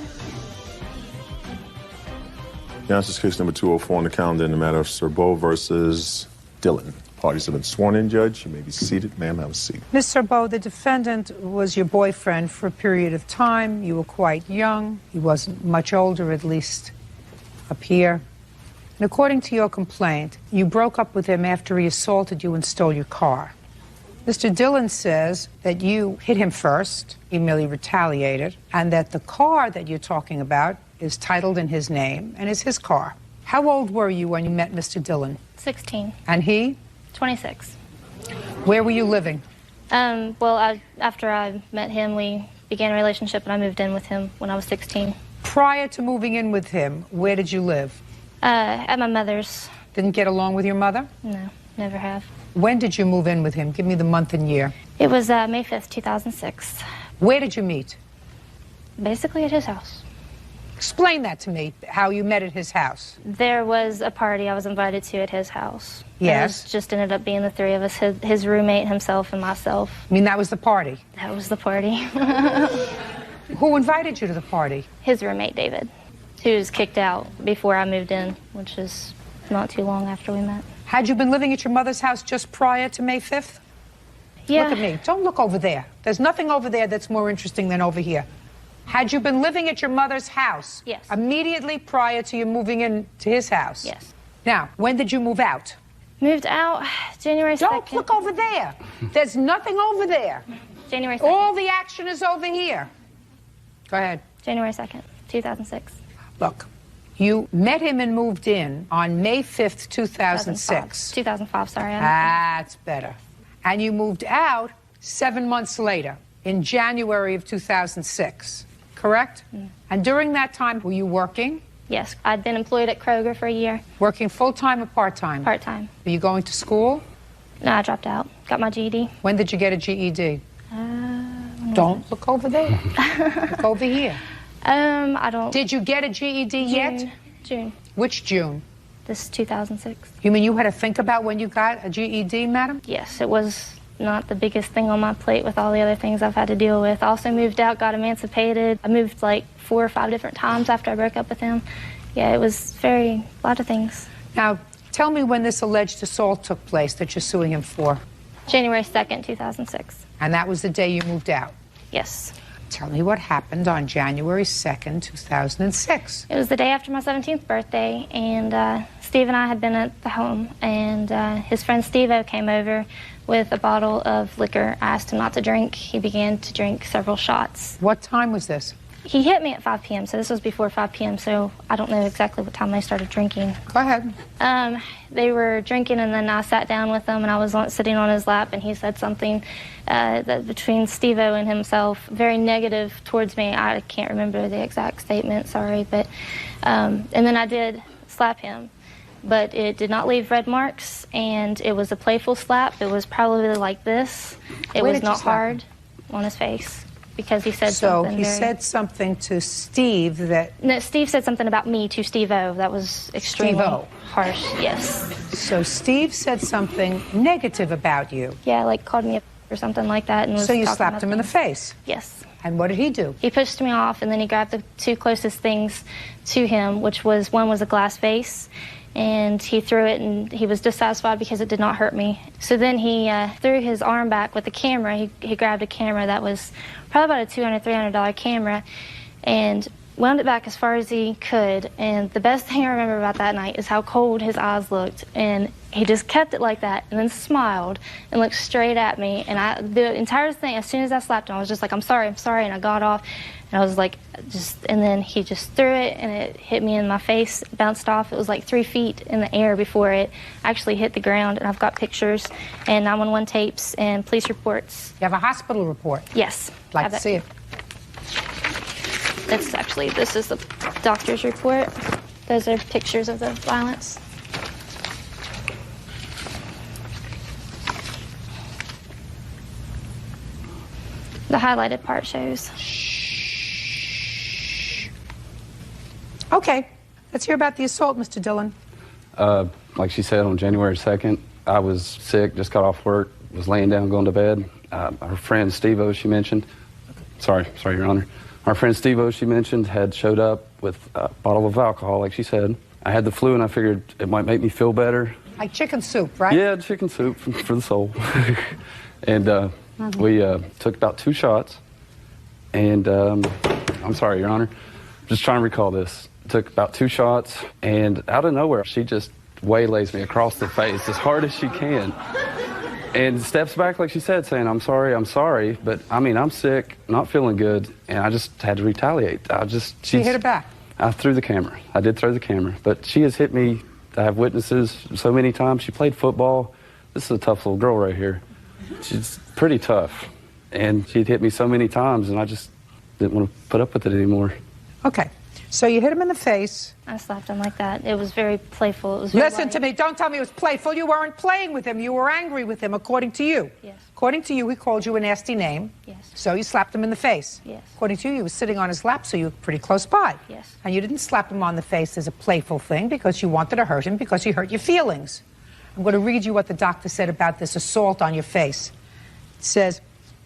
This is case number 204 on the calendar in the matter of Serbo versus Dillon. Parties have been sworn in, Judge. You may be seated. Ma'am, have a seat. Ms. Serbo, the defendant was your boyfriend for a period of time. You were quite young. He wasn't much older, at least up here. And according to your complaint, you broke up with him after he assaulted you and stole your car. Mr. Dillon says that you hit him first, he merely retaliated, and that the car that you're talking about is titled in his name and is his car. How old were you when you met Mr. Dillon? 16. And he? 26. Where were you living? Well, after I met him, we began a relationship, and I moved in with him when I was 16. Prior to moving in with him, where did you live? At my mother's. Didn't get along with your mother? No, never have. When did you move in with him? Give me the month and year. It was May 5th, 2006. Where did you meet? Basically at his house. Explain that to me, how you met at his house. There was a party I was invited to at his house. Yes. It just ended up being the three of us, his roommate, himself, and myself. I mean, that was the party? That was the party. Who invited you to the party? His roommate, David, who was kicked out before I moved in, which is not too long after we met. Had you been living at your mother's house just prior to May 5th? Yeah. Look at me. Don't look over there. There's nothing over there that's more interesting than over here. Had you been living at your mother's house? Yes. Immediately prior to you moving in to his house? Yes. Now, when did you move out? Moved out January 2nd. Don't look over there. There's nothing over there. January 2nd. All the action is over here. Go ahead. January 2nd, 2006. Look, you met him and moved in on May 5th, 2006. 2005, sorry. That's better. And you moved out 7 months later, in January of 2006, correct? Mm. And during that time, were you working? Yes, I'd been employed at Kroger for a year. Working full-time or part-time? Part-time. Were you going to school? No, I dropped out. Got my GED. When did you get a GED? Don't look over there. Look over here. I don't... Did you get a GED yet? June. Which June? This is 2006. You mean you had to think about when you got a GED, madam? Yes, it was not the biggest thing on my plate with all the other things I've had to deal with. I also moved out, got emancipated. I moved like 4 or 5 different times after I broke up with him. Yeah, it was a lot of things. Now, tell me when this alleged assault took place that you're suing him for. January 2nd, 2006. And that was the day you moved out? Yes. Tell me what happened on January 2nd, 2006. It was the day after my 17th birthday, and Steve and I had been at the home, and his friend Steve-O came over with a bottle of liquor. I asked him not to drink. He began to drink several shots. What time was this? He hit me at 5 p.m., so this was before 5 p.m., so I don't know exactly what time they started drinking. Go ahead. They were drinking, and then I sat down with them, and I was sitting on his lap, and he said something that between Steve-O and himself, very negative towards me. I can't remember the exact statement, sorry, but, and then I did slap him. But it did not leave red marks, and it was a playful slap. It was probably like this. It Where was did you not slap hard on his face. Because he said so something. So he said something to Steve that... No, Steve said something about me to Steve-O. That was extremely Steve-O. harsh, yes. So Steve said something negative about you. Yeah, like called me a or something like that. And was so you talking slapped about him in the things. face? Yes. And what did he do? He pushed me off, and then he grabbed the 2 closest things to him, which was, one was a glass vase, and he threw it, and he was dissatisfied because it did not hurt me. So then he threw his arm back with the camera. He grabbed a camera that was probably about a $200, $300 camera, and wound it back as far as he could. And the best thing I remember about that night is how cold his eyes looked, and he just kept it like that, and then smiled and looked straight at me. And the entire thing, as soon as I slapped him, I was just like, I'm sorry, and I got off. And I was like, and then he just threw it, and it hit me in my face, bounced off. It was like 3 feet in the air before it actually hit the ground. And I've got pictures and 911 tapes and police reports. You have a hospital report? Yes. I'd like to see it. This is the doctor's report. Those are pictures of the violence. The highlighted part shows. Okay, let's hear about the assault, Mr. Dillon. Like she said, on January 2nd, I was sick, just got off work, was laying down, going to bed. Her friend Steve-O, she mentioned, sorry, Your Honor. Our friend Steve-O, she mentioned, had showed up with a bottle of alcohol, like she said. I had the flu, and I figured it might make me feel better. Like chicken soup, right? Yeah, chicken soup for the soul. And we took about 2 shots, and I'm sorry, Your Honor. Just trying to recall this. Took about 2 shots, and out of nowhere, she just waylays me across the face as hard as she can. And steps back, like she said, saying, I'm sorry. But, I mean, I'm sick, not feeling good, and I just had to retaliate. She hit her back? I threw the camera. I did throw the camera. But she has hit me. I have witnesses so many times. She played football. This is a tough little girl right here. She's pretty tough. And she'd hit me so many times, and I just didn't want to put up with it anymore. Okay. So you hit him in the face. I slapped him like that. It was very playful. It was very Listen to me. Don't tell me it was playful. You weren't playing with him. You were angry with him, according to you. Yes. According to you, he called you a nasty name. Yes. So you slapped him in the face. Yes. According to you, he was sitting on his lap, so you were pretty close by. Yes. And you didn't slap him on the face as a playful thing because you wanted to hurt him because he hurt your feelings. I'm going to read you what the doctor said about this assault on your face. It says,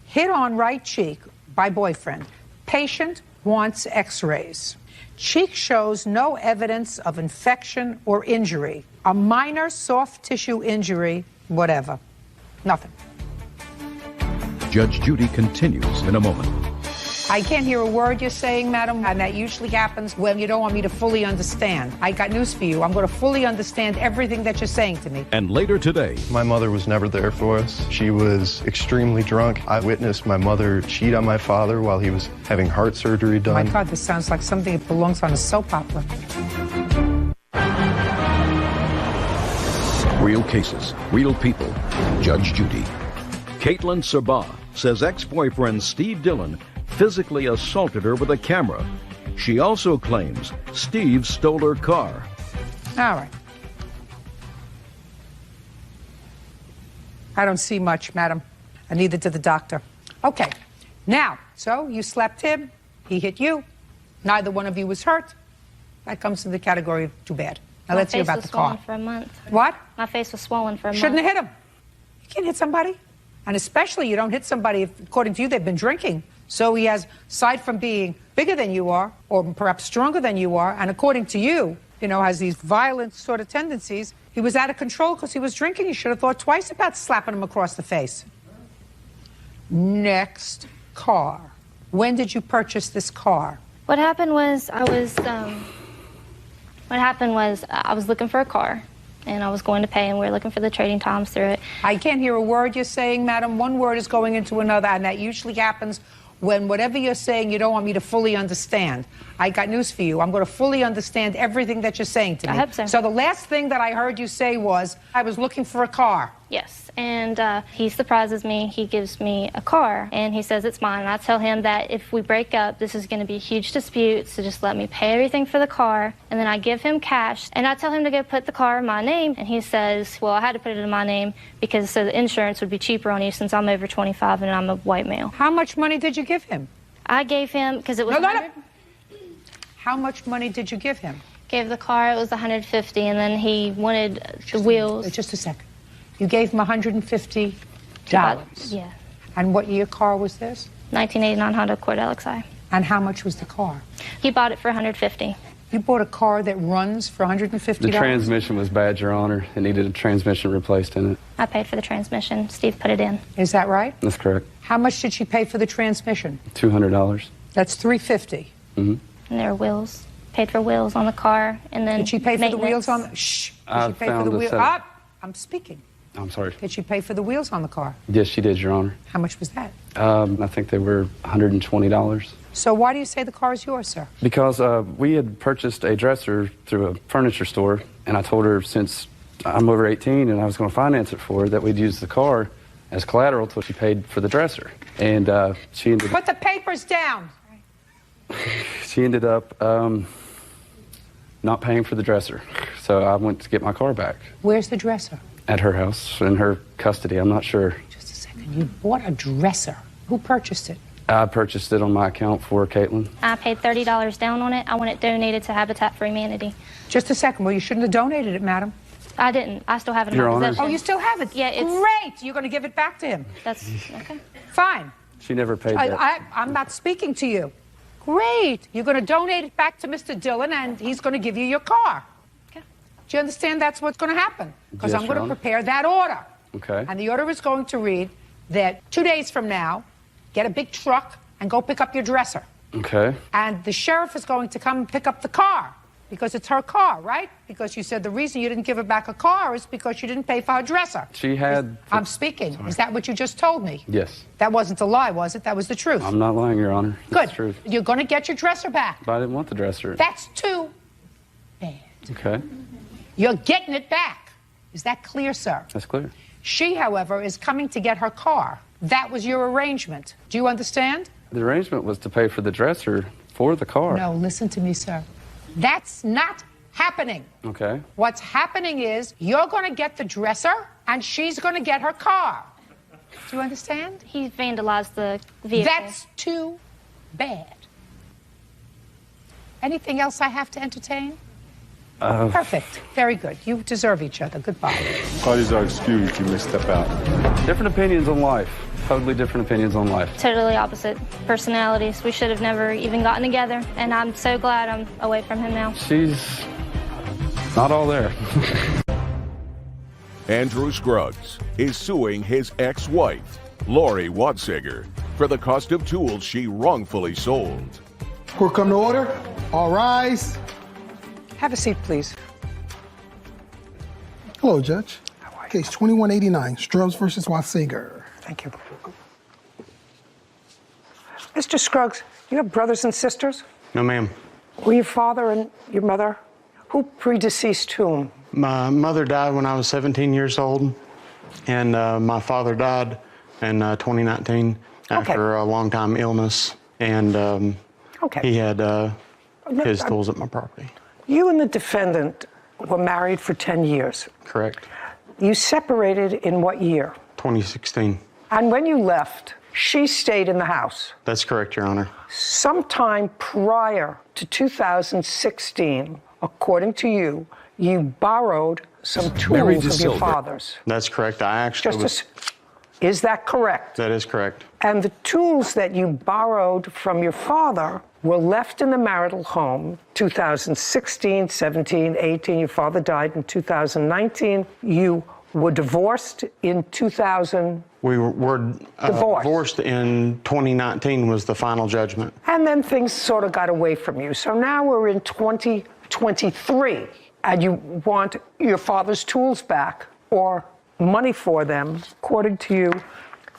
hit on right cheek by boyfriend. Patient wants x-rays. Cheek shows no evidence of infection or injury. A minor soft tissue injury, whatever. Nothing. Judge Judy continues in a moment. I can't hear a word you're saying, madam, and that usually happens when you don't want me to fully understand. I got news for you. I'm going to fully understand everything that you're saying to me. And later today, my mother was never there for us. She was extremely drunk. I witnessed my mother cheat on my father while he was having heart surgery done. My God, this sounds like something that belongs on a soap opera. real cases, real people. Judge Judy. Caitlin Sabah says ex-boyfriend Steve Dillon physically assaulted her with a camera. She also claims Steve stole her car. All right. I don't see much, madam, and neither did the doctor. Okay. Now, so you slapped him, he hit you, neither one of you was hurt. That comes in the category of too bad. Now let's hear about the car. My face was swollen for a month. What? My face was swollen for a month. Shouldn't have hit him. You can't hit somebody. And especially you don't hit somebody if, according to you, they've been drinking. So he has, aside from being bigger than you are, or perhaps stronger than you are, and according to you, has these violent sort of tendencies, he was out of control because he was drinking. You should have thought twice about slapping him across the face. Next, car. When did you purchase this car? What happened was I was looking for a car, and I was going to pay, and we were looking for the trading times through it. I can't hear a word you're saying, madam. One word is going into another, and that usually happens when whatever you're saying you don't want me to fully understand. I got news for you. I'm going to fully understand everything that you're saying to me. I hope so. So the last thing that I heard you say was, I was looking for a car. Yes, and he surprises me. He gives me a car, and he says it's mine. And I tell him that if we break up, this is going to be a huge dispute, so just let me pay everything for the car. And then I give him cash, and I tell him to go put the car in my name. And he says, well, I had to put it in my name because so the insurance would be cheaper on you since I'm over 25 and I'm a white male. How much money did you give him? I gave him, because it was No. How much money did you give him? Gave the car, it was $150, and then he wanted the wheels. Just a second. You gave him $150. Yeah. And what year car was this? 1989 Honda Accord LXI. And how much was the car? He bought it for $150. You bought a car that runs for $150? The transmission was bad, Your Honor. It needed a transmission replaced in it. I paid for the transmission. Steve put it in. Is that right? That's correct. How much did she pay for the transmission? $200. That's $350. Mm-hmm. And there were wheels. Paid for wheels on the car, and then did she pay for the wheels on the... Shh. Did she pay for the wheels? I'm speaking. I'm sorry. Did she pay for the wheels on the car? Yes, she did, Your Honor. How much was that? I think they were $120. So why do you say the car is yours, sir? Because we had purchased a dresser through a furniture store, and I told her since I'm over 18 and I was going to finance it for her that we'd use the car as collateral till she paid for the dresser. And she ended Put the papers down. She ended up not paying for the dresser. So I went to get my car back. Where's the dresser? At her house, in her custody, I'm not sure. Just a second. You bought a dresser. Who purchased it? I purchased it on my account for Caitlin. I paid $30 down on it. I want it donated to Habitat for Humanity. Just a second. Well, you shouldn't have donated it, madam. I didn't. I still have it in Your my Honor. possession. Oh, you still have it? Yeah, it's... Great. You're going to give it back to him. That's... okay. Fine. She never paid that. I'm not speaking to you. Great. You're going to donate it back to Mr. Dillon, and he's going to give you your car. Okay. Do you understand that's what's going to happen? Because Yes, I'm going Your to Honor. prepare that order. Okay. And the order is going to read that 2 days from now, get a big truck and go pick up your dresser. Okay. And the sheriff is going to come and pick up the car. Because it's her car, right? Because you said the reason you didn't give her back a car is because you didn't pay for her dresser. She had... I'm speaking. Sorry. Is that what you just told me? Yes. That wasn't a lie, was it? That was the truth. I'm not lying, Your Honor. Good. That's the truth. You're going to get your dresser back. But I didn't want the dresser. That's too bad. Okay. You're getting it back. Is that clear, sir? That's clear. She, however, is coming to get her car. That was your arrangement. Do you understand? The arrangement was to pay for the dresser for the car. No, listen to me, sir. That's not happening. Okay. What's happening is you're going to get the dresser and she's going to get her car. Do you understand? He vandalized the vehicle. That's too bad. Anything else I have to entertain? Perfect. Very good. You deserve each other. Goodbye. Parties are excused. You may step out. Different opinions on life. Totally different opinions on life. Totally opposite personalities. We should have never even gotten together, and I'm so glad I'm away from him now. She's not all there. Andrew Scruggs is suing his ex-wife, Lori Watziger, for the cost of tools she wrongfully sold. Court come to order. All rise. Have a seat, please. Hello, Judge. Case 2189, Scruggs versus Watziger. Thank you. Mr. Scruggs, you have brothers and sisters? No, ma'am. Were your father and your mother? Who predeceased whom? My mother died when I was 17 years old, and my father died in 2019 after a long time illness, and he had his tools at my property. You and the defendant were married for 10 years. Correct. You separated in what year? 2016. And when you left, she stayed in the house. That's correct, Your Honor. Sometime prior to 2016, according to you, you borrowed some tools of your father's. That's correct. I actually Is that correct? That is correct. And the tools that you borrowed from your father were left in the marital home 2016, 17, 18. Your father died in 2019. You were divorced in 2000. We were divorced in 2019 was the final judgment. And then things sort of got away from you. So now we're in 2023, and you want your father's tools back or money for them, according to you,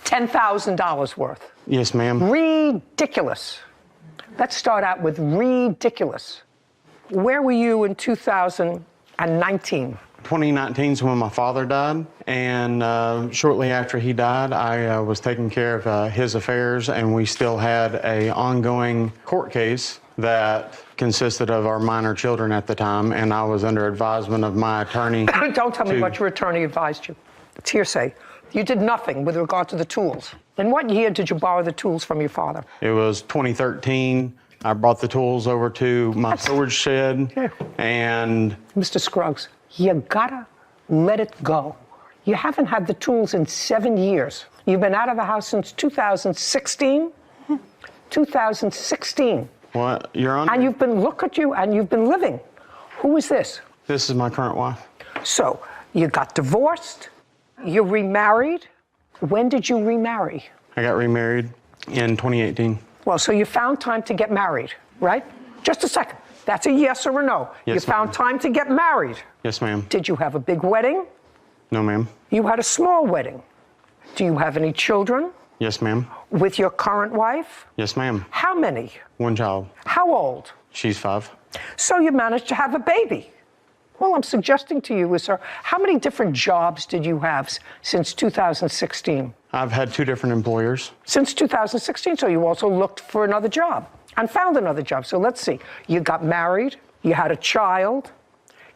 $10,000 worth. Yes, ma'am. Ridiculous. Let's start out with ridiculous. Where were you in 2019? 2019 is when my father died, and shortly after he died, I was taking care of his affairs, and we still had an ongoing court case that consisted of our minor children at the time, and I was under advisement of my attorney. Don't tell me what your attorney advised you. It's hearsay. You did nothing with regard to the tools. In what year did you borrow the tools from your father? It was 2013. I brought the tools over to my storage shed, and... Mr. Scruggs, you gotta let it go. You haven't had the tools in 7 years. You've been out of the house since 2016? 2016. What, Your Honor? And you've been, look at you, and you've been living. Who is this? This is my current wife. So, you got divorced, you remarried. When did you remarry? I got remarried in 2018. Well, so you found time to get married, right? Just a second. That's a yes or a no. Yes, you found time to get married. Yes, ma'am. Did you have a big wedding? No, ma'am. You had a small wedding. Do you have any children? Yes, ma'am. With your current wife? Yes, ma'am. How many? One child. How old? She's 5. So you managed to have a baby. Well, I'm suggesting to you, sir, how many different jobs did you have since 2016? I've had 2 different employers. Since 2016, so you also looked for another job and found another job. So let's see. You got married, you had a child,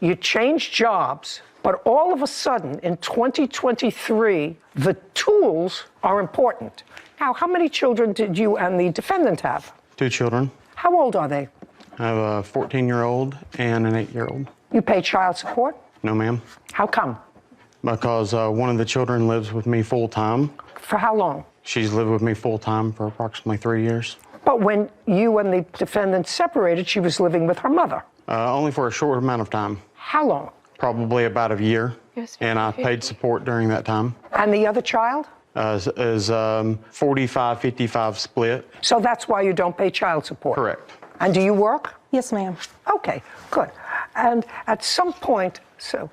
you changed jobs, but all of a sudden in 2023, the tools are important. Now, how many children did you and the defendant have? 2 children. How old are they? I have a 14-year-old and an 8-year-old. You pay child support? No, ma'am. How come? Because one of the children lives with me full-time. For how long? She's lived with me full-time for approximately 3 years. But when you and the defendant separated, she was living with her mother? Only for a short amount of time. How long? Probably about a year. Yes, and I paid support during that time. And the other child? Is 45-55 split. So that's why you don't pay child support? Correct. And do you work? Yes, ma'am. Okay, good. And at some point, so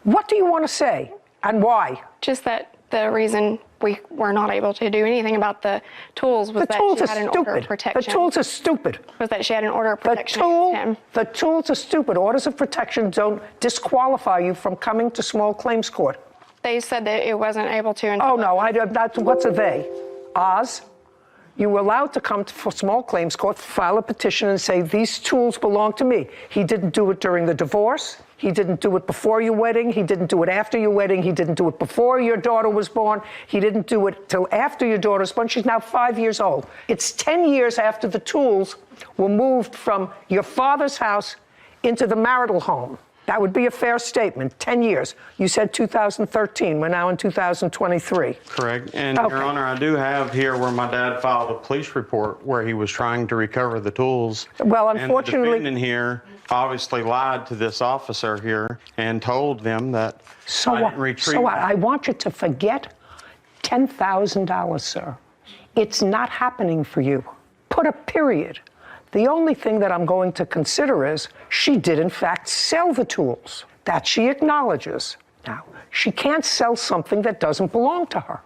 what do you want to say and why? Just that the reason we were not able to do anything about the tools was that she had an order of protection. The tools are stupid. Was that she had an order of protection against him. The tools are stupid. Orders of protection don't disqualify you from coming to small claims court. They said that it wasn't able to. Oh, no, what's a they? Oz? You were allowed to come for small claims court, file a petition and say, these tools belong to me. He didn't do it during the divorce. He didn't do it before your wedding. He didn't do it after your wedding. He didn't do it before your daughter was born. He didn't do it till after your daughter was born. She's now 5 years old. It's 10 years after the tools were moved from your father's house into the marital home. That would be a fair statement. 10 years. You said 2013. We're now in 2023. Correct. And, Your Honor, I do have here where my dad filed a police report where he was trying to recover the tools. Well, unfortunately... And the defendant here obviously lied to this officer here and told them that I didn't retrieve... So what? I want you to forget $10,000, sir. It's not happening for you. Put a period. The only thing that I'm going to consider is she did, in fact, sell the tools. That she acknowledges. Now, she can't sell something that doesn't belong to her.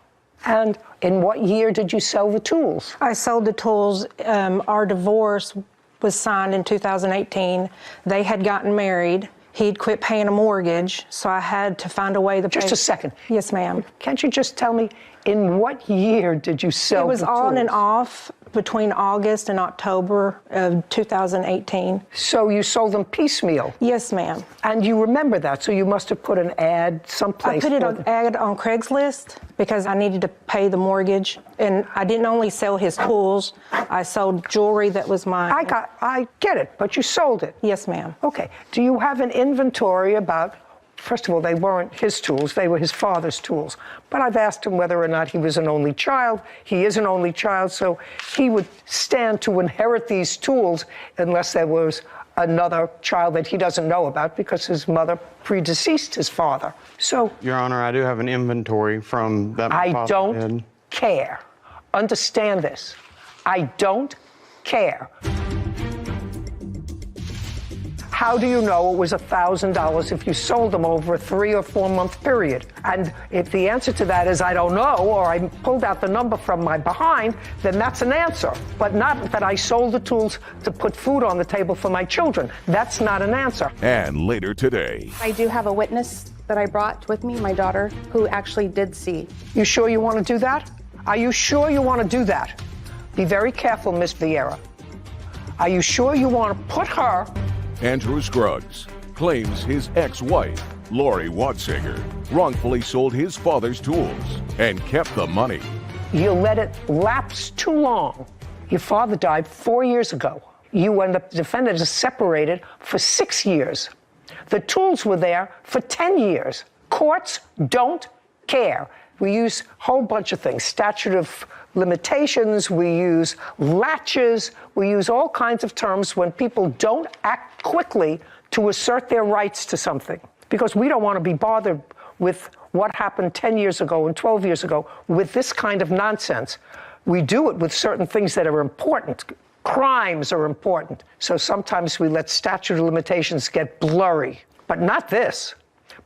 And in what year did you sell the tools? I sold the tools. Our divorce was signed in 2018. They had gotten married. He'd quit paying a mortgage, so I had to find a way to pay. Just a second. Yes, ma'am. Can't you just tell me, in what year did you sell the tools? It was on and off between August and October of 2018. So you sold them piecemeal? Yes, ma'am. And you remember that, so you must have put an ad someplace. I put an ad on Craigslist because I needed to pay the mortgage. And I didn't only sell his tools, I sold jewelry that was mine. I get it, but you sold it? Yes, ma'am. Okay. Do you have an inventory about... First of all, they weren't his tools, they were his father's tools. But I've asked him whether or not he was an only child. He is an only child, so he would stand to inherit these tools unless there was another child that he doesn't know about because his mother predeceased his father. So, Your Honor, I do have an inventory from that my father don't did. care. Understand this. I don't care. How do you know it was $1,000 if you sold them over a 3 or 4 month period? And if the answer to that is I don't know, or I pulled out the number from my behind, then that's an answer. But not that I sold the tools to put food on the table for my children. That's not an answer. And later today. I do have a witness that I brought with me, my daughter, who actually did see. You sure you want to do that? Are you sure you want to do that? Be very careful, Miss Vieira. Are you sure you want to put her... Andrew Scruggs claims his ex-wife, Lori Watzinger, wrongfully sold his father's tools and kept the money. You let it lapse too long. Your father died 4 years ago. You and the defendant are separated for 6 years. The tools were there for 10 years. Courts don't care. We use a whole bunch of things, statute of limitations, we use latches, we use all kinds of terms when people don't act quickly to assert their rights to something. Because we don't want to be bothered with what happened 10 years ago and 12 years ago with this kind of nonsense. We do it with certain things that are important. Crimes are important. So sometimes we let statute of limitations get blurry, but not this.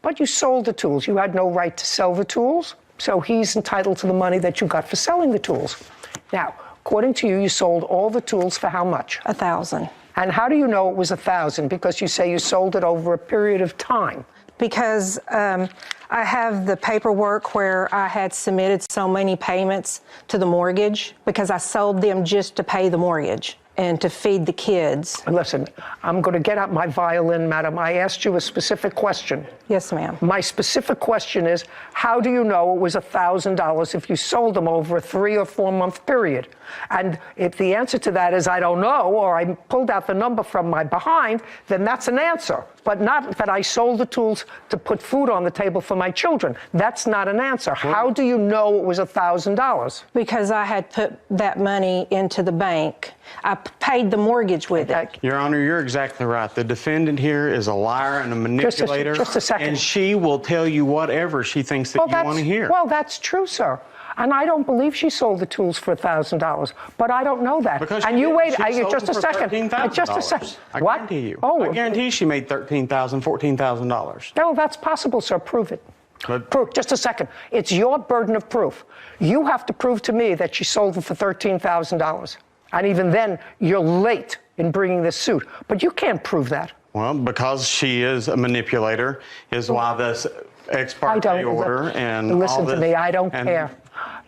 But you sold the tools. You had no right to sell the tools. So he's entitled to the money that you got for selling the tools. Now, according to you, you sold all the tools for how much? $1,000. And how do you know it was $1,000? Because you say you sold it over a period of time. Because I have the paperwork where I had submitted so many payments to the mortgage because I sold them just to pay the mortgage and to feed the kids. Listen, I'm going to get out my violin, madam. I asked you a specific question. Yes, ma'am. My specific question is, how do you know it was $1,000 if you sold them over a 3 or 4 month period? And if the answer to that is I don't know, or I pulled out the number from my behind, then that's an answer. But not that I sold the tools to put food on the table for my children. That's not an answer. How do you know it was $1,000? Because I had put that money into the bank. I paid the mortgage with it. Your Honor, you're exactly right. The defendant here is a liar and a manipulator. Just a second. And she will tell you whatever she thinks that you want to hear. Well, that's true, sir. And I don't believe she sold the tools for $1,000, but I don't know that. Because and you wait, just a for second. Just a second. I What? guarantee you. Oh, I guarantee she made $13,000, $14,000. No, that's possible, sir. Prove it. Proof. Just a second. It's your burden of proof. You have to prove to me that she sold them for $13,000. And even then, you're late in bringing this suit. But you can't prove that. Well, because she is a manipulator is why this ex parte order and listen all this, to me. I don't care.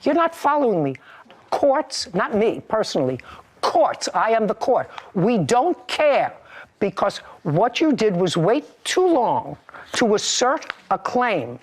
You're not following me. Courts, not me personally, courts. I am the court. We don't care because what you did was wait too long to assert a claim.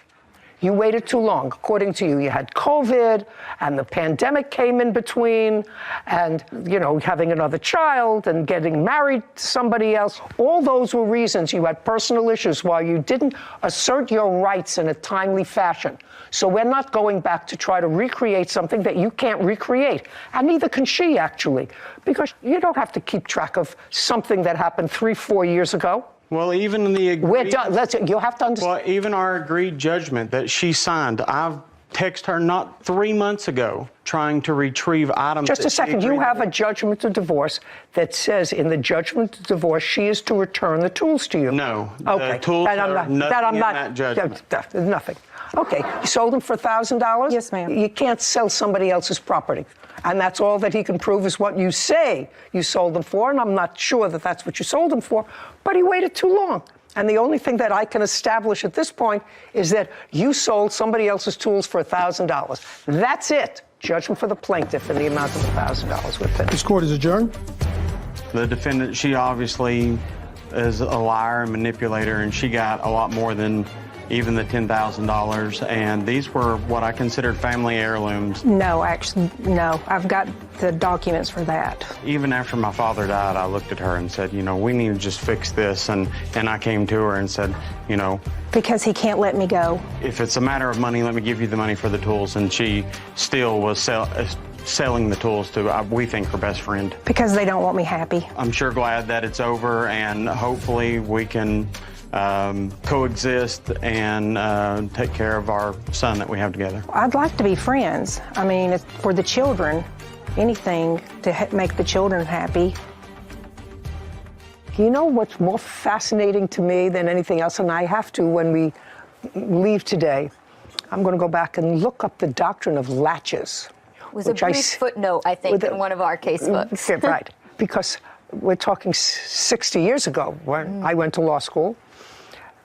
You waited too long. According to you, you had COVID and the pandemic came in between and, you know, having another child and getting married to somebody else. All those were reasons you had personal issues why you didn't assert your rights in a timely fashion. So we're not going back to try to recreate something that you can't recreate. And neither can she, actually, because you don't have to keep track of something that happened 3-4 years ago. Well, even the agreed, you have to understand. Well, even our agreed judgment that she signed, I've texted her not 3 months ago trying to retrieve items. Just a second. You have a judgment of divorce that says in the judgment of divorce she is to return the tools to you. No. Okay. The tools are nothing in that judgment. There's nothing. Okay. You sold them for $1,000? Yes, ma'am. You can't sell somebody else's property. And that's all that he can prove is what you say you sold them for. And I'm not sure that that's what you sold them for. But he waited too long. And the only thing that I can establish at this point is that you sold somebody else's tools for $1,000. That's it. Judgment for the plaintiff in the amount of $1,000. We're finished. This court is adjourned. The defendant, she obviously is a liar and manipulator, and she got a lot more than even the $10,000, and these were what I considered family heirlooms. No, actually, no. I've got the documents for that. Even after my father died, I looked at her and said, you know, we need to just fix this, and I came to her and said, you know. Because he can't let me go. If it's a matter of money, let me give you the money for the tools, and she still was selling the tools to, we think, her best friend. Because they don't want me happy. I'm sure glad that it's over, and hopefully we can coexist and take care of our son that we have together. I'd like to be friends. I mean, for the children, anything to make the children happy. You know what's more fascinating to me than anything else, and I have to when we leave today, I'm going to go back and look up the doctrine of latches. It was a brief footnote, I think, in one of our case books. Right, because we're talking 60 years ago when I went to law school.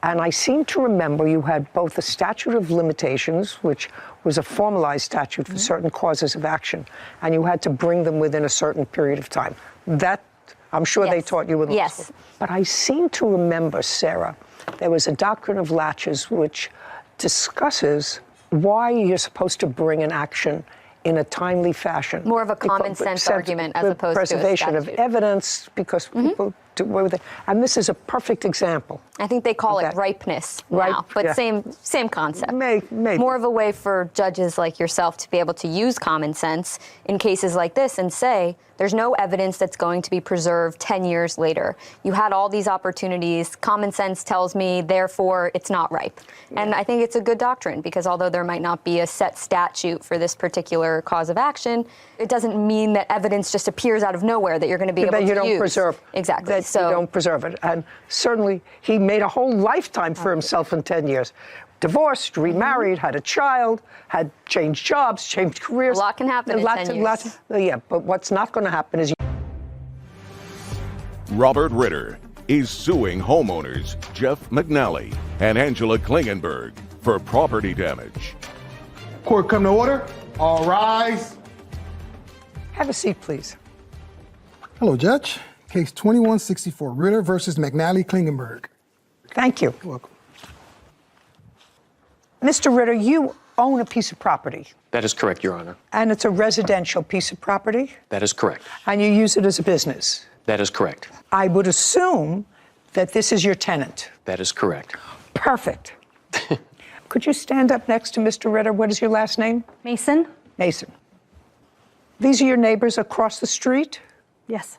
And I seem to remember you had both a statute of limitations, which was a formalized statute for certain causes of action, and you had to bring them within a certain period of time. That, I'm sure they taught you in law school. But I seem to remember, Sarah, there was a doctrine of latches which discusses why you're supposed to bring an action in a timely fashion. More of a common sense argument as opposed to a preservation of evidence, because people do away with it. And this is a perfect example. I think they call it ripeness now, but same concept. Maybe. More of a way for judges like yourself to be able to use common sense in cases like this and say, there's no evidence that's going to be preserved 10 years later. You had all these opportunities. Common sense tells me, therefore, it's not ripe. And I think it's a good doctrine because although there might not be a set statute for this particular cause of action, it doesn't mean that evidence just appears out of nowhere that you're going to be able to use. That you don't preserve. Exactly. That you don't preserve it. And certainly he made a whole lifetime for himself in 10 years. Divorced, remarried, had a child, had changed jobs, changed careers. A lot can happen in 10 years. Yeah, but what's not going to happen is... Robert Ritter is suing homeowners Jeff McNally and Angela Klingenberg for property damage. Court come to order. All rise. Have a seat, please. Hello, Judge. Case 2164, Ritter versus McNally Klingenberg. Thank you. You're welcome. Mr. Ritter, you own a piece of property. That is correct, Your Honor. And it's a residential piece of property? That is correct. And you use it as a business? That is correct. I would assume that this is your tenant. That is correct. Perfect. Could you stand up next to Mr. Ritter? What is your last name? Mason. Mason. These are your neighbors across the street? Yes.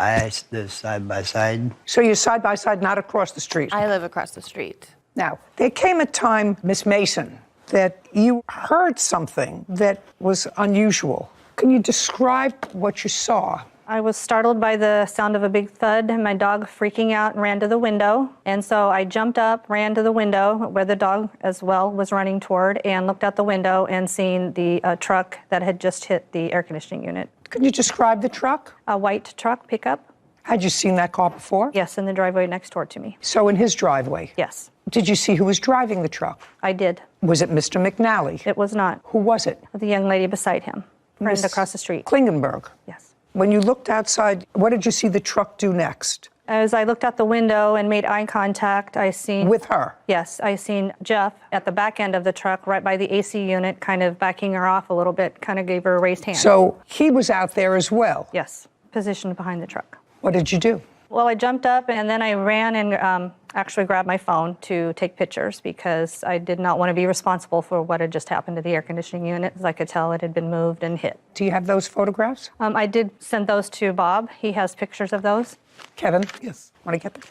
I live side by side. So you're side by side, not across the street? I live across the street. Now, there came a time, Miss Mason, that you heard something that was unusual. Can you describe what you saw? I was startled by the sound of a big thud and my dog freaking out and ran to the window. And so I jumped up, ran to the window where the dog as well was running toward, and looked out the window and seen the truck that had just hit the air conditioning unit. Could you describe the truck? A white truck pickup. Had you seen that car before? Yes, in the driveway next door to me. So in his driveway? Yes. Did you see who was driving the truck? I did. Was it Mr. McNally? It was not. Who was it? The young lady beside him, friend across the street. Klingenberg? Yes. When you looked outside, what did you see the truck do next? As I looked out the window and made eye contact, I seen... With her? Yes, I seen Jeff at the back end of the truck, right by the AC unit, kind of backing her off a little bit, kind of gave her a raised hand. So he was out there as well? Yes, positioned behind the truck. What did you do? Well, I jumped up and then I ran and actually grabbed my phone to take pictures because I did not want to be responsible for what had just happened to the air conditioning unit. As I could tell, it had been moved and hit. Do you have those photographs? I did send those to Bob. He has pictures of those. Kevin? Yes. Want to get them?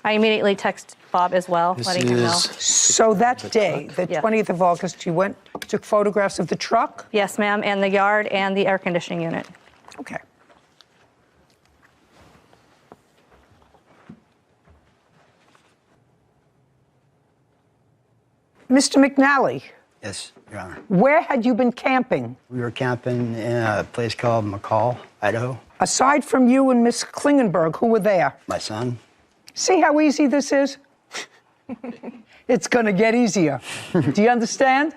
I immediately texted Bob as well, letting him know. So that day, the 20th of August, you went, took photographs of the truck? Yes, ma'am, and the yard and the air conditioning unit. Okay. Mr. McNally. Yes, Your Honor. Where had you been camping? We were camping in a place called McCall, Idaho. Aside from you and Miss Klingenberg, who were there? My son. See how easy this is? It's going to get easier. Do you understand?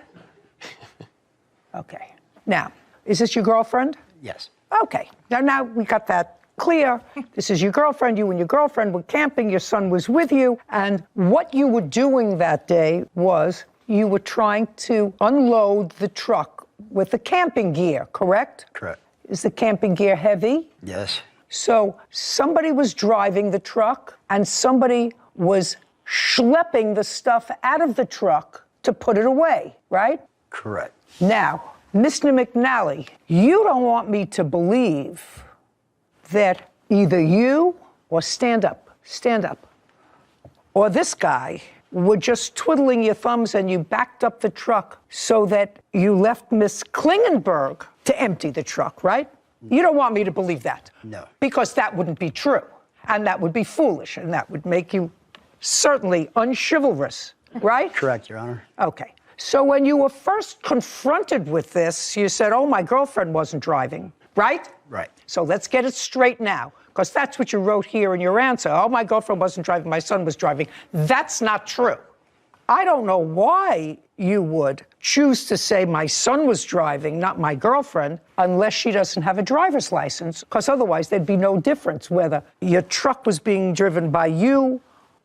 Okay. Now, is this your girlfriend? Yes. Okay. Now we got that clear. This is your girlfriend. You and your girlfriend were camping. Your son was with you. And what you were doing that day was you were trying to unload the truck with the camping gear, correct? Correct. Is the camping gear heavy? Yes. So somebody was driving the truck and somebody was schlepping the stuff out of the truck to put it away, right? Correct. Now, Mr. McNally, you don't want me to believe that either you or stand up, or this guy were just twiddling your thumbs and you backed up the truck so that you left Miss Klingenberg to empty the truck, right? You don't want me to believe that. No. Because that wouldn't be true. And that would be foolish. And that would make you certainly unchivalrous, right? Correct, Your Honor. Okay. So when you were first confronted with this, you said, oh, my girlfriend wasn't driving, right? Right. So let's get it straight now, because that's what you wrote here in your answer. Oh, my girlfriend wasn't driving, my son was driving. That's not true. I don't know why you would choose to say my son was driving, not my girlfriend, unless she doesn't have a driver's license, because otherwise there'd be no difference whether your truck was being driven by you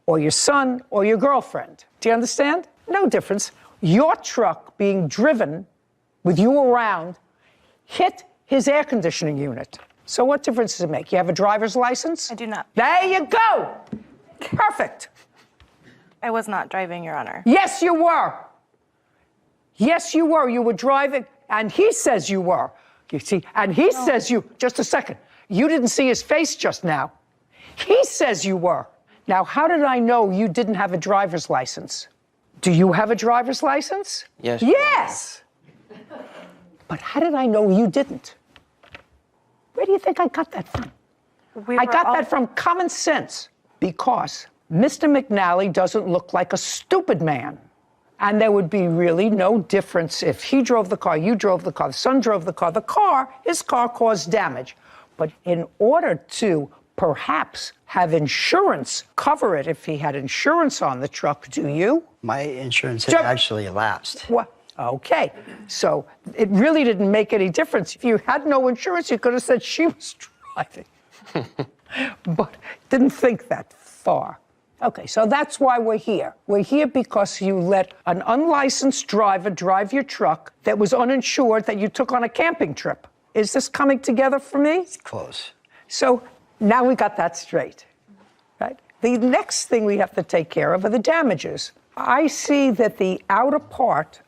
or your son or your girlfriend. Do you understand? No difference. Your truck being driven with you around hit his air conditioning unit. So what difference does it make? You have a driver's license? I do not. There you go. Perfect. I was not driving, Your Honor. Yes, you were. Yes, you were. You were driving, and he says you were. You see, and he says you, just a second. You didn't see his face just now. He says you were. Now, how did I know you didn't have a driver's license? Do you have a driver's license? Yes. Yes. But how did I know you didn't? Where do you think I got that from? I got that from common sense, because Mr. McNally doesn't look like a stupid man. And there would be really no difference if he drove the car, you drove the car, the son drove the car, his car caused damage. But in order to perhaps have insurance cover it, if he had insurance on the truck, do you? My insurance had actually lapsed. What? Okay, so it really didn't make any difference. If you had no insurance, you could have said she was driving. But didn't think that far. Okay, so that's why we're here. We're here because you let an unlicensed driver drive your truck that was uninsured that you took on a camping trip. Is this coming together for me? It's close. So now we got that straight, right? The next thing we have to take care of are the damages. I see that the outer part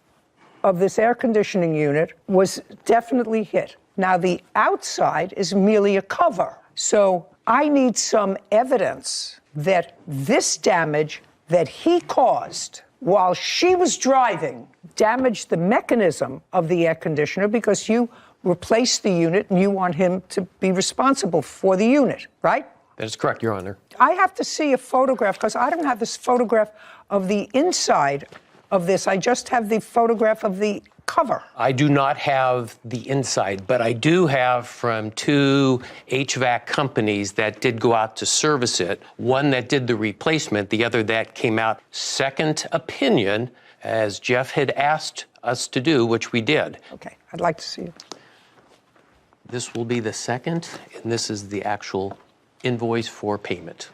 of this air conditioning unit was definitely hit. Now, the outside is merely a cover. So I need some evidence that this damage that he caused while she was driving, damaged the mechanism of the air conditioner because you replaced the unit and you want him to be responsible for the unit, right? That is correct, Your Honor. I have to see a photograph because I don't have this photograph of the inside of this. I just have the photograph of the cover. I do not have the inside, but I do have from 2 HVAC companies that did go out to service it. One that did the replacement, the other that came out second opinion, as Jeff had asked us to do, which we did. Okay, I'd like to see it. This will be the second, and this is the actual invoice for payment.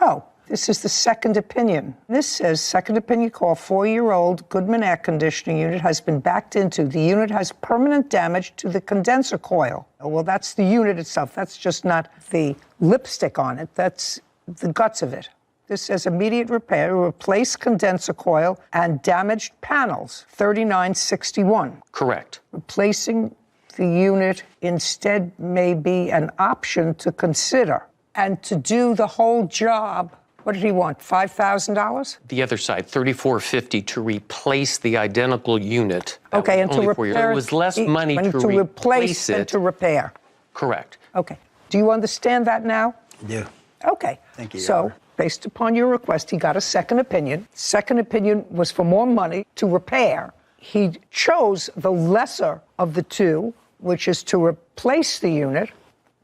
Oh, this is the second opinion. This says, second opinion call, 4-year-old Goodman air conditioning unit has been backed into. The unit has permanent damage to the condenser coil. Oh, well, that's the unit itself. That's just not the lipstick on it. That's the guts of it. This says immediate repair, replace condenser coil and damaged panels, 3961. Correct. Replacing the unit instead may be an option to consider. And to do the whole job, what did he want, $5,000? The other side, $3,450 to replace the identical unit. Okay, and to repair it was less money to replace it. than to repair. Correct. Okay. Do you understand that now? I do. Okay. Thank you, Your So, Honor. based upon your request, he got a second opinion. Second opinion was for more money to repair. He chose the lesser of the two, which is to replace the unit.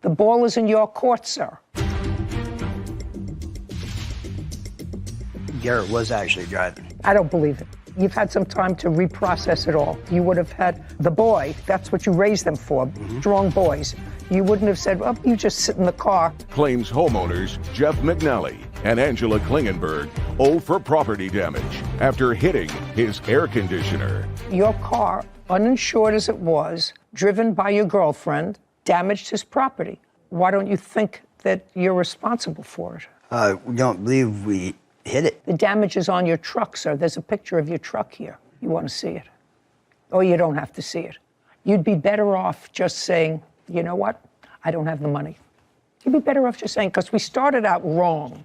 The ball is in your court, sir. Garrett was actually driving. I don't believe it. You've had some time to reprocess it all. You would have had the boy, that's what you raised them for, strong boys. You wouldn't have said, well, you just sit in the car. Claims homeowners Jeff McNally and Angela Klingenberg owe for property damage after hitting his air conditioner. Your car, uninsured as it was, driven by your girlfriend, damaged his property. Why don't you think that you're responsible for it? We don't believe we hit it. The damage is on your truck, sir. There's a picture of your truck here. You want to see it? Or you don't have to see it. You'd be better off just saying, you know what? I don't have the money. You'd be better off just saying, because we started out wrong,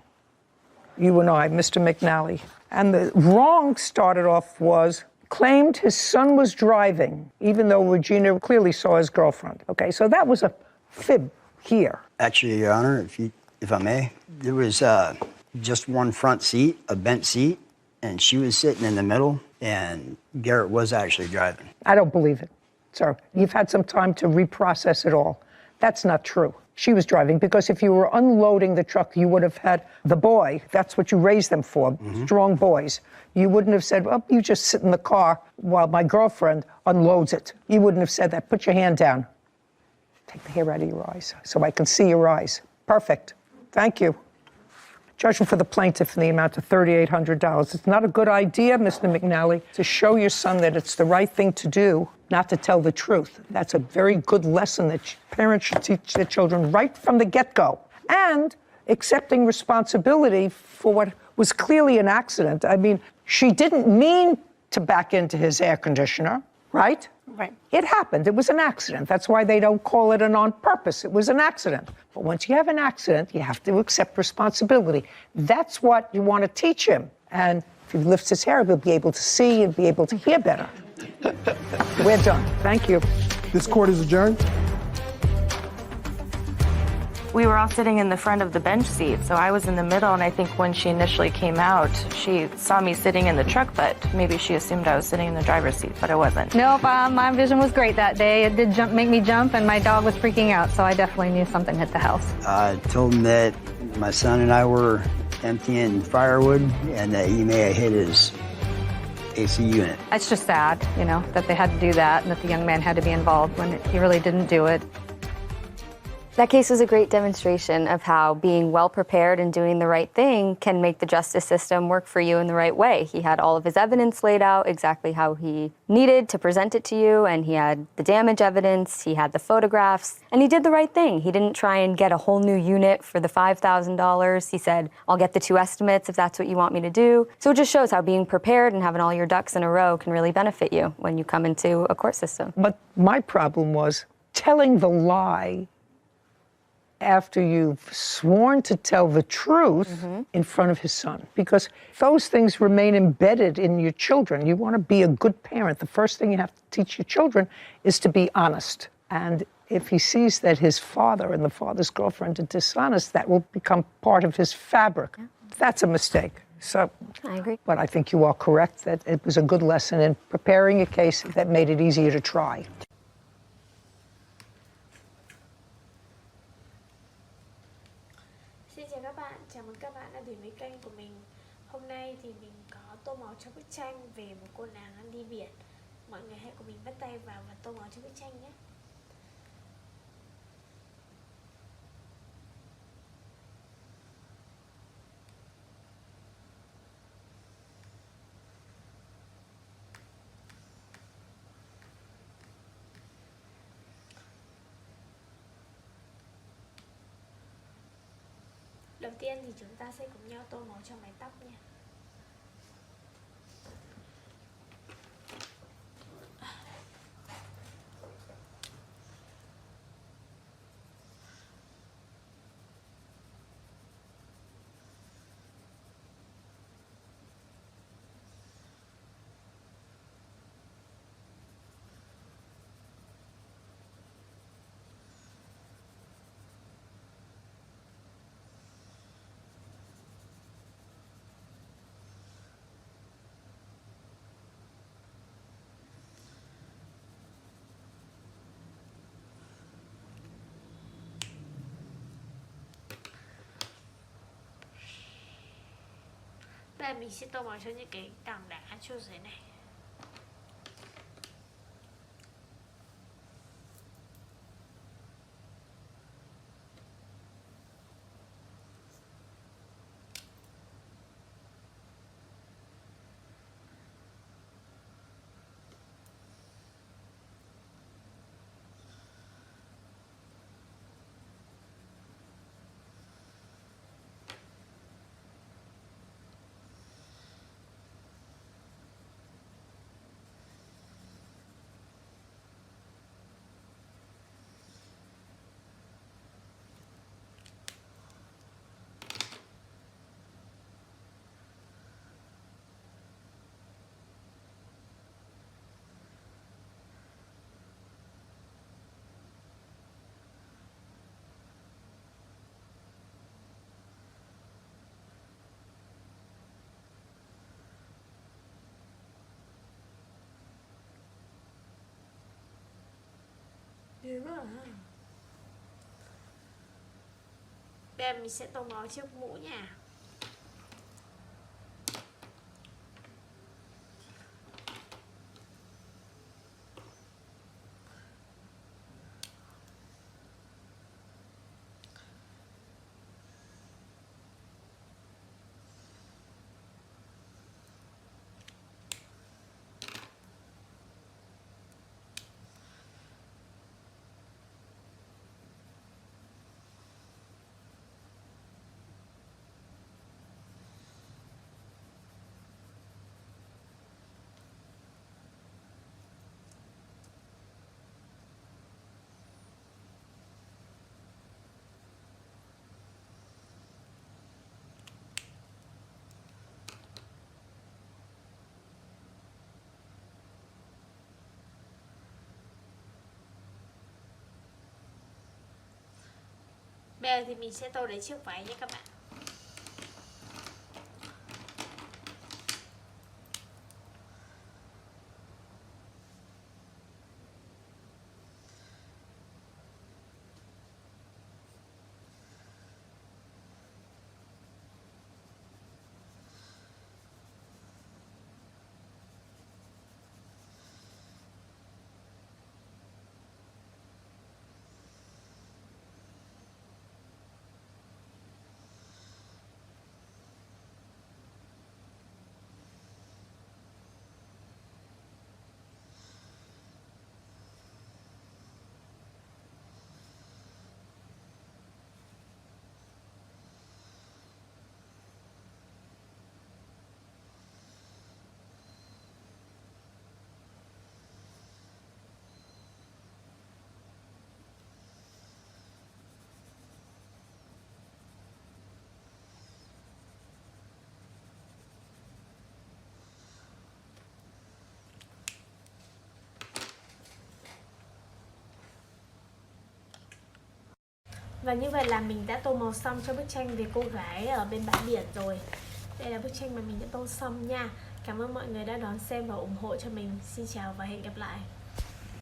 you and I, Mr. McNally. And the wrong started off was claimed his son was driving, even though Regina clearly saw his girlfriend. Okay, so that was a fib here. Actually, Your Honor, if I may, there was just one front seat, a bench seat, and she was sitting in the middle, and Garrett was actually driving. I don't believe it, sir. You've had some time to reprocess it all. That's not true. She was driving because if you were unloading the truck, you would have had the boy. That's what you raised them for, strong boys. You wouldn't have said, well, you just sit in the car while my girlfriend unloads it. You wouldn't have said that. Put your hand down. Take the hair out of your eyes so I can see your eyes. Perfect. Thank you. Judgment for the plaintiff in the amount of $3,800. It's not a good idea, Mr. McNally, to show your son that it's the right thing to do, not to tell the truth. That's a very good lesson that parents should teach their children right from the get-go. And accepting responsibility for what was clearly an accident. I mean, she didn't mean to back into his air conditioner, right? Right. It happened. It was an accident. That's why they don't call it an on purpose. It was an accident. But once you have an accident, you have to accept responsibility. That's what you want to teach him. And if he lifts his hair, he'll be able to see and be able to hear better. We're done. Thank you. This court is adjourned. We were all sitting in the front of the bench seat, so I was in the middle, and I think when she initially came out, she saw me sitting in the truck, but maybe she assumed I was sitting in the driver's seat, but I wasn't. Nope, my vision was great that day. It did make me jump, and my dog was freaking out, so I definitely knew something hit the house. I told him that my son and I were emptying firewood and that he may have hit his AC unit. It's just sad, that they had to do that and that the young man had to be involved when he really didn't do it. That case was a great demonstration of how being well prepared and doing the right thing can make the justice system work for you in the right way. He had all of his evidence laid out exactly how he needed to present it to you, and he had the damage evidence, he had the photographs, and he did the right thing. He didn't try and get a whole new unit for the $5,000. He said, I'll get the 2 estimates if that's what you want me to do. So it just shows how being prepared and having all your ducks in a row can really benefit you when you come into a court system. But my problem was telling the lie after you've sworn to tell the truth in front of his son, because those things remain embedded in your children. You want to be a good parent. The first thing you have to teach your children is to be honest. And if he sees that his father and the father's girlfriend are dishonest, that will become part of his fabric. Yeah. That's a mistake. So I agree. But I think you are correct that it was a good lesson in preparing a case that made it easier to try. Xin chào các bạn, chào mừng các bạn đã đến với kênh của mình. Hôm nay thì mình có tô màu cho bức tranh về một cô nàng đang đi biển. Mọi người hãy cùng mình bắt tay vào và tô màu cho bức tranh nhé. Đầu tiên thì chúng ta sẽ cùng nhau tô màu cho mái tóc nha. Đây mình sẽ tô màu cho những cái tảng đá cho dưới này. Bây giờ mình sẽ tô màu chiếc mũ nha. Bây giờ thì mình sẽ tô đến chiếc váy nhé các bạn. Và như vậy là mình đã tô màu xong cho bức tranh về cô gái ở bên bãi biển rồi. Đây là bức tranh mà mình đã tô xong nha. Cảm ơn mọi người đã đón xem và ủng hộ cho mình. Xin chào và hẹn gặp lại.